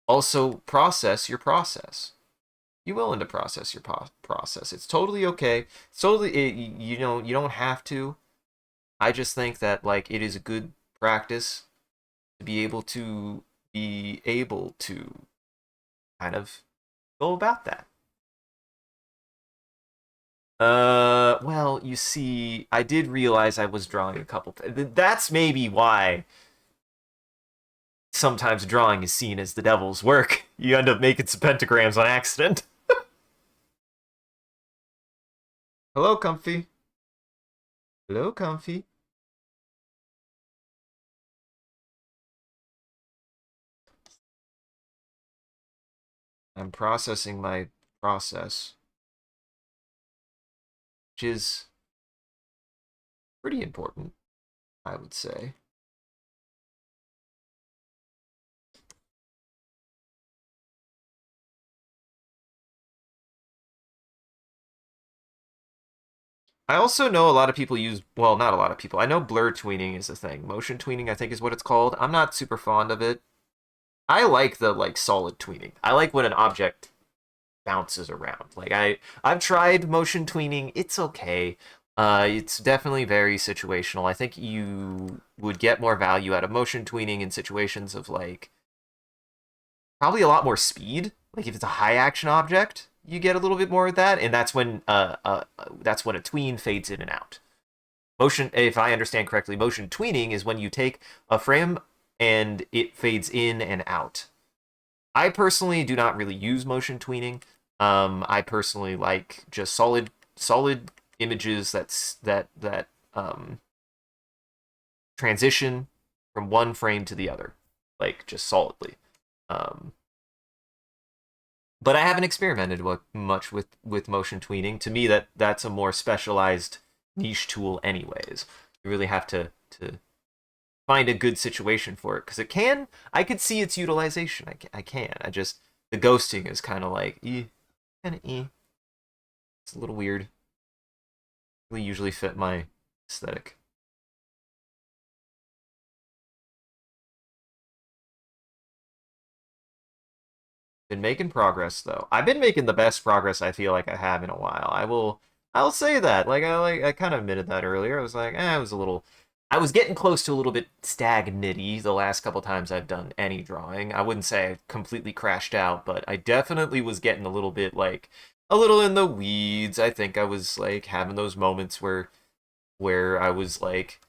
also process your process. Be willing to process your process. It's totally okay. It's totally you know, you don't have to. I just think that like it is a good practice to be able to kind of go about that. Well, you see, I did realize I was drawing a couple. That's maybe why sometimes drawing is seen as the devil's work. You end up making some pentagrams on accident. Hello, Comfy. Hello, Comfy. I'm processing my process, which is pretty important, I would say. I also know a lot of people use, well, not a lot of people. I know blur tweening is a thing. Motion tweening, I think, is what it's called. I'm not super fond of it. I like the like solid tweening. I like when an object bounces around. Like I've tried motion tweening. It's okay. It's definitely very situational. I think you would get more value out of motion tweening in situations of like probably a lot more speed. Like if it's a high action object, you get a little bit more of that, and that's when a tween fades in and out. Motion, if I understand correctly, motion tweening is when you take a frame and it fades in and out. I personally do not really use motion tweening. I personally like just solid images that transition from one frame to the other, like just solidly. Um, but I haven't experimented much with motion tweening. To me, that's a more specialized niche tool, anyways. You really have to find a good situation for it because it can. I could see its utilization. I can. I just the ghosting is kind of like kind of It's a little weird. Really usually fit my aesthetic. Been making progress though. I've been making the best progress I feel like I have in a while. I'll say that. I kind of admitted that earlier. I was like, I was a little I was getting close to a little bit stagnity the last couple times I've done any drawing. I wouldn't say I completely crashed out, but I definitely was getting a little bit like a little in the weeds. I think I was like having those moments where I was like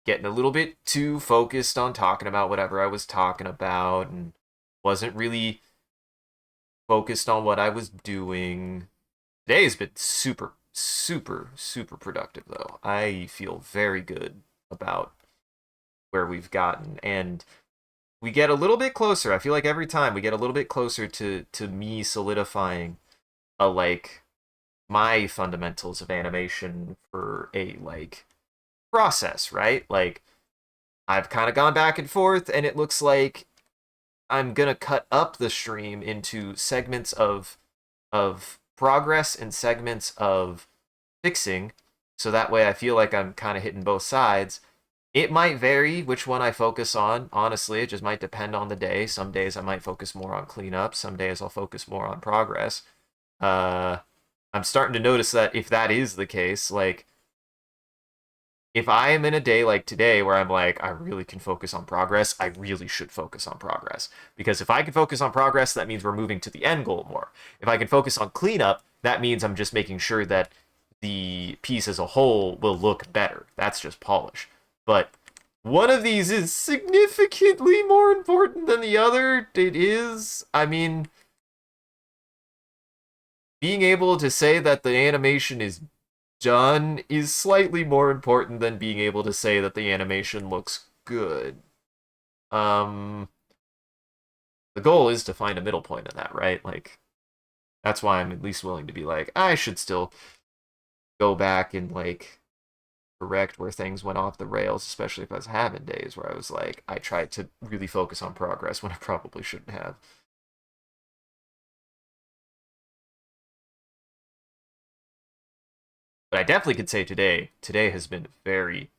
getting a little bit too focused on talking about whatever I was talking about and wasn't really focused on what I was doing. Today has been super, super, super productive, though. I feel very good about where we've gotten, and we get a little bit closer. I feel like every time we get a little bit closer to me solidifying a like my fundamentals of animation for a like process, right? Like I've kind of gone back and forth, and it looks like I'm gonna cut up the stream into segments of progress and segments of fixing, so that way I feel like I'm kind of hitting both sides. It might vary which one I focus on. Honestly, it just might depend on the day. Some days I might focus more on cleanup. Some days I'll focus more on progress. Uh, I'm starting to notice that if that is the case, like if I am in a day like today where I'm like, I really can focus on progress, I really should focus on progress. Because if I can focus on progress, that means we're moving to the end goal more. If I can focus on cleanup, that means I'm just making sure that the piece as a whole will look better. That's just polish. But one of these is significantly more important than the other. It is, I mean, being able to say that the animation is done is slightly more important than being able to say that the animation looks good. Um, the goal is to find a middle point in that, right? Like, that's why I'm at least willing to be like, I should still go back and like correct where things went off the rails, especially if I was having days where I was like, I tried to really focus on progress when I probably shouldn't have. But I definitely could say today has been very,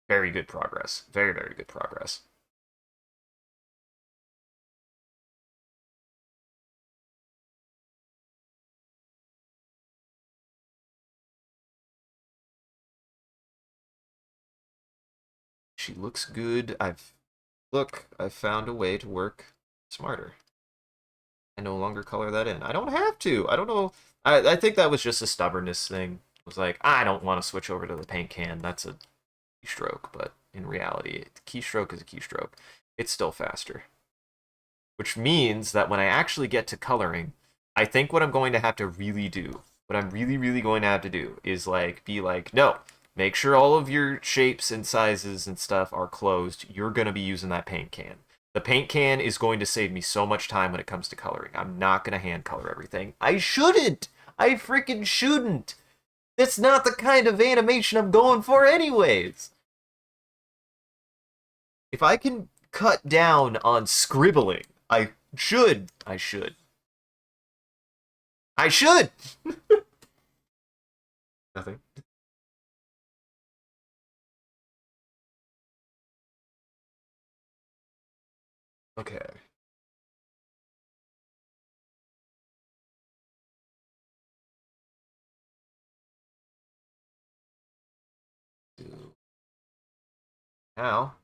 very good progress. Very, very good progress. She looks good. I've found a way to work smarter. I no longer color that in. I don't have to. I don't know. I think that was just a stubbornness thing. It was like, I don't want to switch over to the paint can. That's a keystroke, but in reality, keystroke is a keystroke. It's still faster. Which means that when I actually get to coloring, I think what I'm going to have to really do, what I'm really, really going to have to do is like be like, no, make sure all of your shapes and sizes and stuff are closed. You're going to be using that paint can. The paint can is going to save me so much time when it comes to coloring. I'm not going to hand color everything. I shouldn't. I freaking shouldn't. That's not the kind of animation I'm going for, anyways. If I can cut down on scribbling, I should. I should. I should. Nothing. Okay. So now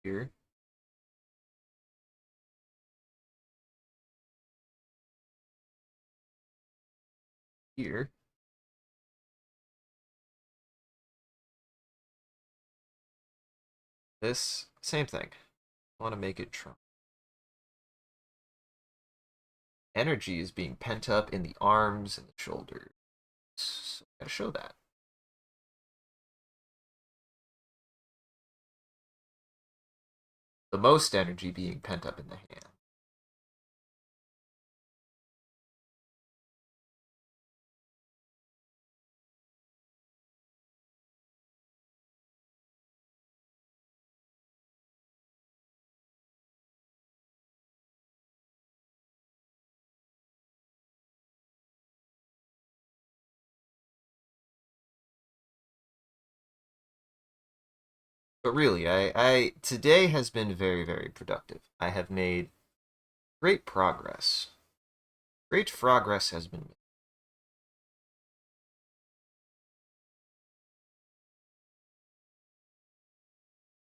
here, here, this same thing. I want to make it Trump. Energy is being pent up in the arms and the shoulders. So I gotta show that. The most energy being pent up in the hand. But really, I today has been very, very productive. I have made Great progress. Great progress has been made.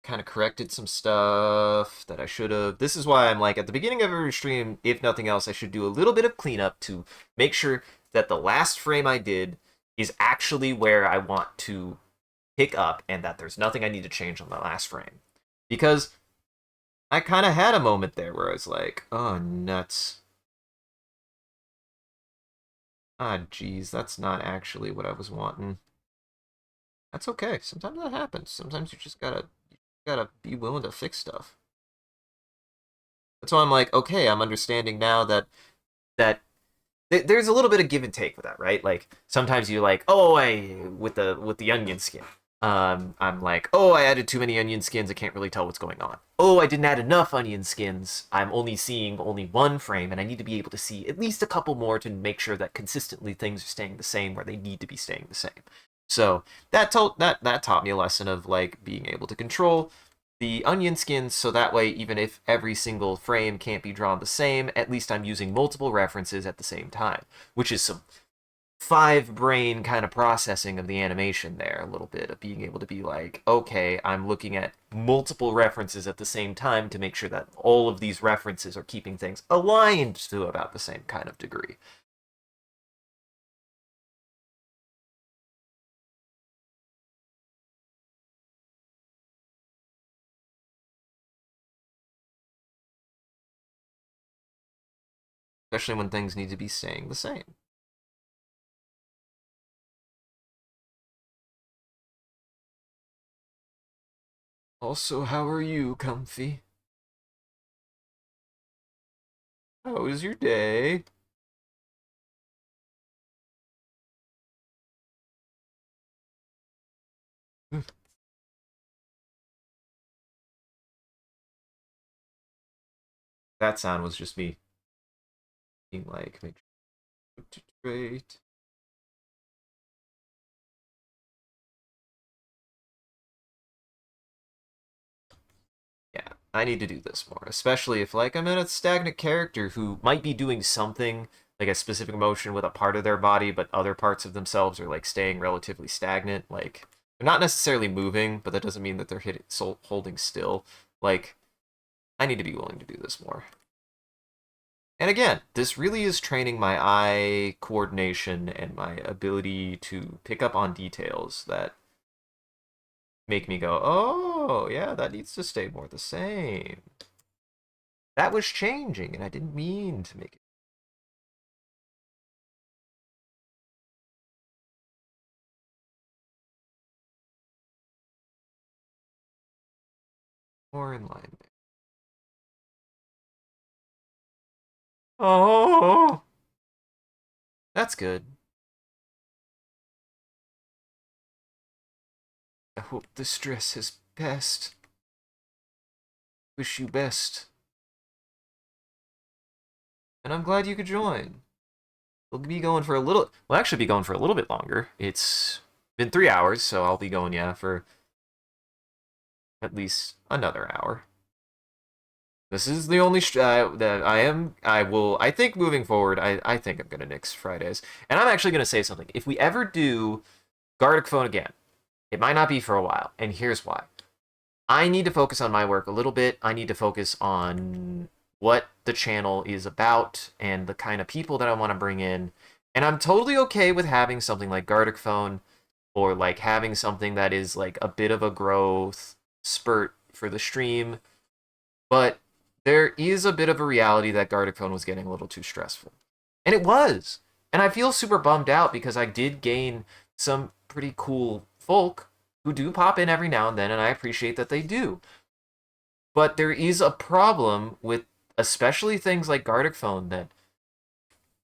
Kind of corrected some stuff that I should have. This is why I'm like, at the beginning of every stream, if nothing else, I should do a little bit of cleanup to make sure that the last frame I did is actually where I want to pick up and that there's nothing I need to change on the last frame. Because I kind of had a moment there where I was like, oh, nuts. Ah, geez, that's not actually what I was wanting. That's okay. Sometimes that happens. Sometimes you gotta be willing to fix stuff. That's why I'm like, okay, I'm understanding now that there's a little bit of give and take with that, right? Like sometimes you're like, oh, I with the onion skin. I'm like, oh, I added too many onion skins. I can't really tell what's going on. Oh, I didn't add enough onion skins. I'm only seeing only one frame, and I need to be able to see at least a couple more to make sure that consistently things are staying the same where they need to be staying the same. So that taught me a lesson of like being able to control the onion skins so that way even if every single frame can't be drawn the same, at least I'm using multiple references at the same time, which is some five brain kind of processing of the animation there, a little bit of being able to be like, okay, I'm looking at multiple references at the same time to make sure that all of these references are keeping things aligned to about the same kind of degree. Especially when things need to be staying the same. Also, how are you, Comfy? How was your day? That sound was just me being like, make sure to rate. Yeah, I need to do this more, especially if like I'm in a stagnant character who might be doing something like a specific motion with a part of their body, but other parts of themselves are like staying relatively stagnant. Like they're not necessarily moving, but that doesn't mean that they're holding still. Like I need to be willing to do this more. And again, this really is training my eye coordination and my ability to pick up on details that make me go, oh, yeah, that needs to stay more the same. That was changing, and I didn't mean to make it more in line there. Oh, that's good. I hope the stress has passed. Wish you best. And I'm glad you could join. We'll be going for a little. We'll actually be going for a little bit longer. It's been 3 hours, so I'll be going, yeah, for at least another hour. This is the only that I am. I will. I think moving forward, I think I'm gonna nix Fridays, and I'm actually gonna say something. If we ever do Gardic Phone again, it might not be for a while, and here's why. I need to focus on my work a little bit. I need to focus on what the channel is about and the kind of people that I want to bring in. And I'm totally okay with having something like Gardic Phone or like having something that is like a bit of a growth spurt for the stream. But there is a bit of a reality that Gardic Phone was getting a little too stressful. And it was. And I feel super bummed out because I did gain some pretty cool folk who do pop in every now and then, and I appreciate that they do. But there is a problem with especially things like Gardic Phone that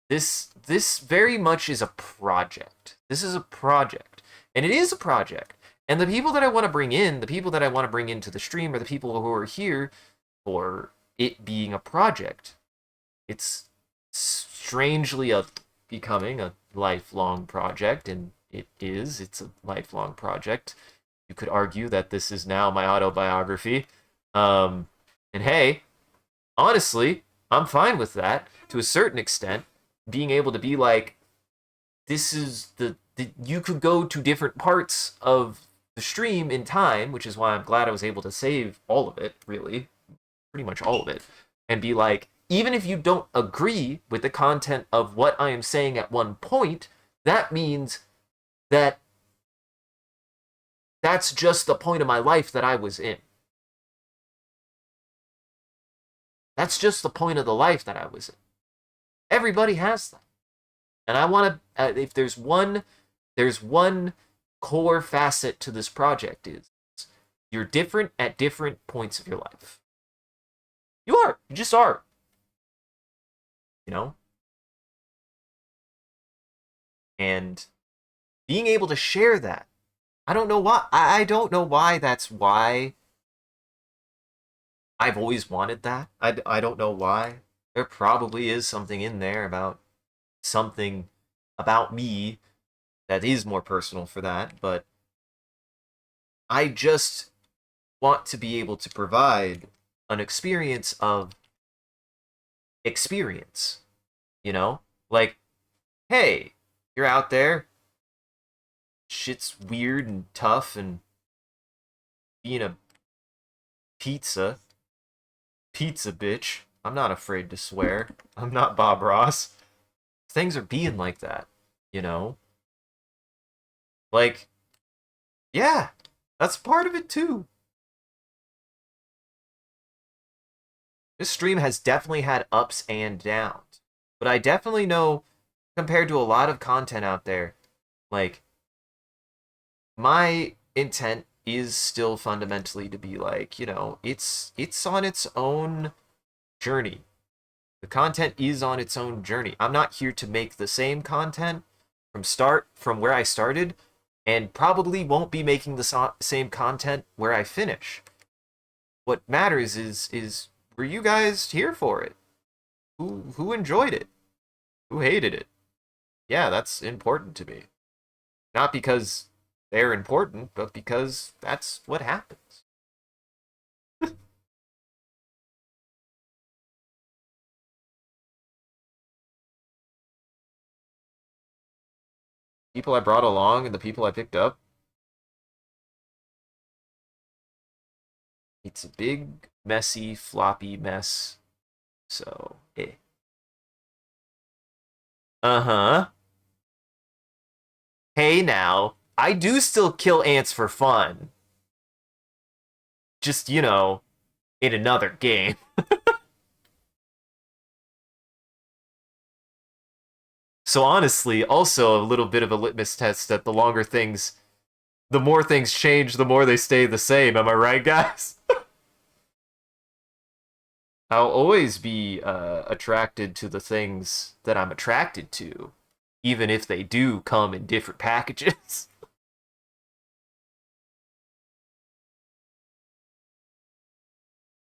this very much is a project. This is a project. And it is a project. And the people that I want to bring in, the people that I want to bring into the stream are the people who are here for it being a project. It's strangely becoming a lifelong project, and it is. It's a lifelong project. You could argue that this is now my autobiography. And hey, honestly, I'm fine with that to a certain extent. Being able to be like, this is the you could go to different parts of the stream in time, which is why I'm glad I was able to save all of it, really, pretty much all of it, and be like, even if you don't agree with the content of what I am saying at one point, that means that that's just the point of my life that I was in. That's just the point of the life that I was in. Everybody has that. And I want to, if there's one core facet to this project is you're different at different points of your life. You are. You just are. You know? And being able to share that. I don't know why. I don't know why that's why I've always wanted that. I don't know why. There probably is something in there about something about me that is more personal for that, but I just want to be able to provide an experience of experience, you know? Like, hey, you're out there, shit's weird and tough, and being a pizza, pizza bitch. I'm not afraid to swear. I'm not Bob Ross. Things are being like that, you know? Like, yeah, that's part of it too. This stream has definitely had ups and downs, but I definitely know compared to a lot of content out there, like my intent is still fundamentally to be like, it's on its own journey. The content is on its own journey. I'm not here to make the same content from where I started, and probably won't be making the same content where I finish. What matters is were you guys here for it? Who enjoyed it? Who hated it? Yeah, that's important to me. Not because they're important, but because that's what happens. People I brought along and the people I picked up, it's a big, messy, floppy mess. So, eh. Uh-huh. Hey now, I do still kill ants for fun. Just, in another game. So honestly, also a little bit of a litmus test that the more things change, the more they stay the same. Am I right, guys? I'll always be attracted to the things that I'm attracted to, even if they do come in different packages.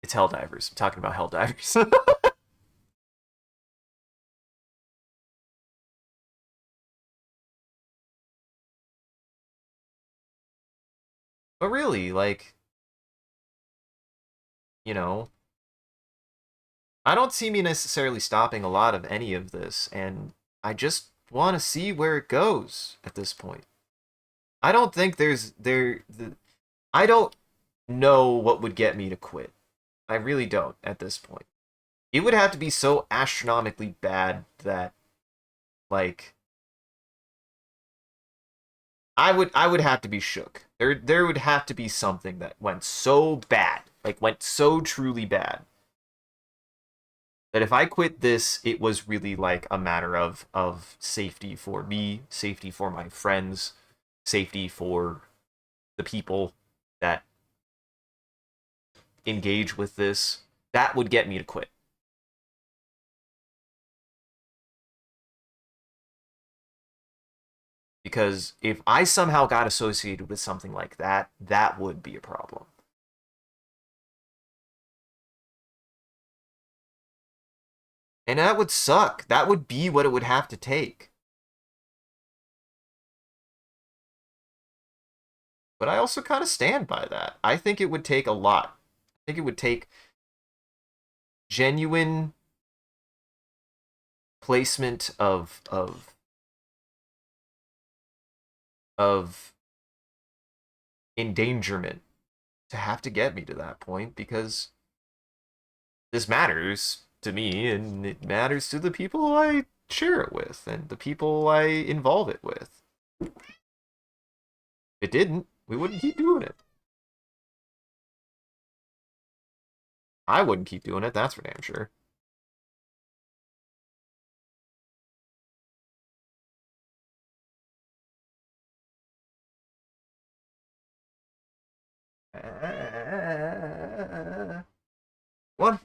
It's Helldivers. I'm talking about Helldivers. But really, like, you know, I don't see me necessarily stopping a lot of any of this, and I just want to see where it goes at this point. I don't think I don't know what would get me to quit. I really don't at this point. It would have to be so astronomically bad that like I would have to be shook. There would have to be something that went so bad, like went so truly bad that if I quit this, it was really like a matter of safety for me, safety for my friends, safety for the people that engage with this. That would get me to quit. Because if I somehow got associated with something like that, that would be a problem. And that would suck. That would be what it would have to take. But I also kind of stand by that. I think it would take a lot. I think it would take genuine placement of endangerment to have to get me to that point, because this matters to me and it matters to the people I share it with and the people I involve it with. If it didn't, we wouldn't keep doing it. I wouldn't keep doing it, that's for damn sure. One.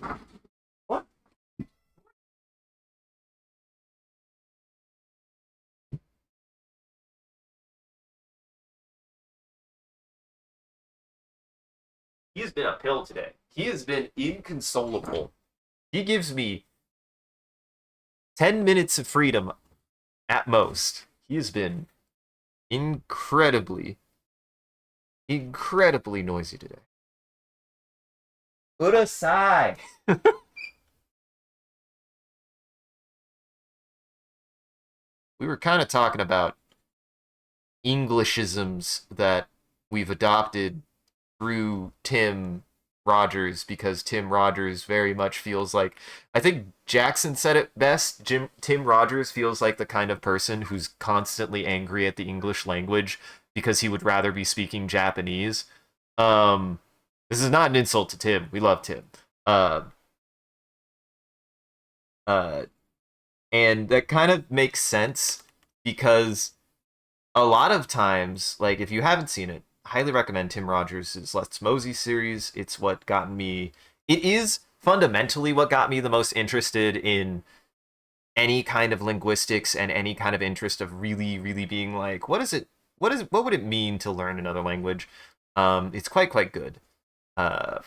What? He has been uphill today. He has been inconsolable. He gives me 10 minutes of freedom at most. He has been incredibly, incredibly noisy today. Put aside. We were kind of talking about Englishisms that we've adopted through Tim Rogers, because Tim Rogers very much feels like, I think Jackson said it best. Tim Rogers feels like the kind of person who's constantly angry at the English language because he would rather be speaking Japanese. Um, this is not an insult to Tim. We love Tim. Uh, uh, and that kind of makes sense because a lot of times, like if you haven't seen it, highly recommend Tim Rogers' Let's Mosey series. It's what got me. It is fundamentally what got me the most interested in any kind of linguistics and any kind of interest of really, really being like, what is it? What would it mean to learn another language? It's quite good. Uh,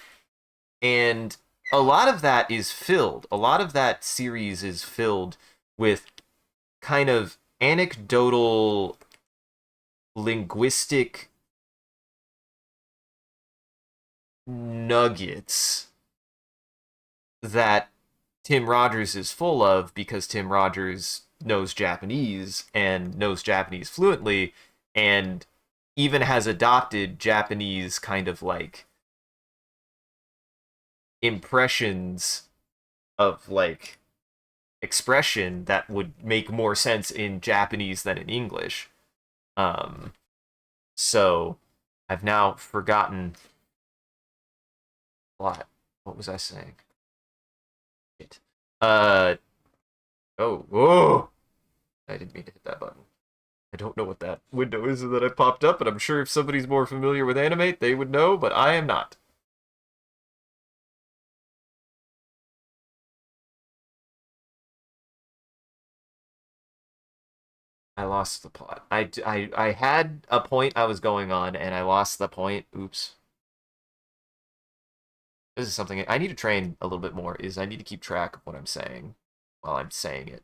and a lot of that is filled. A lot of that series is filled with kind of anecdotal linguistic nuggets that Tim Rogers is full of, because Tim Rogers knows Japanese and knows Japanese fluently, and even has adopted Japanese kind of like impressions of like expression that would make more sense in Japanese than in English. Um, so I've now forgotten a lot. What was I saying? It. Uh oh. I didn't mean to hit that button. I don't know what that window is that I popped up, but I'm sure if somebody's more familiar with Animate, they would know, but I am not. I lost the plot. I had a point I was going on, and I lost the point. Oops. This is something I need to train a little bit more, is I need to keep track of what I'm saying while I'm saying it.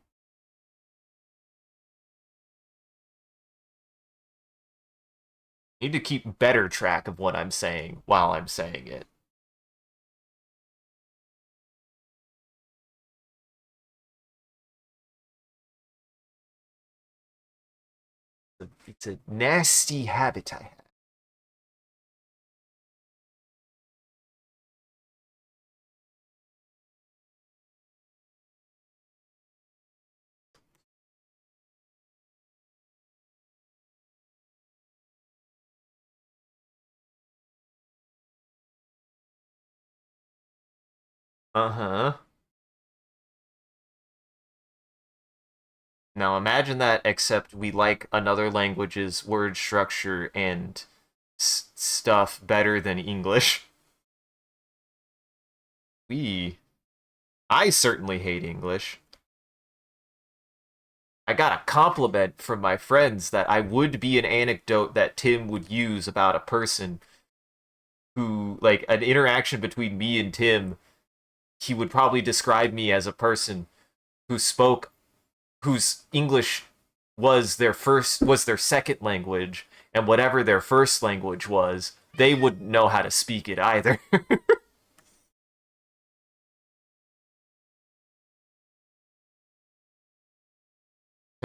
I need to keep better track of what I'm saying while I'm saying it. It's a nasty habit I have. Uh-huh. Now imagine that, except we like another language's word structure and stuff better than English. We. I certainly hate English. I got a compliment from my friends that I would be an anecdote that Tim would use about a person who, like, an interaction between me and Tim, he would probably describe me as a person who spoke, whose English was their second language, and whatever their first language was, they wouldn't know how to speak it either.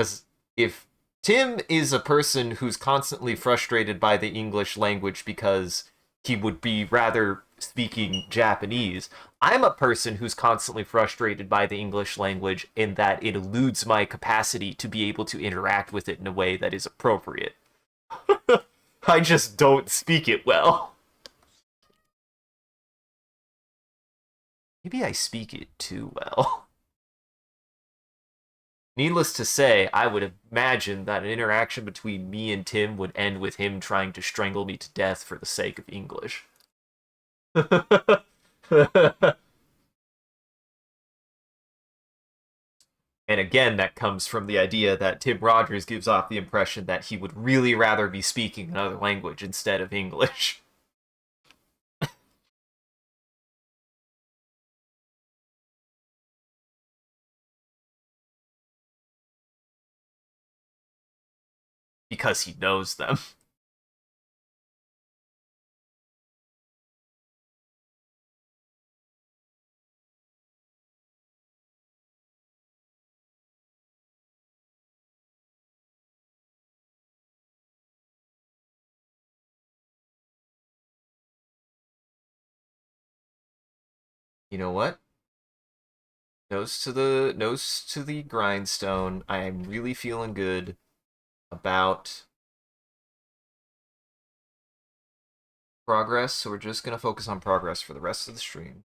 Because if Tim is a person who's constantly frustrated by the English language because he would be rather speaking Japanese, I'm a person who's constantly frustrated by the English language in that it eludes my capacity to be able to interact with it in a way that is appropriate. I just don't speak it well. Maybe I speak it too well. Needless to say, I would imagine that an interaction between me and Tim would end with him trying to strangle me to death for the sake of English. And again, that comes from the idea that Tim Rogers gives off the impression that he would really rather be speaking another language instead of English. Because he knows them. You know what? Nose to the grindstone. I am really feeling good about progress, so we're just gonna focus on progress for the rest of the stream.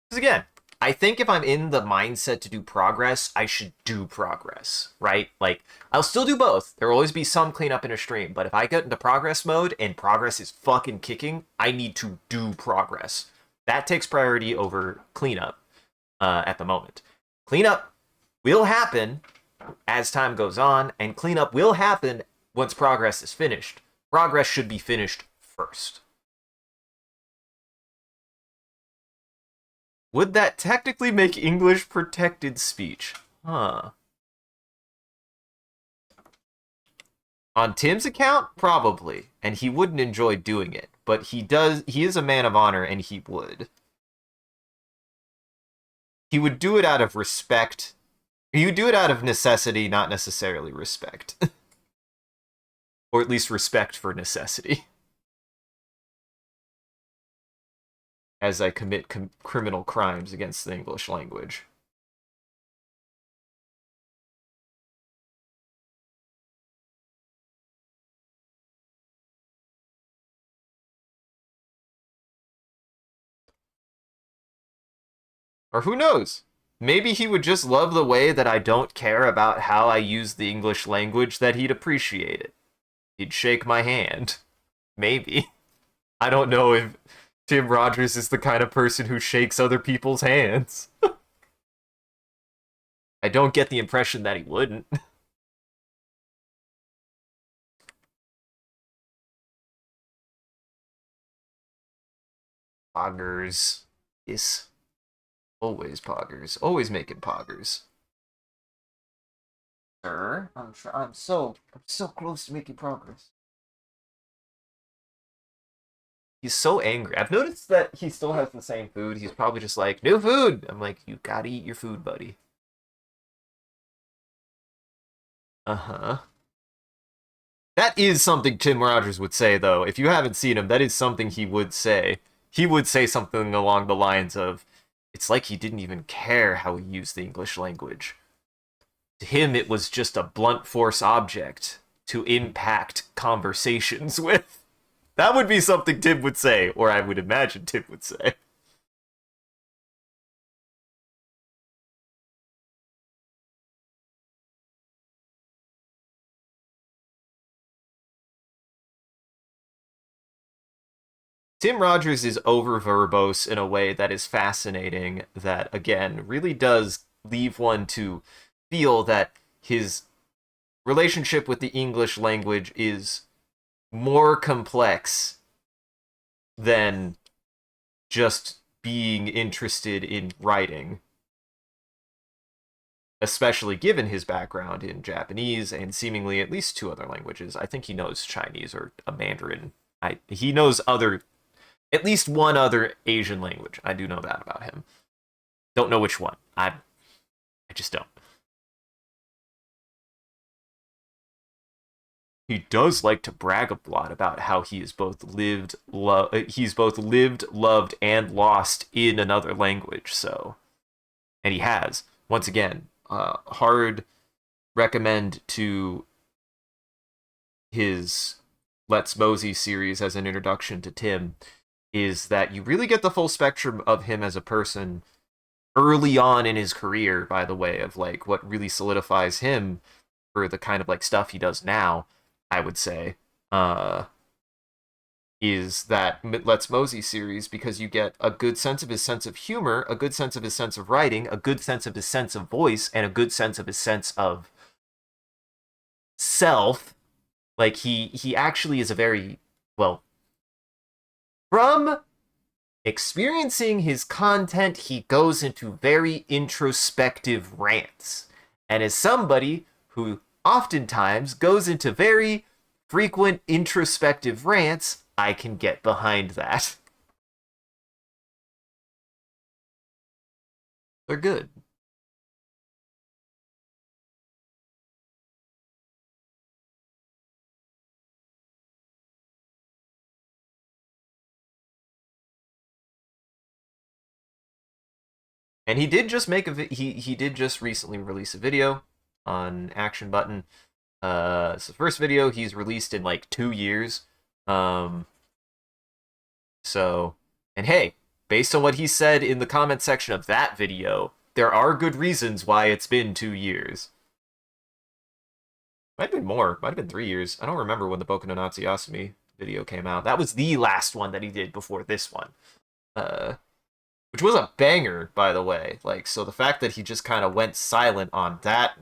Because again, I think if I'm in the mindset to do progress, I should do progress, right? Like, I'll still do both. There will always be some cleanup in a stream, but if I get into progress mode and progress is fucking kicking, I need to do progress. That takes priority over cleanup at the moment. Cleanup will happen as time goes on, and cleanup will happen once progress is finished. Progress should be finished first. Would that technically make English protected speech? Huh. On Tim's account, probably, and he wouldn't enjoy doing it, but he is a man of honor and he would. He would do it out of respect. He would do it out of necessity, not necessarily respect. Or at least respect for necessity. As I commit criminal crimes against the English language. Or who knows? Maybe he would just love the way that I don't care about how I use the English language, that he'd appreciate it. He'd shake my hand. Maybe. I don't know if Tim Rogers is the kind of person who shakes other people's hands. I don't get the impression that he wouldn't. Poggers. Yes. Always poggers. Always making poggers. Sir, I'm so close to making progress. He's so angry. I've noticed that he still has the same food. He's probably just like, new food. I'm like, you gotta eat your food, buddy. Uh-huh. That is something Tim Rogers would say, though. If you haven't seen him, that is something he would say. He would say something along the lines of, it's like he didn't even care how he used the English language. To him, it was just a blunt force object to impact conversations with. That would be something Tim would say, or I would imagine Tim would say. Tim Rogers is over verbose in a way that is fascinating, that, again, really does leave one to feel that his relationship with the English language is more complex than just being interested in writing, especially given his background in Japanese and seemingly at least two other languages. I think he knows Chinese or a Mandarin. He knows at least one other Asian language. I do know that about him. Don't know which one. I just don't. he does like to brag a lot about how he's both lived, loved, and lost in another language. So, and he has. Once again, hard recommend to his Let's Mosey series as an introduction to Tim is that you really get the full spectrum of him as a person early on in his career, by the way, of like what really solidifies him for the kind of like stuff he does now, I would say, is that Let's Mosey series, because you get a good sense of his sense of humor, a good sense of his sense of writing, a good sense of his sense of voice, and a good sense of his sense of self. Like he actually is a very well from experiencing his content, he goes into very introspective rants. And as somebody who oftentimes goes into very frequent introspective rants, I can get behind that. They're good. And he did just make he did just recently release a video on Action Button. It's the first video he's released in like 2 years. Um, so, and hey, based on what he said in the comment section of that video, there are good reasons why it's been 2 years. Might have been more. Might have been 3 years. I don't remember when the Boku no Natsu Yasumi video came out. That was the last one that he did before this one. Uh, which was a banger, by the way. Like, so the fact that he just kind of went silent on that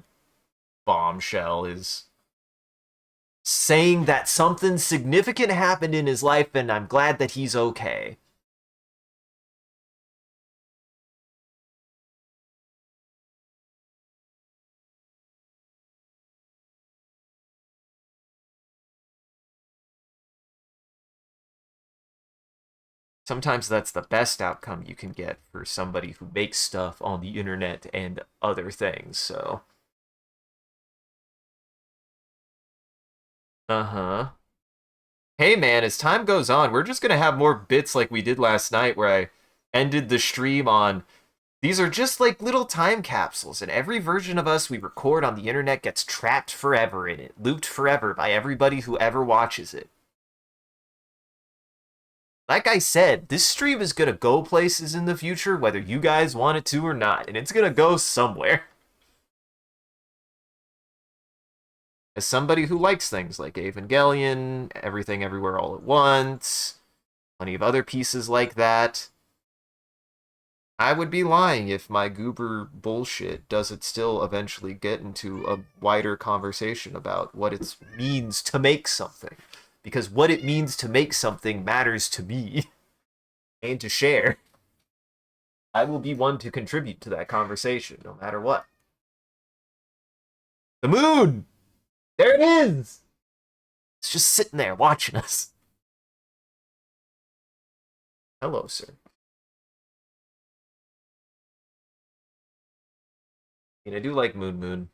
bombshell is saying that something significant happened in his life, and I'm glad that he's okay. Sometimes that's the best outcome you can get for somebody who makes stuff on the internet and other things, so. Uh-huh. Hey man, as time goes on, we're just gonna have more bits like we did last night where I ended the stream on these are just like little time capsules, and every version of us we record on the internet gets trapped forever in it, looped forever by everybody who ever watches it. Like I said, this stream is gonna go places in the future, whether you guys want it to or not, and it's gonna go somewhere. As somebody who likes things like Evangelion, Everything Everywhere All at Once, plenty of other pieces like that, I would be lying if my goober bullshit doesn't still eventually get into a wider conversation about what it means to make something. Because what it means to make something matters to me and to share. I will be one to contribute to that conversation, no matter what. The moon! There it is! It's just sitting there watching us. Hello, sir. And I do like Moon Moon.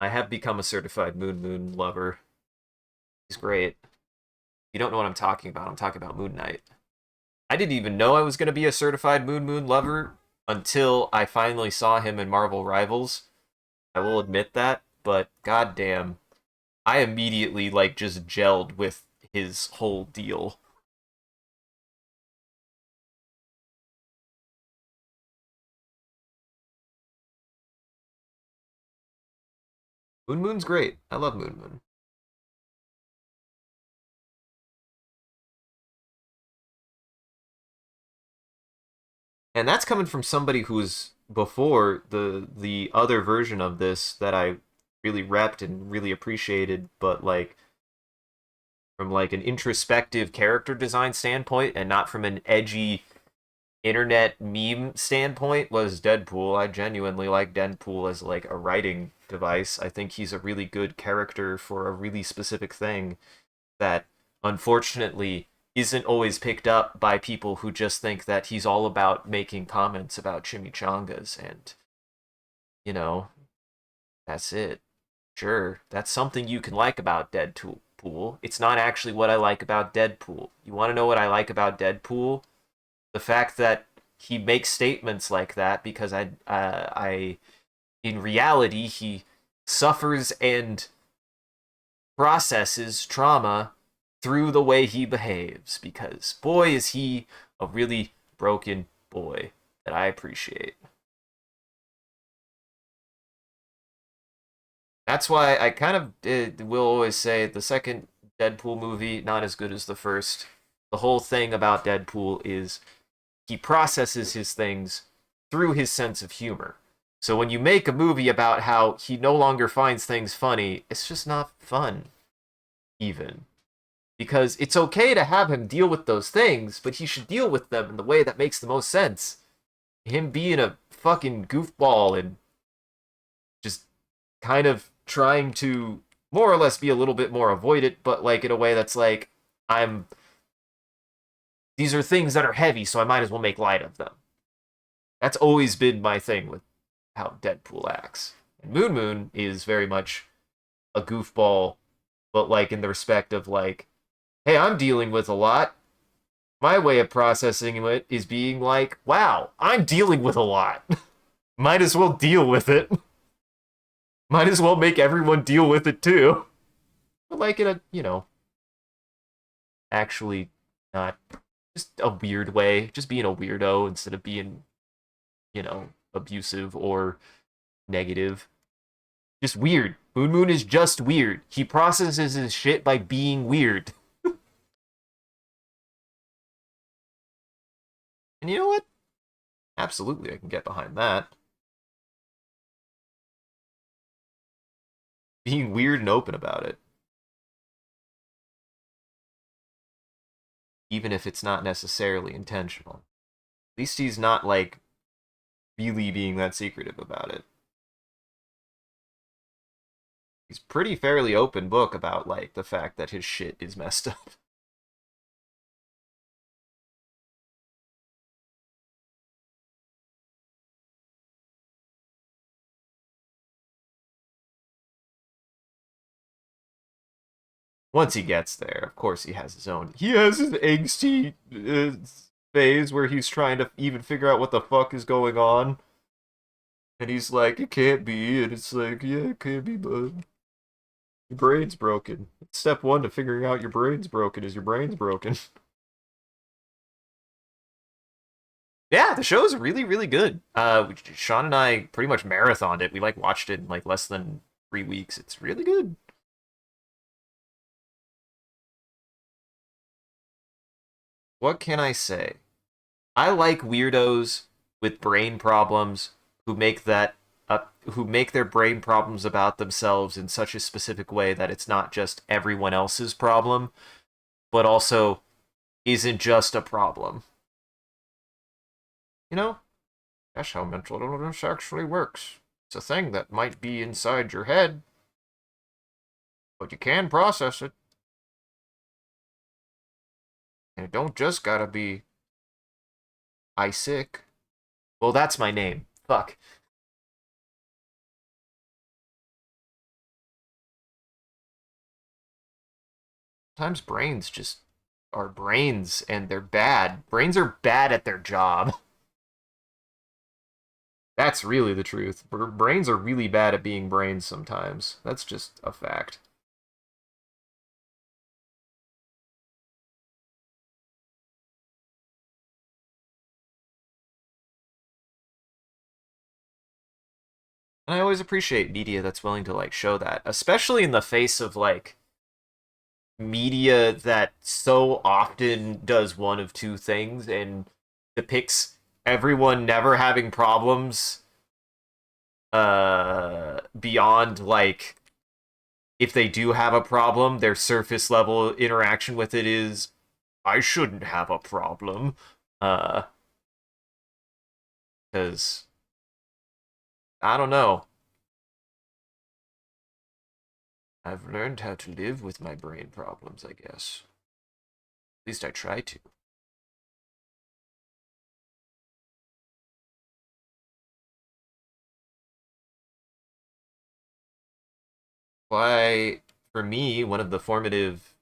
I have become a certified Moon Moon lover. He's great. You don't know what I'm talking about. I'm talking about Moon Knight. I didn't even know I was going to be a certified Moon Moon lover until I finally saw him in Marvel Rivals. I will admit that, but goddamn, I immediately like just gelled with his whole deal. Moon Moon's great. I love Moon Moon. And that's coming from somebody who's before the other version of this that I really repped and really appreciated, but like from like an introspective character design standpoint and not from an edgy internet meme standpoint was Deadpool. I genuinely like Deadpool as like a writing device. I think he's a really good character for a really specific thing that unfortunately isn't always picked up by people who just think that he's all about making comments about chimichangas and you know, that's it. Sure, that's something you can like about Deadpool, Deadpool. It's not actually what I like about Deadpool. You want to know what I like about Deadpool? The fact that he makes statements like that because in reality, he suffers and processes trauma through the way he behaves. Because boy, is he a really broken boy that I appreciate. That's why I kind of will always say the second Deadpool movie not as good as the first. The whole thing about Deadpool is he processes his things through his sense of humor. So when you make a movie about how he no longer finds things funny, it's just not fun, even. Because it's okay to have him deal with those things, but he should deal with them in the way that makes the most sense. Him being a fucking goofball and just kind of trying to more or less be a little bit more avoidant, but like in a way that's like, I'm these are things that are heavy, so I might as well make light of them. That's always been my thing with how Deadpool acts. And Moon Moon is very much a goofball, but like in the respect of like, hey, I'm dealing with a lot. My way of processing it is being like, wow, I'm dealing with a lot. Might as well deal with it. Might as well make everyone deal with it too. But like in a, actually not just a weird way, just being a weirdo instead of being, abusive or negative. Just weird. Moon Moon is just weird. He processes his shit by being weird. And you know what? Absolutely, I can get behind that. Being weird and open about it, even if it's not necessarily intentional. At least he's not like really being that secretive about it. He's pretty fairly open book about like the fact that his shit is messed up. Once he gets there, of course, he has his own. He has his angsty phase where he's trying to even figure out what the fuck is going on, and he's like, "It can't be," and it's like, "Yeah, it can't be, bud. Your brain's broken. Step one to figuring out your brain's broken is your brain's broken." Yeah, the show is really, really good. Sean and I pretty much marathoned it. We like watched it in like less than 3 weeks. It's really good. What can I say? I like weirdos with brain problems who make who make their brain problems about themselves in such a specific way that it's not just everyone else's problem, but also isn't just a problem. You know? That's how mental illness actually works. It's a thing that might be inside your head, but you can process it. And it don't just gotta be I sick. Well, that's my name. Fuck. Sometimes brains just are brains and they're bad. Brains are bad at their job. That's really the truth. Brains are really bad at being brains sometimes. That's just a fact. And I always appreciate media that's willing to like show that, especially in the face of like media that so often does one of two things and depicts everyone never having problems beyond like if they do have a problem, their surface level interaction with it is I shouldn't have a problem. Uh cuz I don't know. I've learned how to live with my brain problems, I guess. At least I try to. Why for me, one of the formative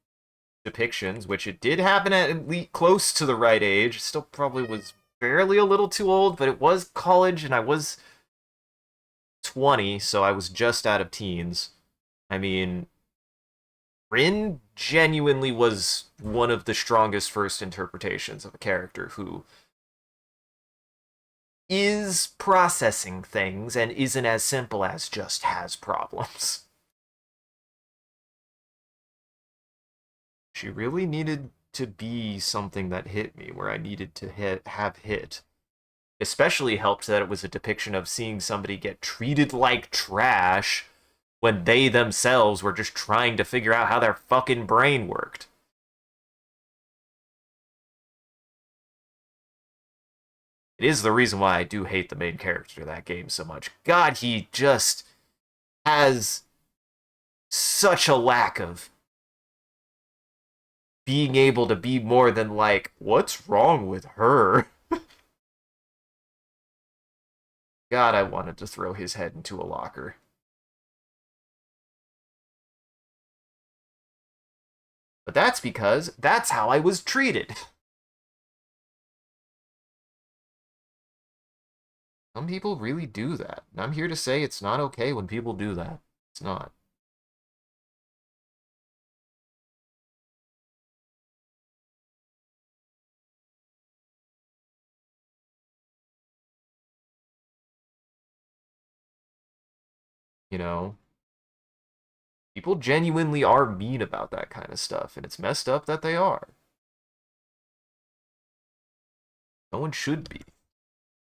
depictions, which it did happen at least close to the right age, still probably was barely a little too old, but it was college and I was 20, so I was just out of teens. I mean, Rin genuinely was one of the strongest first interpretations of a character who is processing things and isn't as simple as just has problems. She really needed to be something that hit me where I needed to have hit. Especially helped that it was a depiction of seeing somebody get treated like trash when they themselves were just trying to figure out how their fucking brain worked. It is the reason why I do hate the main character of that game so much. God, he just has such a lack of being able to be more than like, what's wrong with her? God, I wanted to throw his head into a locker. But that's because that's how I was treated. Some people really do that. And I'm here to say it's not okay when people do that. It's not. You know, people genuinely are mean about that kind of stuff, and it's messed up that they are. No one should be.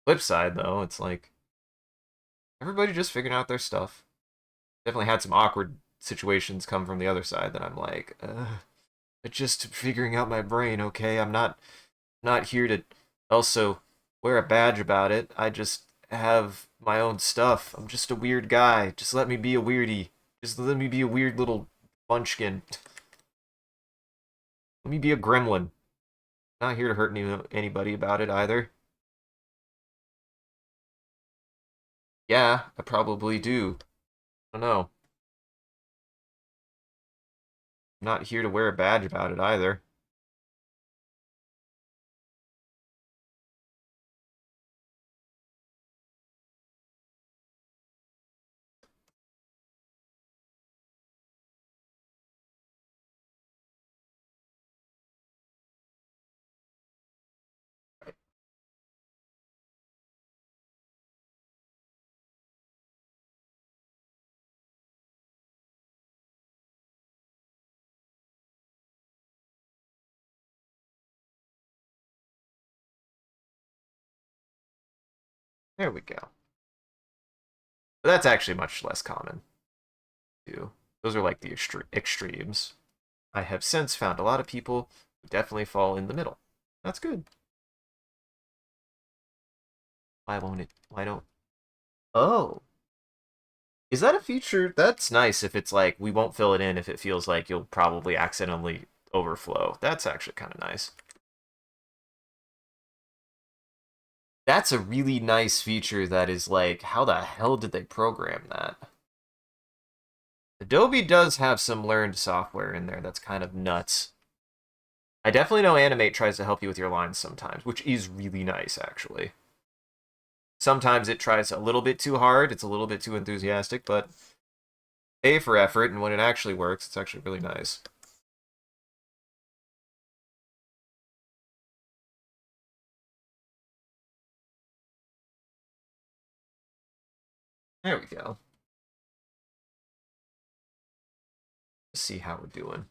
Flip side, though, it's like everybody just figuring out their stuff. Definitely had some awkward situations come from the other side that I'm like, but just figuring out my brain, okay? I'm not here to also wear a badge about it. I just have my own stuff. I'm just a weird guy. Just let me be a weirdie. Just let me be a weird little munchkin. Let me be a gremlin. Not here to hurt anybody about it either. Yeah, I probably do. I don't know. I'm not here to wear a badge about it either. There we go. But that's actually much less common, too. Those are like the extremes. I have since found a lot of people who definitely fall in the middle. That's good. Why won't it? Why don't? Oh, is that a feature? That's nice if it's like we won't fill it in if it feels like you'll probably accidentally overflow. That's actually kind of nice. That's a really nice feature that is like, how the hell did they program that? Adobe does have some learned software in there that's kind of nuts. I definitely know Animate tries to help you with your lines sometimes, which is really nice, actually. Sometimes it tries a little bit too hard, it's a little bit too enthusiastic, but pay for effort, and when it actually works, it's actually really nice. There we go. Let's see how we're doing.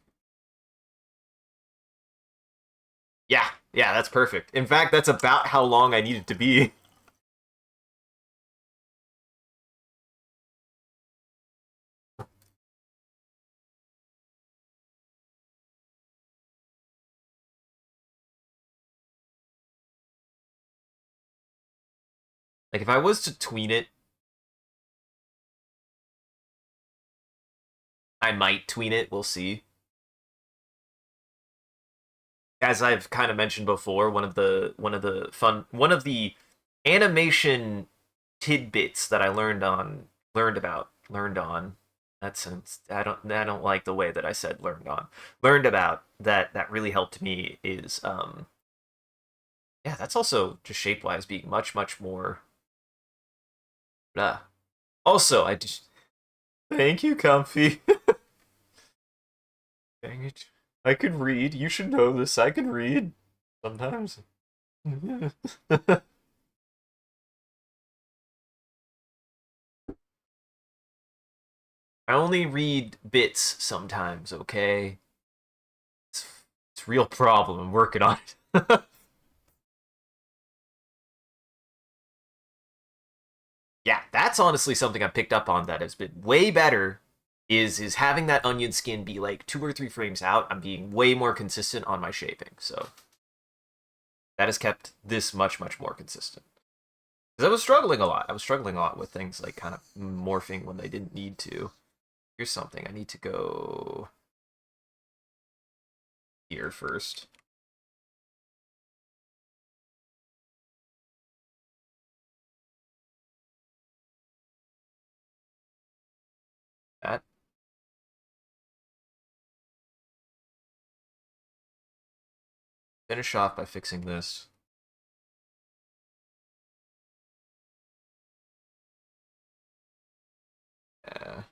Yeah, yeah, that's perfect. In fact, that's about how long I need it to be. Like, if I was to tween it, I might tween it, we'll see. As I've kind of mentioned before, one of the animation tidbits that I learned on That sounds. I don't like the way that I said learned on. Learned about that. That really helped me. Is yeah. That's also just shape wise being much more. Also, I just thank you, Comfy. Dang it. I could read. You should know this. I can read sometimes. I only read bits sometimes, okay? It's, it's a real problem. I'm working on it. Yeah, that's honestly something I picked up on that has been way better is having that onion skin be like 2 or 3 frames out. I'm being way more consistent on my shaping. So that has kept this much more consistent. Because I was struggling a lot. I was struggling a lot with things like kind of morphing when they didn't need to. Here's something. I need to go here first. That finish off by fixing this. Uh,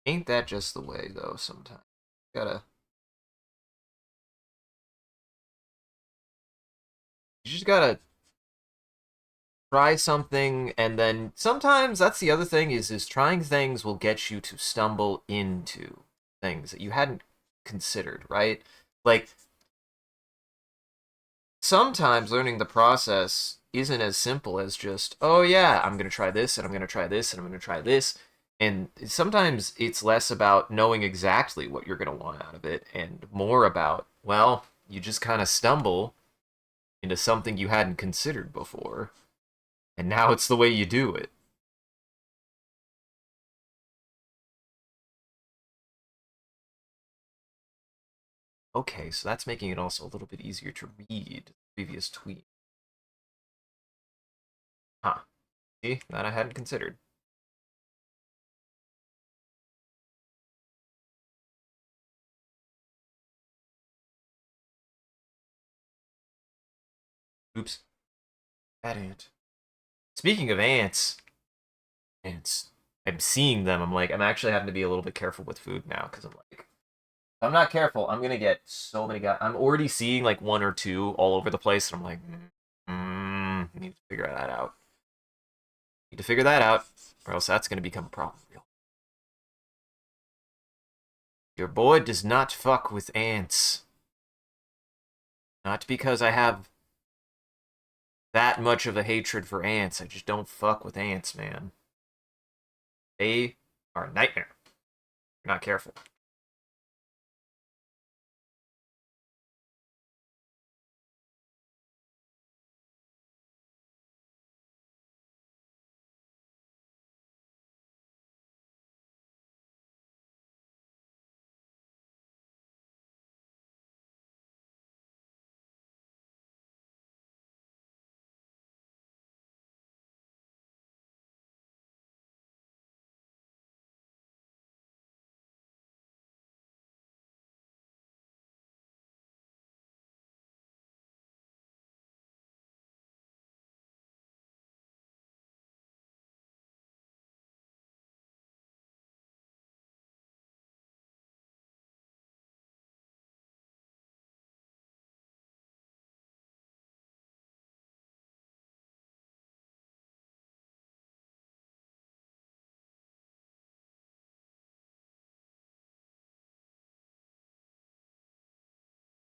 ain't that just the way though? Sometimes gotta you just gotta try something, and then sometimes that's the other thing is trying things will get you to stumble into things that you hadn't considered, right? Like sometimes learning the process isn't as simple as just, oh yeah, I'm going to try this and I'm going to try this and I'm going to try this. And sometimes it's less about knowing exactly what you're going to want out of it and more about, well, you just kind of stumble into something you hadn't considered before. And now it's the way you do it. Okay, so that's making it also a little bit easier to read the previous tweet. Huh. See, that I hadn't considered. Oops. That ant. Speaking of ants, ants. I'm seeing them. I'm like, I'm actually having to be a little bit careful with food now because I'm like, if I'm not careful, I'm gonna get so many guys. I'm already seeing like 1 or 2 all over the place, and I'm like, I need to figure that out. Need to figure that out, or else that's gonna become a problem. Your boy does not fuck with ants. Not because I have that much of a hatred for ants. I just don't fuck with ants, man. They are a nightmare. If you're not careful.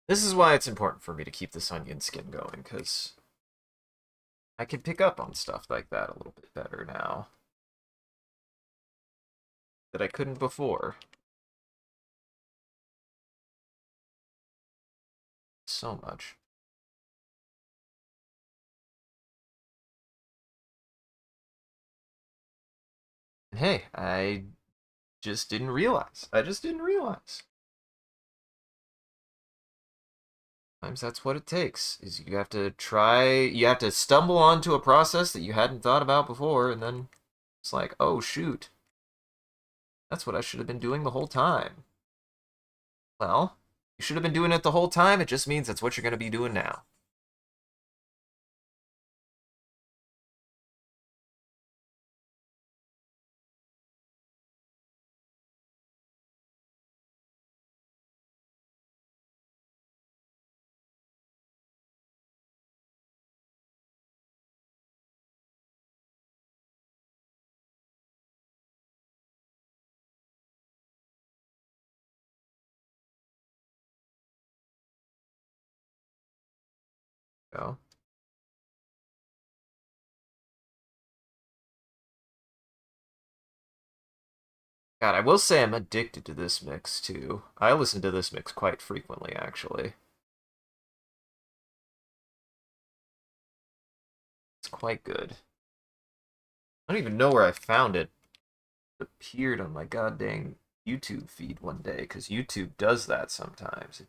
This is why it's important for me to keep this onion skin going, because I can pick up on stuff like that a little bit better now that I couldn't before. So much. And hey, I just didn't realize. I just didn't realize. Sometimes that's what it takes. Is you have to try, you have to stumble onto a process that you hadn't thought about before, and then it's like, oh shoot, that's what I should have been doing the whole time. Well, you should have been doing it the whole time. It just means that's what you're going to be doing now. So, God, I will say I'm addicted to this mix too. I listen to this mix quite frequently, actually. It's quite good. I don't even know where I found it. It appeared on my goddamn YouTube feed one day because YouTube does that sometimes.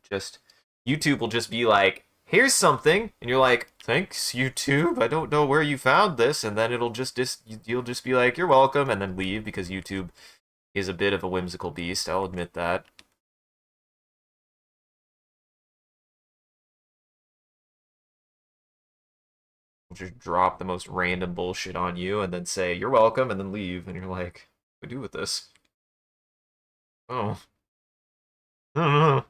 YouTube will just be like, "Here's something," and you're like, "Thanks, YouTube. I don't know where you found this," and then you'll just be like, "You're welcome," and then leave because YouTube is a bit of a whimsical beast. I'll admit that. Just drop the most random bullshit on you and then say, "You're welcome," and then leave, and you're like, "What do we do with this?" Oh, I don't know.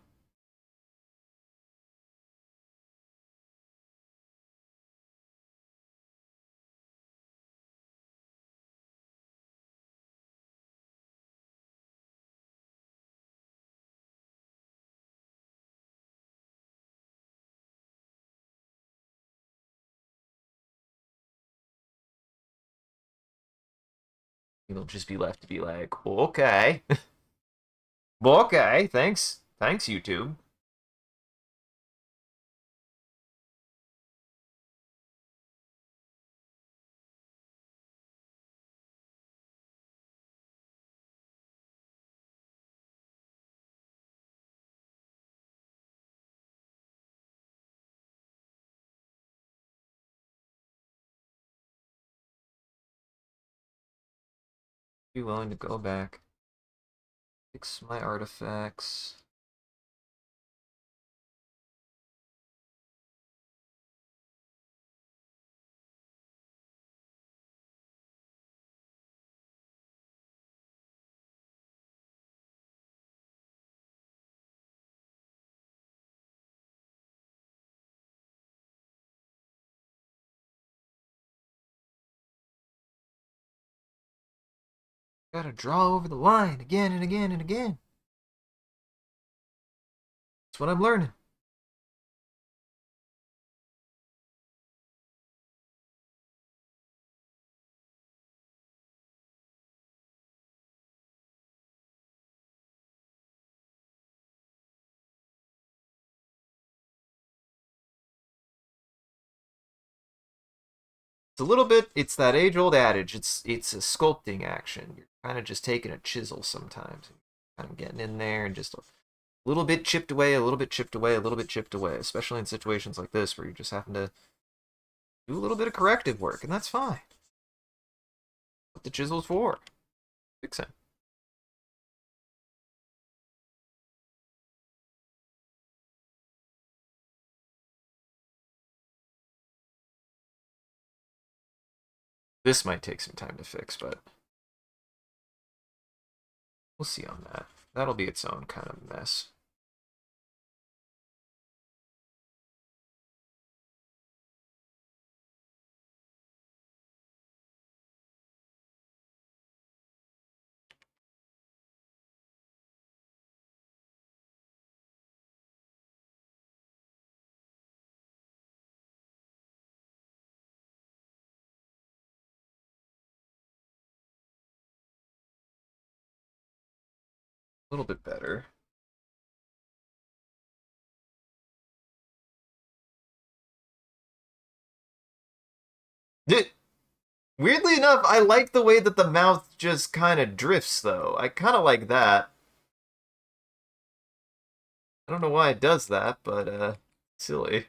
You'll just be left to be like, "Okay, well, okay, thanks, YouTube." Be willing to go back, fix my artifacts. Gotta draw over the line again and again and again. That's what I'm learning. It's a little bit. It's that age-old adage. It's a sculpting action. You're kind of just taking a chisel sometimes, kind of getting in there and just a little bit chipped away, a little bit chipped away, a little bit chipped away. Especially in situations like this where you're just having to do a little bit of corrective work, and that's fine. What the chisel's for? Fix it. This might take some time to fix, but we'll see on that. That'll be its own kind of mess. A little bit better. Did, weirdly enough, I like the way that the mouth just kind of drifts, though. I kind of like that. I don't know why it does that, but Silly.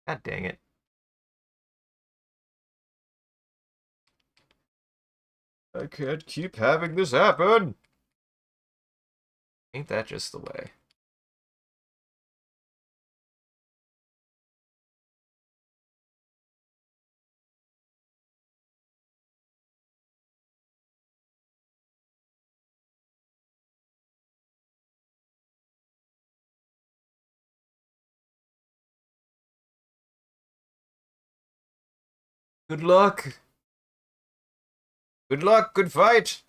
God dang it. I can't keep having this happen. Ain't that just the way? Good luck. Good luck. Good fight.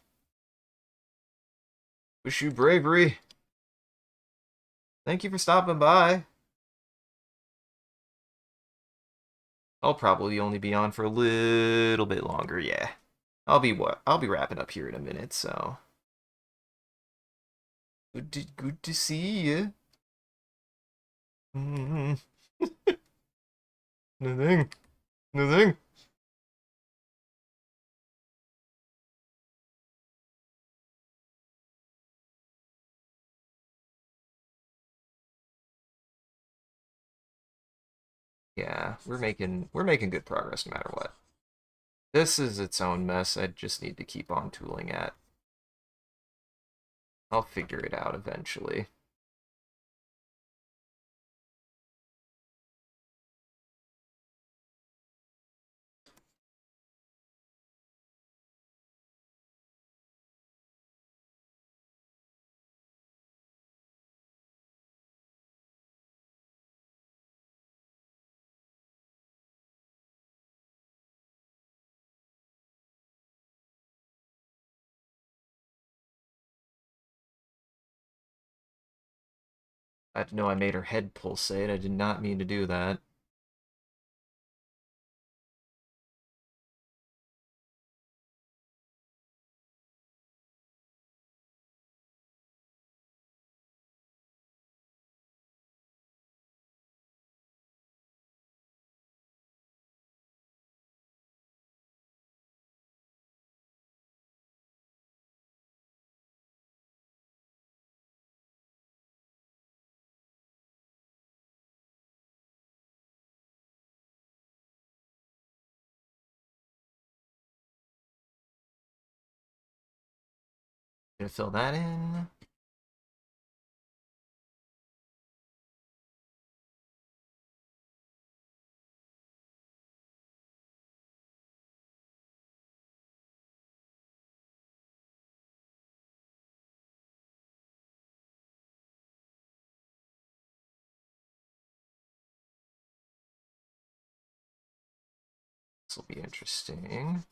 Wish you bravery. Thank you for stopping by. I'll probably only be on for a little bit longer, yeah. I'll be wrapping up here in a minute, so good to see you. Mm, nothing. Nothing. Yeah, we're making good progress no matter what. This is its own mess. I just need to keep on tooling at. I'll figure it out eventually. I know I made her head pulsate. I did not mean to do that. Gonna fill that in. This will be interesting.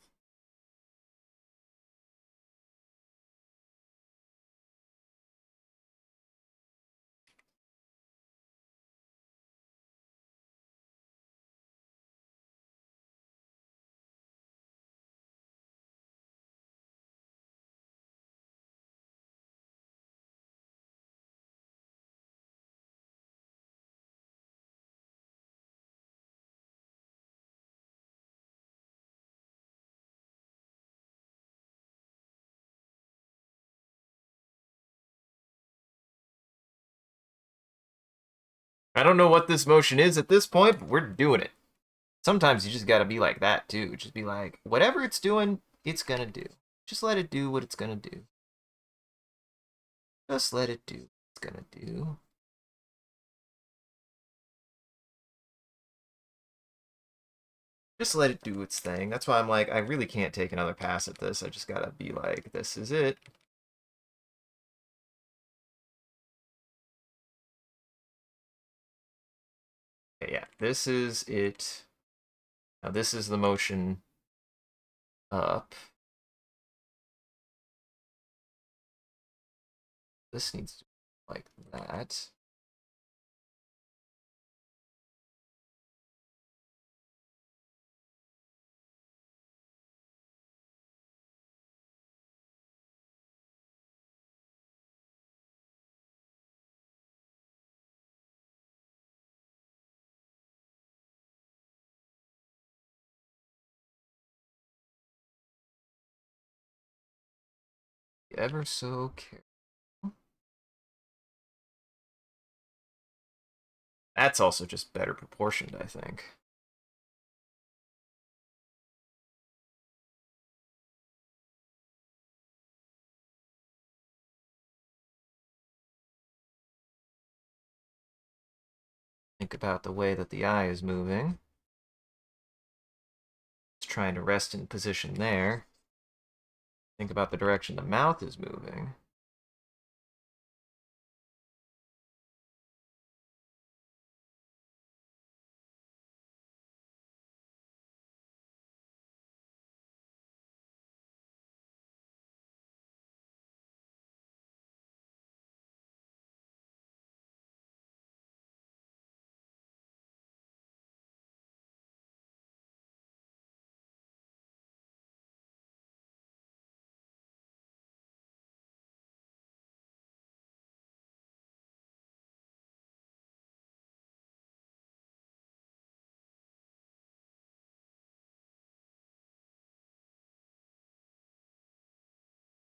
I don't know what this motion is at this point, but we're doing it. Sometimes you just gotta be like that too. Just be like, whatever it's doing, it's gonna do. Just let it do what it's gonna do. Just let it do what it's gonna do. Just let it do its thing. That's why I'm like, I really can't take another pass at this. I just gotta be like, this is it. Okay, yeah, this is it. Now this is the motion up. This needs to be like that. ever so careful. That's also just better proportioned, I think. Think about the way that the eye is moving. It's trying to rest in position there. Think about the direction the mouth is moving.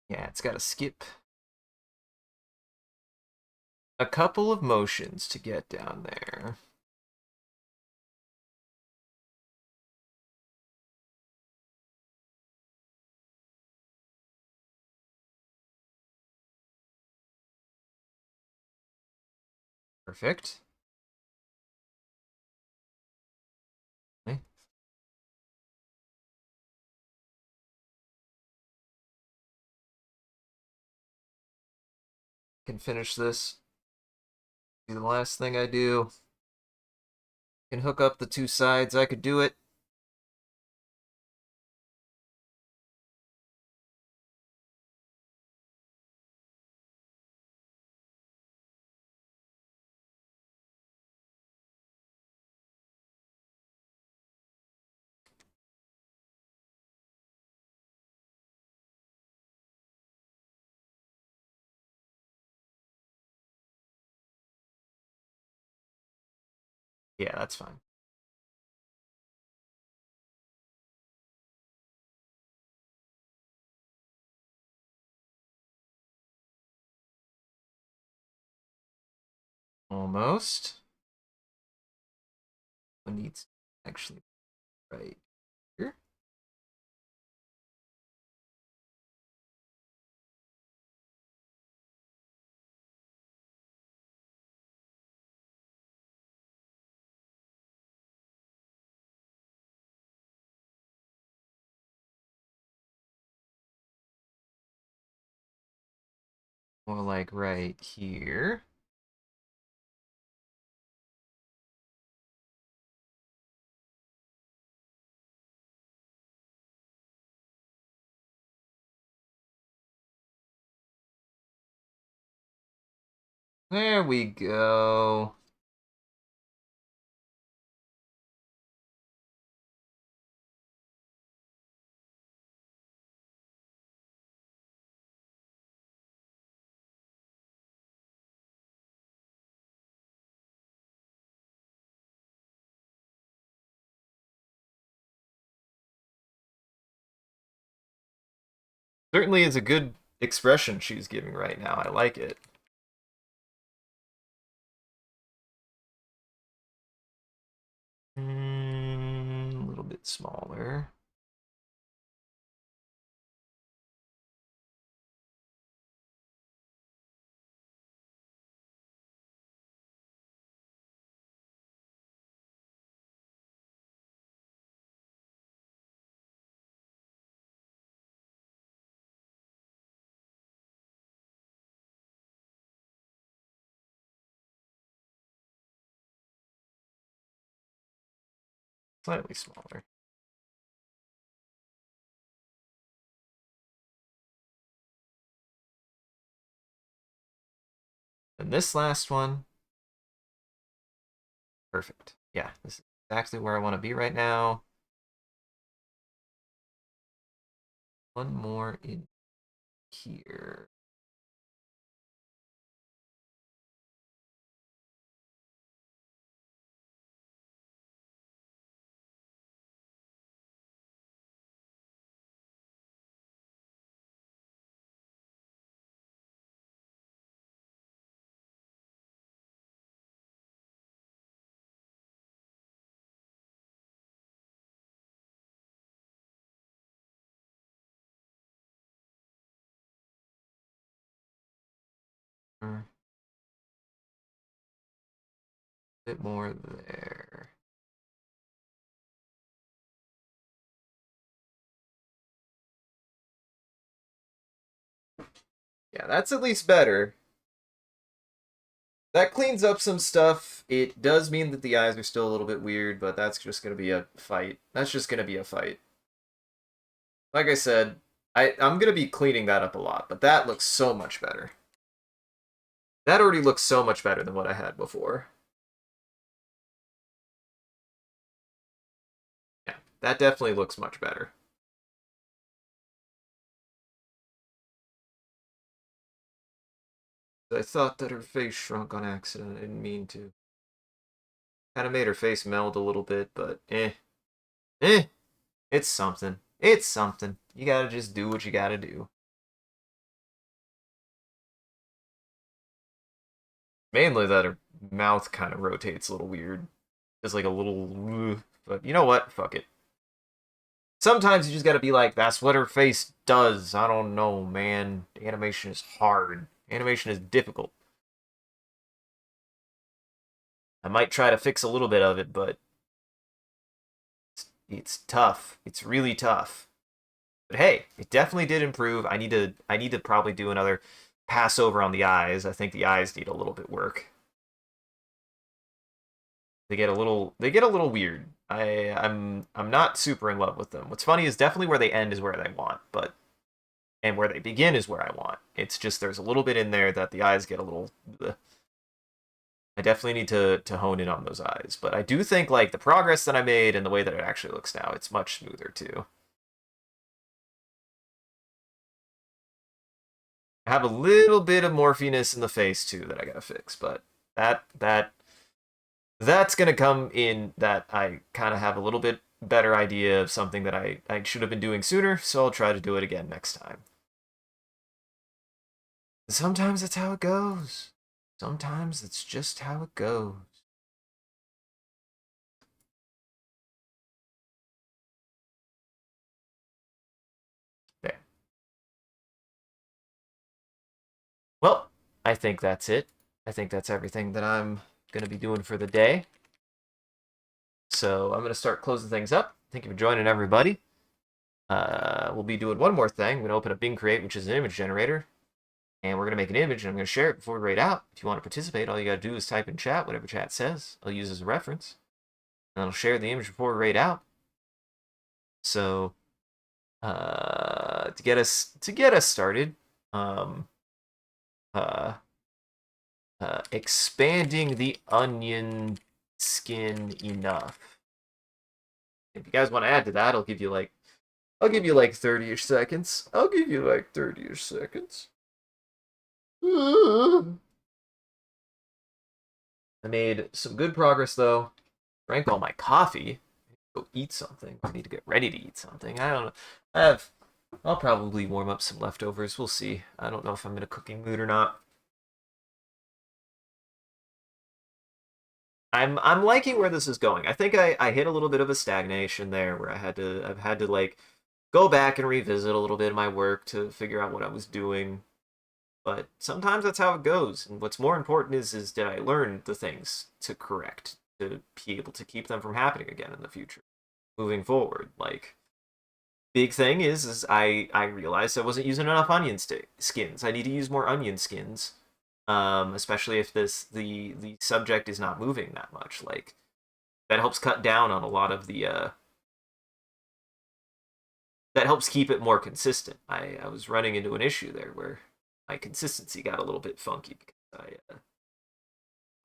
Yeah, it's got to skip a couple of motions to get down there. Perfect. Okay. Can finish this. Be the last thing I do. Can hook up the two sides. I could do it. Yeah, that's fine. Almost. One needs actually right here. More like right here. There we go. Certainly is a good expression she's giving right now. I like it. A little bit smaller. Slightly smaller. And this last one, perfect. Yeah, this is exactly where I want to be right now. One more in here. bit more there. Yeah, that's at least better. That cleans up some stuff. It does mean that the eyes are still a little bit weird, but that's just going to be a fight. That's just going to be a fight. Like I said, I'm going to be cleaning that up a lot, but that looks so much better. That already looks so much better than what I had before. Yeah, that definitely looks much better. I thought that her face shrunk on accident. I didn't mean to. Kind of made her face meld a little bit, but eh. It's something. It's something. You gotta just do what you gotta do. Mainly that her mouth kind of rotates a little weird. It's like a little. But you know what? Fuck it. Sometimes you just gotta be like, that's what her face does. I don't know, man. Animation is hard. Animation is difficult. I might try to fix a little bit of it, but it's tough. It's really tough. But hey, it definitely did improve. I need to probably do another pass over on the eyes. I think the eyes need a little bit work. They get a little weird. I'm not super in love with them. What's funny is definitely where they end is where they want, but and where they begin is where I want. It's just there's a little bit in there that the eyes get a little. I definitely need to hone in on those eyes, but I do think like the progress that I made and the way that it actually looks now, it's much smoother too. I have a little bit of morphiness in the face too that I gotta fix, but that's gonna come in that I kind of have a little bit better idea of something that I should have been doing sooner, so I'll try to do it again next time. Sometimes that's how it goes. Sometimes it's just how it goes. There. Well, I think that's it. I think that's everything that I'm gonna be doing for the day. So I'm gonna start closing things up. Thank you for joining, everybody. We'll be doing one more thing. I'm gonna open up Bing Create, which is an image generator, and we're gonna make an image, and I'm gonna share it before we rate out. If you want to participate, all you gotta do is type in chat whatever chat says. I'll use as a reference, and I'll share the image before we rate out. So to get us started, um, uh, expanding the onion skin enough. If you guys want to add to that, I'll give you like 30-ish seconds. I'll give you like 30-ish seconds. I made some good progress though. Drank all my coffee. Go eat something. I need to get ready to eat something. I don't know. I'll probably warm up some leftovers. We'll see. I don't know if I'm in a cooking mood or not. I'm liking where this is going. I think I hit a little bit of a stagnation there where I've had to like go back and revisit a little bit of my work to figure out what I was doing. But sometimes that's how it goes. And what's more important is did I learn the things to correct to be able to keep them from happening again in the future, moving forward. Like big thing is I realized I wasn't using enough skins. I need to use more onion skins, especially if the subject is not moving that much. Like that helps cut down on a lot of the that helps keep it more consistent. I was running into an issue there where my consistency got a little bit funky because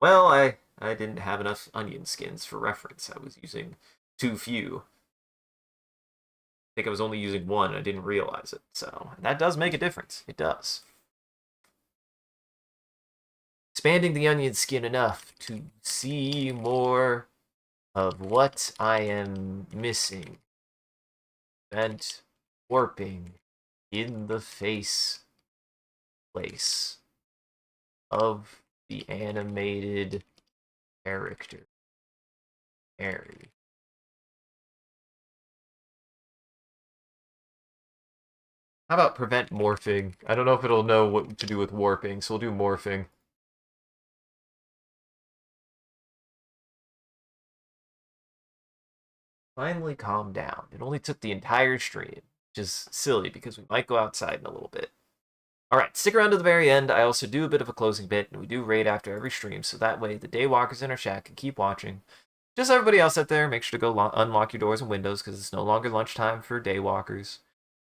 I didn't have enough onion skins for reference. I was using too few. I think I was only using one. I didn't realize it. So that does make a difference. It does. Expanding the onion skin enough to see more of what I am missing. And warping in the face place of the animated character, Harry. How about prevent morphing? I don't know if it'll know what to do with warping, so we'll do morphing. finally calmed down. It only took the entire stream, which is silly because we might go outside in a little bit. Alright, stick around to the very end. I also do a bit of a closing bit, and we do raid after every stream, so that way the daywalkers in our chat can keep watching. Just everybody else out there, make sure to go unlock your doors and windows, because it's no longer lunchtime for daywalkers.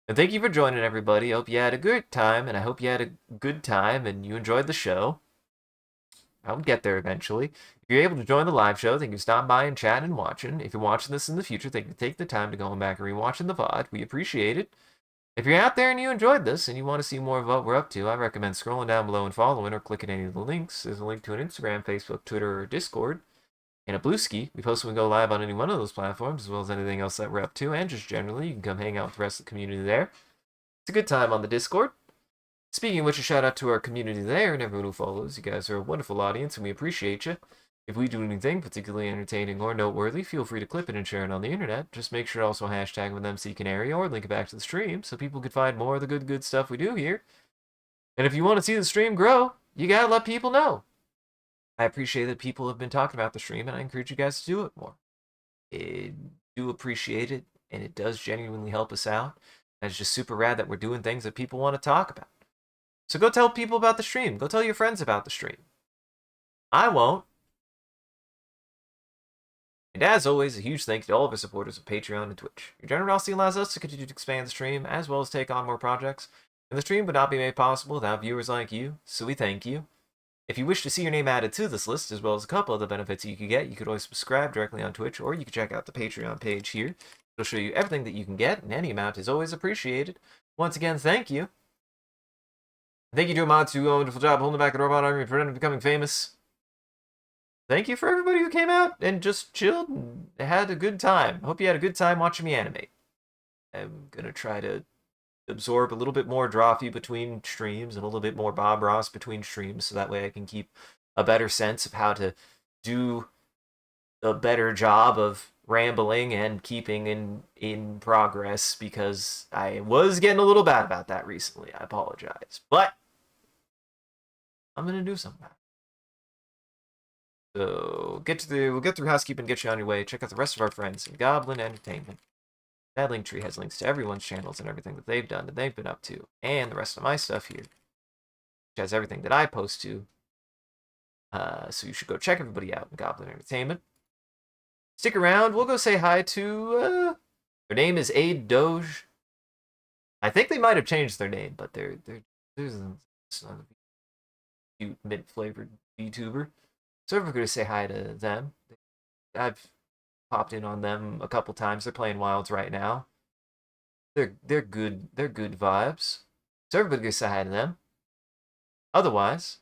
And thank you for joining, everybody. I hope you had a good time, and I hope you had a good time, and you enjoyed the show. I'll get there eventually. If you're able to join the live show, thank you for stopping by and chatting and watching. If you're watching this in the future, thank you for taking the time to go back and rewatching the VOD. We appreciate it. If you're out there and you enjoyed this and you want to see more of what we're up to, I recommend scrolling down below and following or clicking any of the links. There's a link to an Instagram, Facebook, Twitter, or Discord, and a Blueski. We post when we go live on any one of those platforms, as well as anything else that we're up to, and just generally, you can come hang out with the rest of the community there. It's a good time on the Discord. Speaking of which, a shout out to our community there and everyone who follows. You guys are a wonderful audience, and we appreciate you. If we do anything particularly entertaining or noteworthy, feel free to clip it and share it on the internet. Just make sure to also hashtag with MCCanary or link it back to the stream so people can find more of the good stuff we do here. And if you want to see the stream grow, you gotta let people know. I appreciate that people have been talking about the stream, and I encourage you guys to do it more. I do appreciate it, and it does genuinely help us out. And it's just super rad that we're doing things that people want to talk about. So go tell people about the stream. Go tell your friends about the stream. I won't. And as always, a huge thank you to all of our supporters of Patreon and Twitch. Your generosity allows us to continue to expand the stream, as well as take on more projects. And the stream would not be made possible without viewers like you, so we thank you. If you wish to see your name added to this list, as well as a couple of the benefits you could get, you could always subscribe directly on Twitch, or you can check out the Patreon page here. It'll show you everything that you can get, and any amount is always appreciated. Once again, thank you. Thank you to Ahmad who did a wonderful job holding back the robot army and preventing becoming famous. Thank you for everybody who came out and just chilled and had a good time. Hope you had a good time watching me animate. I'm going to try to absorb a little bit more Drawfee between streams and a little bit more Bob Ross between streams, so that way I can keep a better sense of how to do a better job of rambling and keeping in progress, because I was getting a little bad about that recently. I apologize. But I'm going to do something about it. So we'll get through housekeeping, get you on your way. Check out the rest of our friends in Goblin Entertainment. That link tree has links to everyone's channels and everything that they've done and they've been up to, and the rest of my stuff here, which has everything that I post to. So you should go check everybody out in Goblin Entertainment. Stick around. We'll go say hi to their name is Aid Doge. I think they might have changed their name, but there's a cute mint-flavored VTuber. So we're going to say hi to them. I've popped in on them a couple times. They're playing Wilds right now. They're good. They're good vibes. So everybody go say hi to them. Otherwise,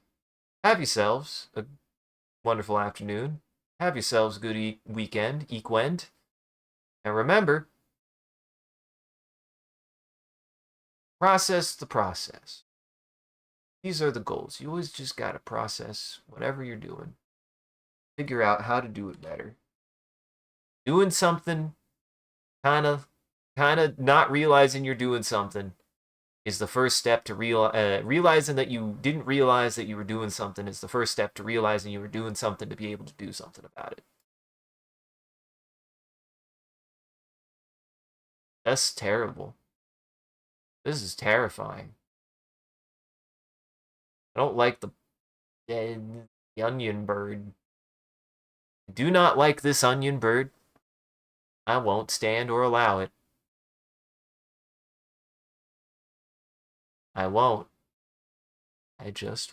have yourselves a wonderful afternoon. Have yourselves a good weekend. And remember, process the process. These are the goals. You always just gotta process whatever you're doing. Figure out how to do it better. Doing something, kind of not realizing you're doing something, is the first step to realizing that you didn't realize that you were doing something is the first step to realizing you were doing something to be able to do something about it. That's terrible. This is terrifying. I don't like the onion bird. Do not like this onion bird. I won't stand or allow it. I won't. I just